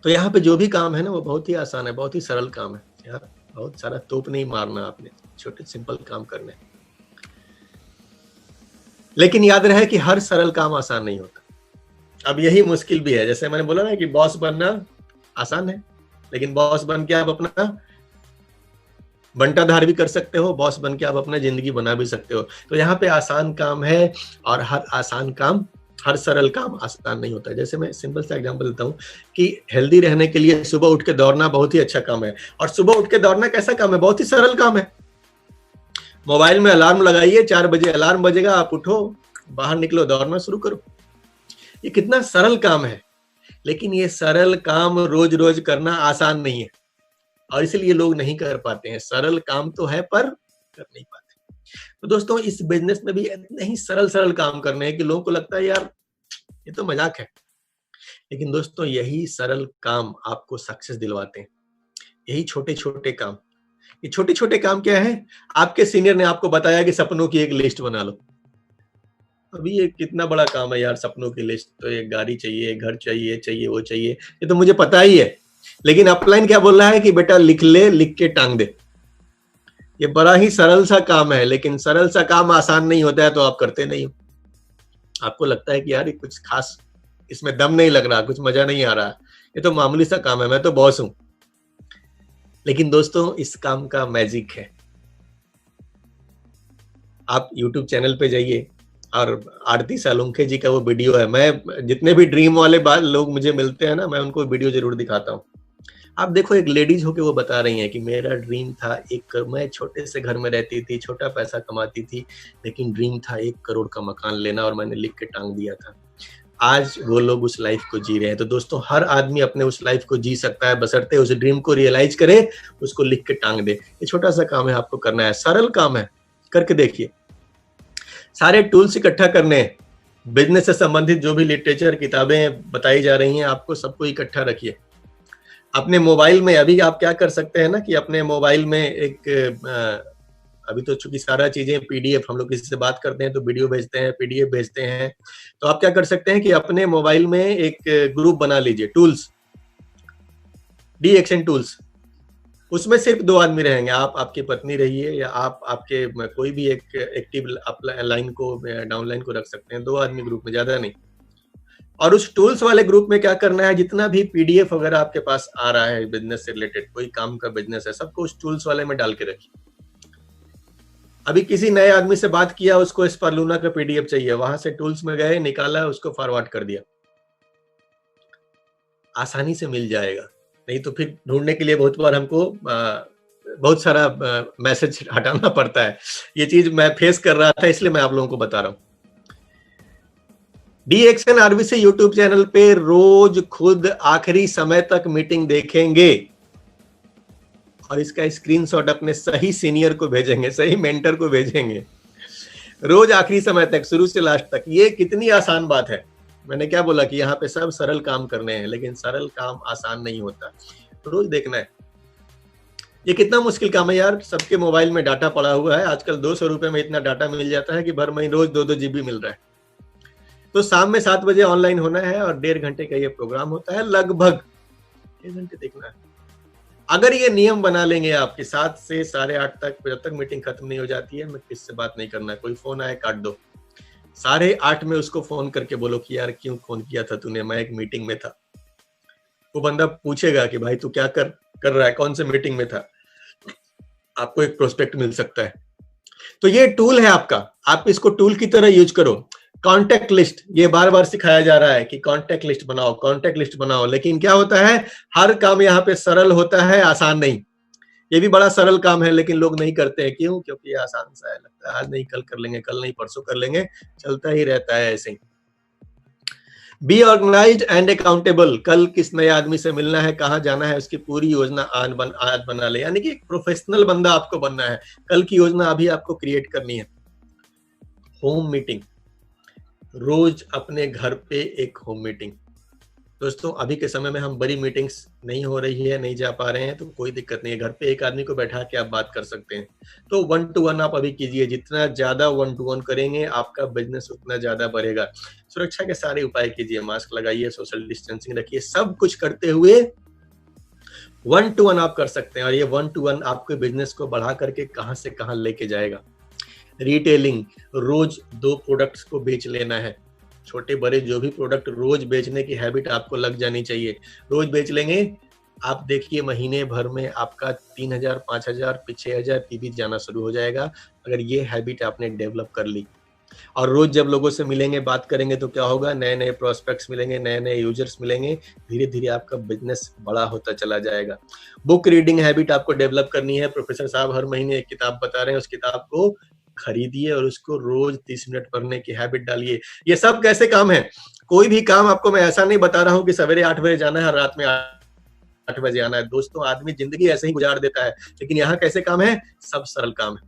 तो यहाँ पे जो भी काम है ना, वो बहुत ही आसान है, बहुत ही सरल काम है यार, बहुत सारा तोप नहीं मारना आपने, छोटे सिंपल काम करने। लेकिन याद रहे कि हर सरल काम आसान नहीं होता। अब यही मुश्किल भी है, जैसे मैंने बोला ना कि बॉस बनना आसान है, लेकिन बॉस बन के आप अपना बंटाधार भी कर सकते हो, बॉस बन के आप अपना जिंदगी बना भी सकते हो। तो यहाँ पे आसान काम है, और हर आसान काम, हर सरल काम आसान नहीं होता है। जैसे मैं सिंपल सा एग्जांपल देता हूँ कि हेल्दी रहने के लिए सुबह उठ के दौड़ना बहुत ही अच्छा काम है। और सुबह उठ के दौड़ना कैसा काम है? बहुत ही सरल काम है। मोबाइल में अलार्म लगाइए, 4 बजे अलार्म बजेगा, आप उठो, बाहर निकलो, दौड़ना शुरू करो। ये कितना सरल काम है, लेकिन ये सरल काम रोज रोज करना आसान नहीं है, और इसलिए लोग नहीं कर पाते हैं। सरल काम तो है पर कर नहीं पाते। तो दोस्तों, इस बिजनेस में भी इतने ही सरल काम करने हैं कि लोगों को लगता है यार ये तो मजाक है, लेकिन दोस्तों यही सरल काम आपको सक्सेस दिलवाते हैं। यही छोटे छोटे काम, ये छोटे छोटे काम क्या है? आपके सीनियर ने आपको बताया कि सपनों की एक लिस्ट बना लो। अभी ये कितना बड़ा काम है यार, सपनों की लिस्ट, तो एक गाड़ी चाहिए, घर चाहिए, वो चाहिए, ये तो मुझे पता ही है। लेकिन अपलाइन क्या बोल रहा है कि बेटा लिख ले, लिख के टांग दे। ये बड़ा ही सरल सा काम है, लेकिन सरल सा काम आसान नहीं होता है, तो आप करते नहीं हो। आपको लगता है कि यार ये कुछ खास इसमें दम नहीं लग रहा, कुछ मजा नहीं आ रहा, ये तो मामूली सा काम है, मैं तो बॉस हूं। लेकिन दोस्तों, इस काम का मैजिक है। आप YouTube चैनल पे जाइए, और आरती सालुंखे जी का वो वीडियो है। मैं जितने भी ड्रीम वाले बात लोग मुझे मिलते हैं ना, मैं उनको वीडियो जरूर दिखाता हूँ। आप देखो, एक लेडीज होके वो बता रही हैं कि मेरा ड्रीम था मैं छोटे से घर में रहती थी, छोटा पैसा कमाती थी, लेकिन ड्रीम था 1 करोड़ का मकान लेना और मैंने लिख के टांग दिया था। आज वो लोग उस लाइफ को जी रहे हैं। तो दोस्तों, हर आदमी अपने उस लाइफ को जी सकता है, बशर्ते उस ड्रीम को रियलाइज करे, उसको लिख के टांग दे। ये छोटा सा काम है, आपको करना है, सरल काम है, करके देखिए। सारे टूल्स इकट्ठा करने हैं, बिजनेस से संबंधित जो भी लिटरेचर किताबें बताई जा रही हैं आपको, सबको इकट्ठा रखिए। अपने मोबाइल में अभी आप क्या कर सकते हैं ना, कि अपने मोबाइल में अभी तो चूंकि सारा चीजें पीडीएफ, हम लोग किसी से बात करते हैं तो वीडियो भेजते हैं, पीडीएफ भेजते हैं, तो आप क्या कर सकते हैं कि अपने मोबाइल में एक ग्रुप बना लीजिए, टूल्स, डी एक्शन टूल्स। उसमें सिर्फ 2 आदमी रहेंगे, आप आपकी पत्नी रहिए, या आप आपके कोई भी एक एक्टिव लाइन को, डाउनलाइन को रख सकते हैं। 2 आदमी ग्रुप में, ज्यादा नहीं। और उस टूल्स वाले ग्रुप में क्या करना है, जितना भी पीडीएफ वगैरह आपके पास आ रहा है बिजनेस से रिलेटेड, कोई काम का बिजनेस है, सबको उस टूल्स वाले में डाल के रखिए। अभी किसी नए आदमी से बात किया, उसको स्पार्लूना का पीडीएफ चाहिए, वहां से टूल्स में गए, निकाला, उसको फॉरवर्ड कर दिया, आसानी से मिल जाएगा। नहीं तो फिर ढूंढने के लिए बहुत बार हमको बहुत सारा मैसेज हटाना पड़ता है। ये चीज मैं फेस कर रहा था, इसलिए मैं आप लोगों को बता रहा हूं। डीएक्शन आरबीसी यूट्यूब चैनल पे रोज खुद आखिरी समय तक मीटिंग देखेंगे और इसका स्क्रीनशॉट अपने सही सीनियर को भेजेंगे, सही मेंटर को भेजेंगे, रोज आखिरी समय तक, शुरू से लास्ट तक। ये कितनी आसान बात है। मैंने क्या बोला कि यहाँ पे सब सरल काम करने हैं, लेकिन सरल काम आसान नहीं होता, तो रोज देखना है। ये कितना मुश्किल काम है यार। सबके मोबाइल में डाटा पड़ा हुआ है, आजकल 200 रुपए में इतना डाटा मिल जाता है कि भर महीने रोज 2-2 जीबी मिल रहा है। तो शाम में 7 बजे ऑनलाइन होना है और 1.5 घंटे का ये प्रोग्राम होता है, लगभग 1 घंटे देखना है। अगर ये नियम बना लेंगे आपके 7 से 8:30 तक, जब तक मीटिंग खत्म नहीं हो जाती है, मैं किससे बात नहीं करना है, कोई फोन आए काट दो, 8:30 में उसको फोन करके बोलो कि यार क्यों फोन किया था तूने, मैं एक मीटिंग में था। वो बंदा पूछेगा कि भाई तू क्या कर रहा है, कौन से मीटिंग में था, आपको एक प्रोस्पेक्ट मिल सकता है। तो ये टूल है आपका, आप इसको टूल की तरह यूज करो। कॉन्टेक्ट लिस्ट, ये बार बार सिखाया जा रहा है कि कॉन्टेक्ट लिस्ट बनाओ, कॉन्टेक्ट लिस्ट बनाओ, लेकिन क्या होता है, हर काम यहाँ पे सरल होता है, आसान नहीं। ये भी बड़ा सरल काम है, लेकिन लोग नहीं करते हैं। क्यों? क्योंकि ये आसान सा है, लगता है आज नहीं कल कर लेंगे, कल नहीं परसों कर लेंगे, चलता ही रहता है ऐसे ही। Be organized and accountable. कल किस नए आदमी से मिलना है, कहाँ जाना है, उसकी पूरी योजना आज बना ले। यानी कि एक प्रोफेशनल बंदा आपको बनना है, कल की योजना अभी आपको क्रिएट करनी है। होम मीटिंग, रोज अपने घर पे एक होम मीटिंग। दोस्तों, अभी के समय में हम बड़ी मीटिंग्स नहीं हो रही है, नहीं जा पा रहे हैं, तो कोई दिक्कत नहीं है, घर पे एक आदमी को बैठा के आप बात कर सकते हैं। तो 1-to-1 आप अभी कीजिए, जितना ज्यादा 1-to-1 करेंगे आपका बिजनेस उतना ज्यादा बढ़ेगा। सुरक्षा के सारे उपाय कीजिए, मास्क लगाइए, सोशल डिस्टेंसिंग रखिए, सब कुछ करते हुए 1-to-1 आप कर सकते हैं। और ये 1-to-1 आपके बिजनेस को बढ़ा करके कहां से कहां लेके जाएगा। रिटेलिंग, रोज 2 प्रोडक्ट्स को बेच लेना है, छोटे बड़े जो भी प्रोडक्ट, रोज बेचने की हैबिट आपको लग जानी चाहिए। रोज बेच लेंगे, आप देखिए महीने भर में आपका 3,000, 5,000, 6,000 पीवी जाना शुरू हो जाएगा, अगर ये हैबिट आपने डेवलप कर ली। और रोज जब लोगों से मिलेंगे, बात करेंगे, तो क्या होगा, नए नए प्रोस्पेक्ट्स मिलेंगे, नए नए यूजर्स मिलेंगे, धीरे धीरे आपका बिजनेस बड़ा होता चला जाएगा। बुक रीडिंग हैबिट आपको डेवलप करनी है। प्रोफेसर साहब हर महीने एक किताब बता रहे हैं, उस किताब को खरीदिए और उसको रोज 30 मिनट पढ़ने की हैबिट डालिए। ये सब कैसे काम है? कोई भी काम आपको मैं ऐसा नहीं बता रहा हूँ कि सवेरे 8 बजे जाना है और रात में 8 बजे आना है। दोस्तों, आदमी जिंदगी ऐसे ही गुजार देता है, लेकिन यहाँ कैसे काम है? सब सरल काम है।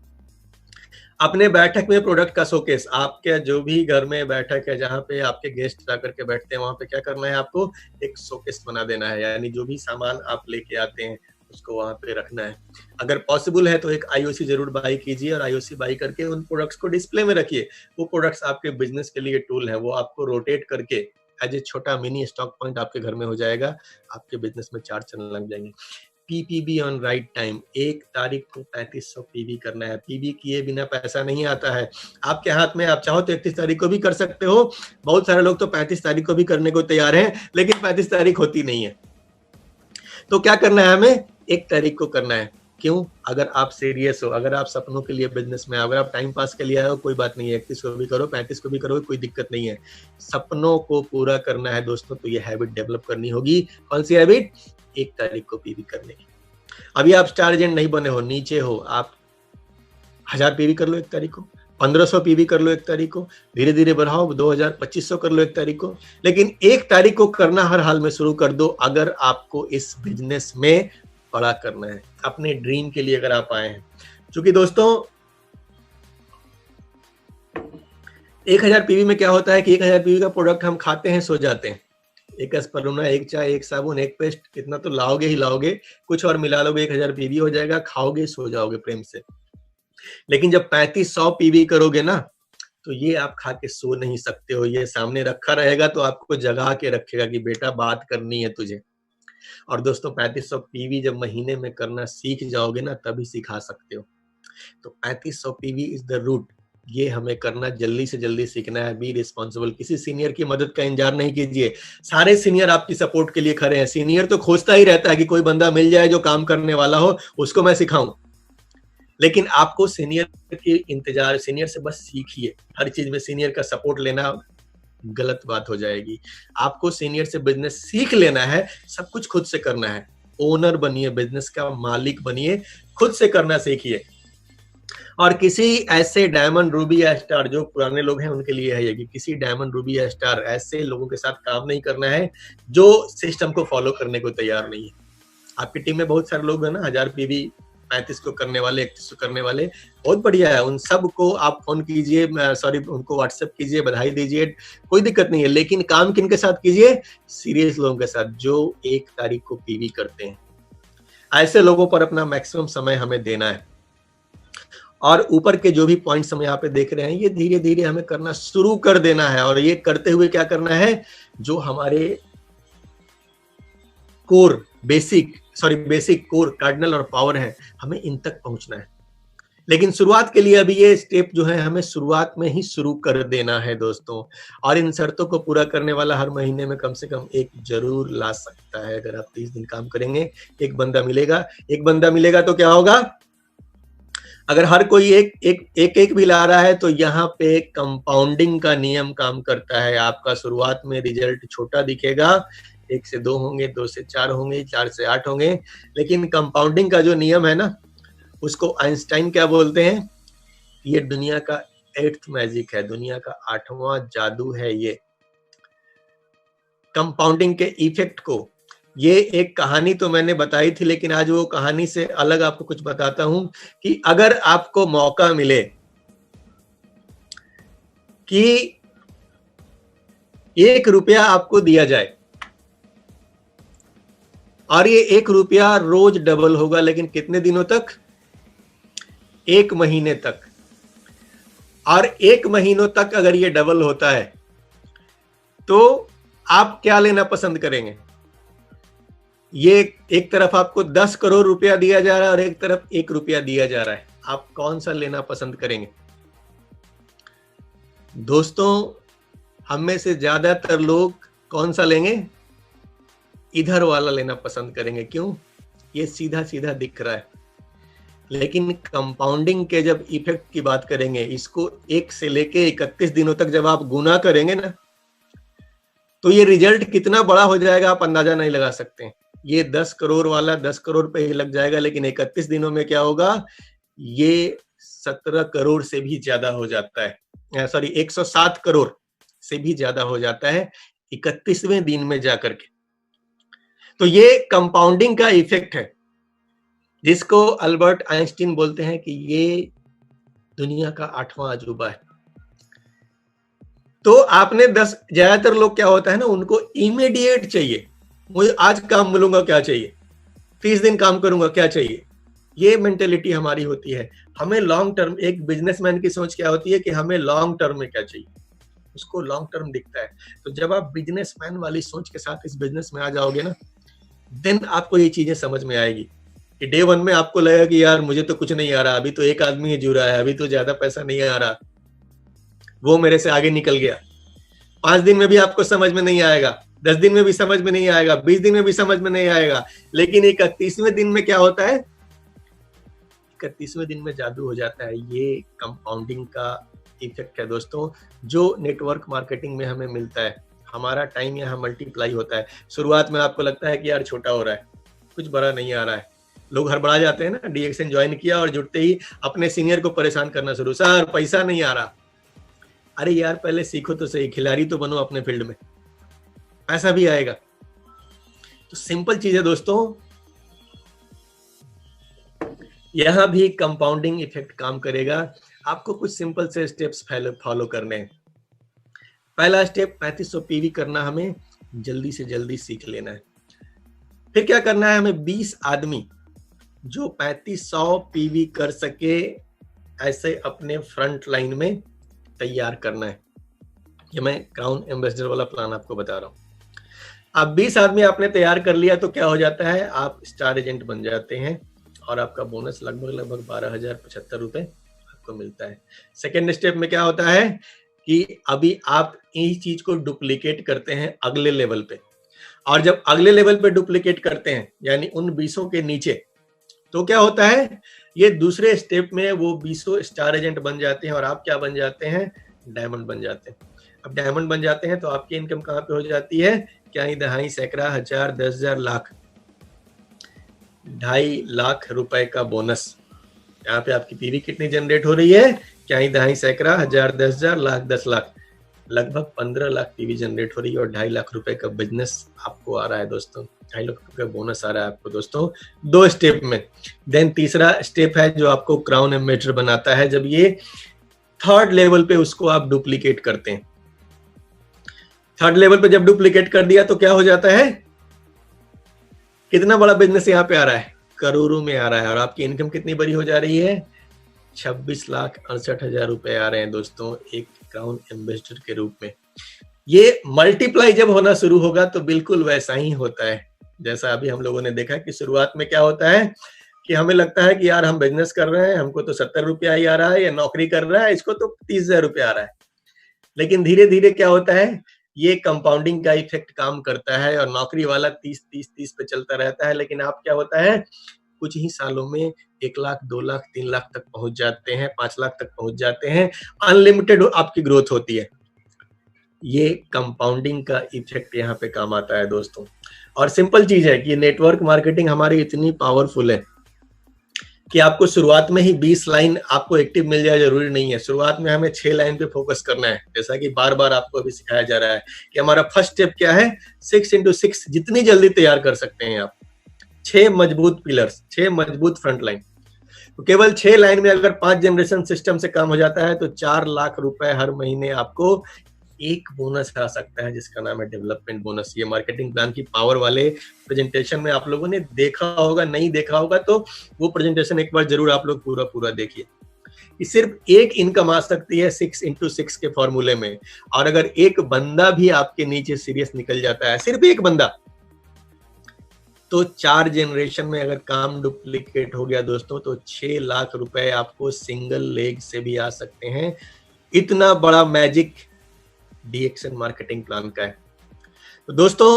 अपने बैठक में प्रोडक्ट का शोकेस, आपके जो भी घर में बैठक है, जहाँ पे आपके गेस्ट जाकर के बैठते हैं, वहां पे क्या करना है, आपको एक शोकेस बना देना है। यानी जो भी सामान आप लेके आते हैं उसको वहां पे रखना है। अगर पॉसिबल है तो एक आईओसी जरूर बाई कीजिए और आईओसी बाई करके उन प्रोडक्ट्स को डिस्प्ले में रखिए। वो प्रोडक्ट्स आपके बिजनेस के लिए टूल है, वो आपको रोटेट करके एज ए छोटा मिनी स्टॉक पॉइंट आपके घर में हो जाएगा, आपके बिजनेस में 4 चलने लग जाएंगे। पीपीबी ऑन राइट टाइम, 1 तारीख को 3500 पीबी करना है। पीबी किए बिना पैसा नहीं आता है आपके हाथ में। आप चाहो तो 31 तारीख को भी कर सकते हो, बहुत सारे लोग तो 35 तारीख को भी करने को तैयार हैं, लेकिन 35 तारीख होती नहीं है। तो क्या करना है हमें? 1 तारीख को करना है। क्यों? अगर आप सीरियस हो, अगर आप सपनों के लिए बिजनेस में, अगर आप टाइम पास के लिए आए हो, कोई बात नहीं है, 31 को भी करो, 35 को भी करो, कोई दिक्कत नहीं है। सपनों को पूरा करना है दोस्तों, तो ये हैबिट डेवलप करनी होगी। कौन सी हैबिट? 1 तारीख को पीवी करने की। अभी आप स्टार एजेंट नहीं बने हो, नीचे हो, आप 1000 पीवी कर लो 1 तारीख को, 1500 पीवी कर लो 1 तारीख को, धीरे धीरे बढ़ाओ, 2000, 2500 कर लो 1 तारीख को, लेकिन 1 तारीख को करना हर हाल में शुरू कर दो। अगर आपको इस बिजनेस में बड़ा करना है, अपने ड्रीम के लिए अगर आप आए हैं, क्योंकि दोस्तों 1000 पीवी में क्या होता है कि 1000 पीवी का प्रोडक्ट हम खाते हैं, सो जाते हैं। एक एस्परुना, एक चाय, एक साबुन, एक पेस्ट, इतना तो लाओगे ही लाओगे, कुछ और मिला लोगे, 1000 पीवी हो जाएगा, खाओगे, सो जाओगे प्रेम से। लेकिन जब 3500 पीवी करोगे ना, तो ये आप खा के सो नहीं सकते हो, ये सामने रखा रहेगा तो आपको जगा के रखेगा कि बेटा बात करनी है तुझे। और दोस्तों 3500 पीवी जब महीने में करना सीख जाओगे ना, तभी सिखा सकते हो। तो 3500 पीवी इज द रूट, ये हमें करना जल्दी से जल्दी सीखना है। बी रिस्पॉन्सिबल, किसी सीनियर की मदद का इंतजार नहीं कीजिए। सारे सीनियर आपकी सपोर्ट के लिए खड़े हैं। सीनियर तो खोजता ही रहता है कि कोई बंदा मिल जाए जो काम करने वाला हो, उसको मैं सिखाऊं। लेकिन आपको सीनियर की इंतजार, सीनियर से बस सीखिए। हर चीज में सीनियर का सपोर्ट लेना गलत बात हो जाएगी। आपको सीनियर से बिजनेस सीख लेना है, सब कुछ खुद से करना है। ओनर बनिए, बिजनेस का मालिक बनिए, खुद से करना सीखिए। और किसी ऐसे डायमंड, रूबी या स्टार, जो पुराने लोग हैं उनके लिए है ये कि किसी डायमंड, रूबी या स्टार ऐसे लोगों के साथ काम नहीं करना है जो सिस्टम को फॉलो करने को तैयार नहीं है। आपकी टीम में बहुत सारे लोग हैं ना, 1000 पीवी, 35 को करने वाले, 31 को करने वाले, बहुत बढ़िया है। उन सब को आप फोन कीजिए, सॉरी उनको व्हाट्सएप कीजिए, बधाई दीजिए, कोई दिक्कत नहीं है। लेकिन काम किन के साथ कीजिए? सीरियस लोगों के साथ, जो 1 तारीख को पीवी करते हैं। ऐसे लोगों पर अपना मैक्सिमम समय हमें देना है। और ऊपर के जो भी पॉइंट्स हम यहाँ पे देख रहे हैं, ये धीरे धीरे हमें करना शुरू कर देना है। और ये करते हुए क्या करना है? जो हमारे कोर, बेसिक कोर, कार्डिनल और पावर है, हमें इन तक पहुंचना है। लेकिन शुरुआत के लिए अभी ये स्टेप जो है हमें शुरुआत में ही शुरू कर देना है दोस्तों। और इन शर्तों को पूरा करने वाला हर महीने में कम से कम एक जरूर ला सकता है। अगर आप 30 दिन काम करेंगे, एक बंदा मिलेगा। एक बंदा मिलेगा तो क्या होगा? अगर हर कोई एक भी ला रहा है तो यहाँ पे कंपाउंडिंग का नियम काम करता है। आपका शुरुआत में रिजल्ट छोटा दिखेगा, 1 से 2 होंगे, 2 से 4 होंगे, 4 से 8 होंगे, लेकिन कंपाउंडिंग का जो नियम है ना, उसको आइंस्टाइन क्या बोलते हैं? ये दुनिया का 8th मैजिक है, दुनिया का 8वां जादू है ये, कंपाउंडिंग के इफेक्ट को। ये एक कहानी तो मैंने बताई थी, लेकिन आज वो कहानी से अलग आपको कुछ बताता हूं कि अगर आपको मौका मिले कि 1 रुपया आपको दिया जाए और ये 1 रुपया रोज डबल होगा, लेकिन कितने दिनों तक? 1 महीने तक। और 1 महीनों तक अगर ये डबल होता है तो आप क्या लेना पसंद करेंगे? ये एक तरफ आपको 10 करोड़ रुपया दिया जा रहा है और एक तरफ 1 रुपया दिया जा रहा है, आप कौन सा लेना पसंद करेंगे? दोस्तों हम में से ज्यादातर लोग कौन सा लेंगे? इधर वाला लेना पसंद करेंगे। क्यों? ये सीधा सीधा दिख रहा है। लेकिन कंपाउंडिंग के जब इफेक्ट की बात करेंगे, इसको 1 से लेके 31 दिनों तक जब आप गुना करेंगे ना, तो ये रिजल्ट कितना बड़ा हो जाएगा आप अंदाजा नहीं लगा सकते। ये 10 करोड़ वाला 10 करोड़ पे ही लग जाएगा, लेकिन 31 दिनों में क्या होगा? ये 17 करोड़ से भी ज्यादा हो जाता है। सॉरी, 107 करोड़ से भी ज्यादा हो जाता है 31वें दिन में जाकर के। तो ये कंपाउंडिंग का इफेक्ट है, जिसको अल्बर्ट आइंस्टीन बोलते हैं कि ये दुनिया का 8वां अजूबा है। तो आपने 10, ज्यादातर लोग क्या होता है ना, उनको इमीडिएट चाहिए। मुझे आज काम मिलूंगा, क्या चाहिए? 30 दिन काम करूंगा, क्या चाहिए? ये मेंटेलिटी हमारी होती है। हमें लॉन्ग टर्म, एक बिजनेसमैन की सोच क्या होती है कि हमें लॉन्ग टर्म में क्या चाहिए, उसको लॉन्ग टर्म दिखता है। तो जब आप बिजनेसमैन वाली सोच के साथ इस बिजनेस में आ जाओगे ना, देन आपको ये चीजें समझ में आएगी कि डे 1 में आपको लगेगा कि यार मुझे तो कुछ नहीं आ रहा, अभी तो एक आदमी ही जुड़ा है, अभी तो ज्यादा पैसा नहीं आ रहा, वो मेरे से आगे निकल गया। 5 दिन में भी आपको समझ में नहीं आएगा, 10 दिन में भी समझ में नहीं आएगा, 20 दिन में भी समझ में नहीं आएगा। लेकिन 31वें दिन में क्या होता है? 31वें दिन में जादू हो जाता है। ये कंपाउंडिंग का इफेक्ट है दोस्तों, जो नेटवर्क मार्केटिंग में हमें मिलता है। हमारा टाइम यहाँ मल्टीप्लाई होता है। शुरुआत में आपको लगता है कि यार छोटा हो रहा है, कुछ बड़ा नहीं आ रहा है, लोग हड़बड़ा जाते हैं ना, डीएक्सएन ज्वाइन किया और जुड़ते ही अपने सीनियर को परेशान करना शुरू, सर पैसा नहीं आ रहा। अरे यार पहले सीखो तो सही, खिलाड़ी तो बनो अपने फील्ड में, पैसा भी आएगा। तो सिंपल चीज है दोस्तों, यहां भी कंपाउंडिंग इफेक्ट काम करेगा। आपको कुछ सिंपल से स्टेप्स फॉलो करने हैं। पहला स्टेप 3500 पीवी करना हमें जल्दी से जल्दी सीख लेना है। फिर क्या करना है, हमें 20 आदमी जो 3500 पीवी कर सके ऐसे अपने फ्रंट लाइन में तैयार करना है। ये मैं क्राउन एम्बेसडर वाला प्लान आपको बता रहा हूं। अब 20 आदमी आपने तैयार कर लिया तो क्या हो जाता है, आप स्टार एजेंट बन जाते हैं और आपका बोनस लगभग 12,075 रुपए आपको मिलता है। सेकेंड स्टेप में क्या होता है कि अभी आप इस चीज को डुप्लीकेट करते हैं अगले लेवल पे, और जब अगले लेवल पे डुप्लीकेट करते हैं यानी उन 20 के नीचे, तो क्या होता है, ये दूसरे स्टेप में वो 20 स्टार एजेंट बन जाते हैं और आप क्या बन जाते हैं, डायमंड बन जाते हैं। अब डायमंड बन जाते हैं तो आपकी इनकम कहाँ पे हो जाती है, क्या ही दहाई सैकड़ा हजार 10,000 लाख, 2.5 लाख रुपए का बोनस। यहाँ पे आपकी पीवी कितनी जनरेट हो रही है, क्या ही दहाई सैकड़ा हजार 10,000 लाख 10 लाख, लगभग 15 लाख पीवी जनरेट हो रही है और 2.5 लाख रुपए का बिजनेस आपको आ रहा है दोस्तों, 2.5 लाख रुपए का बोनस आ रहा है आपको दोस्तों 2 स्टेप में। देन तीसरा स्टेप है जो आपको क्राउन एम्बेसडर बनाता है, जब ये थर्ड लेवल पे उसको आप डुप्लीकेट करते हैं। थर्ड लेवल पे जब डुप्लीकेट कर दिया तो क्या हो जाता है, कितना बड़ा बिजनेस यहाँ पे आ रहा है, करोड़ों में आ रहा है, और आपकी इनकम कितनी बड़ी हो जा रही है, 26,68,000 रुपए आ रहे हैं दोस्तों एक क्राउन एम्बेसडर के रूप में। ये मल्टीप्लाई जब होना शुरू होगा तो बिल्कुल वैसा ही होता है जैसा अभी हम लोगों ने देखा कि शुरुआत में क्या होता है कि हमें लगता है कि यार हम बिजनेस कर रहे हैं, हमको तो 70 रुपया ही आ रहा है, या नौकरी कर रहा है इसको तो 30,000 रुपया आ रहा है। लेकिन धीरे धीरे क्या होता है, ये कंपाउंडिंग का इफेक्ट काम करता है और नौकरी वाला 30 पे चलता रहता है। लेकिन आप क्या होता है, कुछ ही सालों में 1 लाख 2 लाख 3 लाख तक पहुंच जाते हैं, 5 लाख तक पहुंच जाते हैं, अनलिमिटेड आपकी ग्रोथ होती है। ये कंपाउंडिंग का इफेक्ट यहाँ पे काम आता है दोस्तों। और सिंपल चीज है कि नेटवर्क मार्केटिंग हमारी इतनी पावरफुल है कि आपको शुरुआत में ही 20 लाइन आपको एक्टिव मिल जाए जरूरी नहीं है। शुरुआत में हमें 6 लाइन पे फोकस करना है, जैसा कि बार बार आपको अभी सिखाया जा रहा है कि हमारा फर्स्ट स्टेप क्या है, 6x6 जितनी जल्दी तैयार कर सकते हैं आप, 6 मजबूत पिलर्स, 6 मजबूत फ्रंट लाइन। तो केवल 6 लाइन में अगर 5 जनरेशन सिस्टम से काम हो जाता है तो 4 लाख रुपए हर महीने आपको एक बोनस आ सकता है जिसका नाम है डेवलपमेंट बोनस। ये मार्केटिंग प्लान की पावर वाले प्रेजेंटेशन में आप लोगों ने देखा होगा, नहीं देखा होगा तो वो प्रेजेंटेशन एक बार जरूर आप लोग पूरा देखिए। कि सिर्फ एक इनकम आ सकती है 6x6 के फॉर्मूले में, और अगर एक बंदा भी आपके नीचे सीरियस निकल जाता है, सिर्फ एक बंदा, तो 4 जनरेशन में अगर काम डुप्लीकेट हो गया दोस्तों तो 6 लाख रुपए आपको सिंगल लेग से भी आ सकते हैं। इतना बड़ा मैजिक डीएक्सएन मार्केटिंग प्लान का है। तो दोस्तों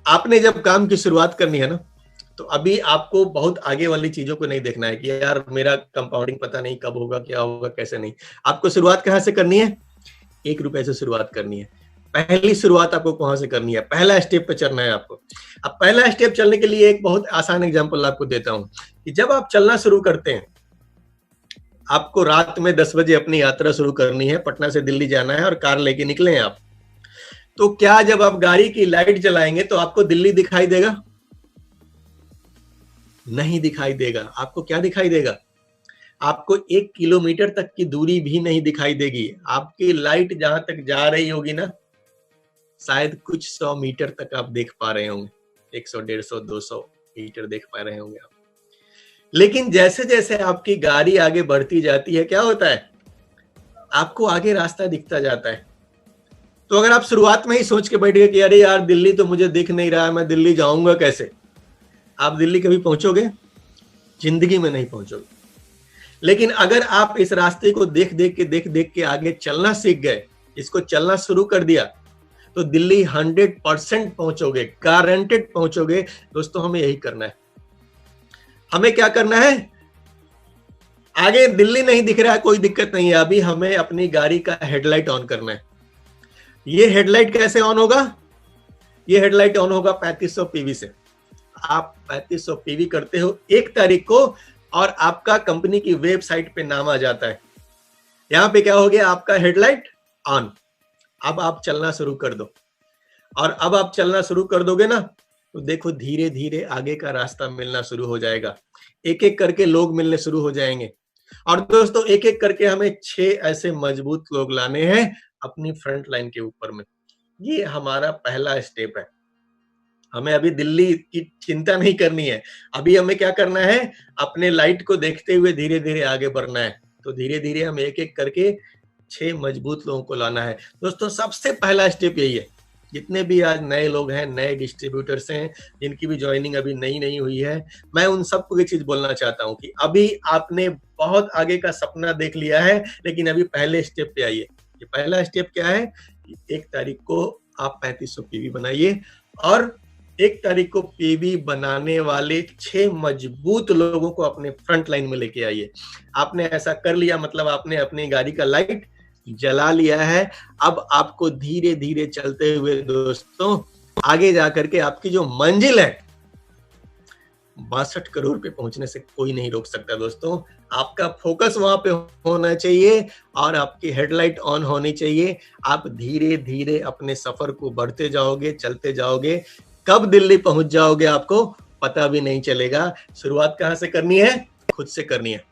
आपने जब काम की शुरुआत करनी है ना, तो अभी आपको बहुत आगे वाली चीजों को नहीं देखना है कि यार मेरा कंपाउंडिंग पता नहीं कब होगा, क्या होगा, कैसे नहीं। आपको शुरुआत कहां से करनी है, 1 रुपए से शुरुआत करनी है। पहली शुरुआत आपको कहां से करनी है, पहला स्टेप पे चलना है आपको। अब पहला स्टेप चलने के लिए एक बहुत आसान एग्जांपल आपको देता हूं कि जब आप चलना शुरू करते हैं, आपको रात में 10 बजे अपनी यात्रा शुरू करनी है, पटना से दिल्ली जाना है और कार लेके निकले हैं आप, तो क्या जब आप गाड़ी की लाइट जलाएंगे तो आपको दिल्ली दिखाई देगा? नहीं दिखाई देगा। आपको क्या दिखाई देगा? आपको 1 किलोमीटर तक की दूरी भी नहीं दिखाई देगी। आपकी लाइट जहां तक जा रही होगी ना, शायद कुछ 100 मीटर तक आप देख पा रहे होंगे, 100, 150, 200 मीटर देख पा रहे होंगे आप। लेकिन जैसे जैसे आपकी गाड़ी आगे बढ़ती जाती है, क्या होता है, आपको आगे रास्ता दिखता जाता है। तो अगर आप शुरुआत में ही सोच के बैठ गए कि अरे यार दिल्ली तो मुझे दिख नहीं रहा है, मैं दिल्ली जाऊंगा कैसे, आप दिल्ली कभी पहुंचोगे? जिंदगी में नहीं पहुंचोगे। लेकिन अगर आप इस रास्ते को देख देख के आगे चलना सीख गए, इसको चलना शुरू कर दिया, तो दिल्ली 100% पहुंचोगे, गारंटेड पहुंचोगे। दोस्तों हमें यही करना है, हमें क्या करना है, आगे दिल्ली नहीं दिख रहा है, कोई दिक्कत नहीं है, अभी हमें अपनी गाड़ी का हेडलाइट ऑन करना है। ये हेडलाइट कैसे ऑन होगा, ये हेडलाइट ऑन होगा 3500 पीवी से। आप 3500 पीवी करते हो 1 तारीख को और आपका कंपनी की वेबसाइट पे नाम आ जाता है। यहां पे क्या हो गया, आपका हेडलाइट ऑन। अब आप चलना शुरू कर दो, और अब आप चलना शुरू कर दोगे ना, तो देखो धीरे धीरे आगे का रास्ता मिलना शुरू हो जाएगा, एक एक करके लोग मिलने शुरू हो जाएंगे। और दोस्तों एक एक करके हमें 6 ऐसे मजबूत लोग लाने हैं अपनी फ्रंट लाइन के ऊपर में। ये हमारा पहला स्टेप है। हमें अभी दिल्ली की चिंता नहीं करनी है, अभी हमें क्या करना है, अपने लाइट को देखते हुए धीरे धीरे आगे बढ़ना है। तो धीरे धीरे हम एक एक करके 6 मजबूत लोगों को लाना है। दोस्तों सबसे पहला स्टेप यही है, जितने भी आज नए लोग हैं, नए डिस्ट्रीब्यूटर्स हैं, जिनकी भी ज्वाइनिंग अभी नई नई हुई है, मैं उन सबको एक चीज बोलना चाहता हूँ कि अभी आपने बहुत आगे का सपना देख लिया है, लेकिन अभी पहले स्टेप पे आइए। ये पहला स्टेप क्या है, 1 तारीख को आप 3500 पीवी बनाइए, और 1 तारीख को पीवी बनाने वाले 6 मजबूत लोगों को अपने फ्रंट लाइन में लेके आइए। आपने ऐसा कर लिया मतलब आपने अपनी गाड़ी का लाइट जला लिया है। अब आपको धीरे धीरे चलते हुए दोस्तों आगे जाकर के आपकी जो मंजिल है 62 करोड़ पे पहुंचने से कोई नहीं रोक सकता। दोस्तों आपका फोकस वहां पे होना चाहिए और आपकी हेडलाइट ऑन होनी चाहिए। आप धीरे धीरे अपने सफर को बढ़ते जाओगे, चलते जाओगे, कब दिल्ली पहुंच जाओगे आपको पता भी नहीं चलेगा। शुरुआत कहां से करनी है, खुद से करनी है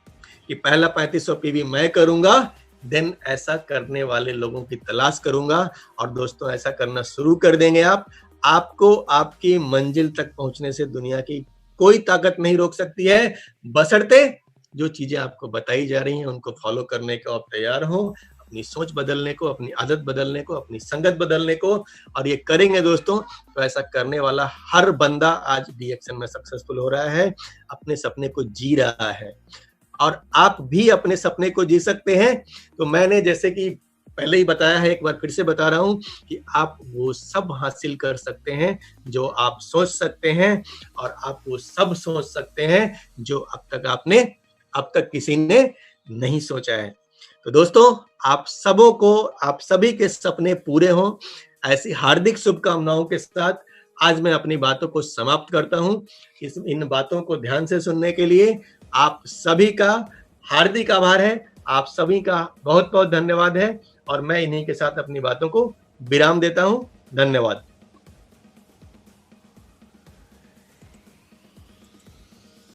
कि पहला 3500 पीवी मैं करूंगा, देन ऐसा करने वाले लोगों की तलाश करूंगा, और दोस्तों ऐसा करना शुरू कर देंगे आप। आपको आपकी मंजिल तक पहुंचने से दुनिया की कोई ताकत नहीं रोक सकती है, बशर्ते जो चीजें आपको बताई जा रही हैं उनको फॉलो करने को आप तैयार हो, अपनी सोच बदलने को, अपनी आदत बदलने को, अपनी संगत बदलने को। और ये करेंगे दोस्तों तो ऐसा करने वाला हर बंदा आज डीएक्शन में सक्सेसफुल हो रहा है, अपने सपने को जी रहा है, और आप भी अपने सपने को जी सकते हैं। तो मैंने जैसे कि पहले ही बताया है, एक बार फिर से बता रहा हूं कि आप वो सब हासिल कर सकते हैं जो आप सोच सकते हैं, और आप वो सब सोच सकते हैं जो अब तक किसी ने नहीं सोचा है। तो दोस्तों आप सबों को, आप सभी के सपने पूरे हों, ऐसी हार्दिक शुभकामनाओं के साथ आज मैं अपनी बातों को समाप्त करता हूं। इन बातों को ध्यान से सुनने के लिए आप सभी का हार्दिक आभार है, आप सभी का बहुत बहुत धन्यवाद है, और मैं इन्हीं के साथ अपनी बातों को विराम देता हूं। धन्यवाद।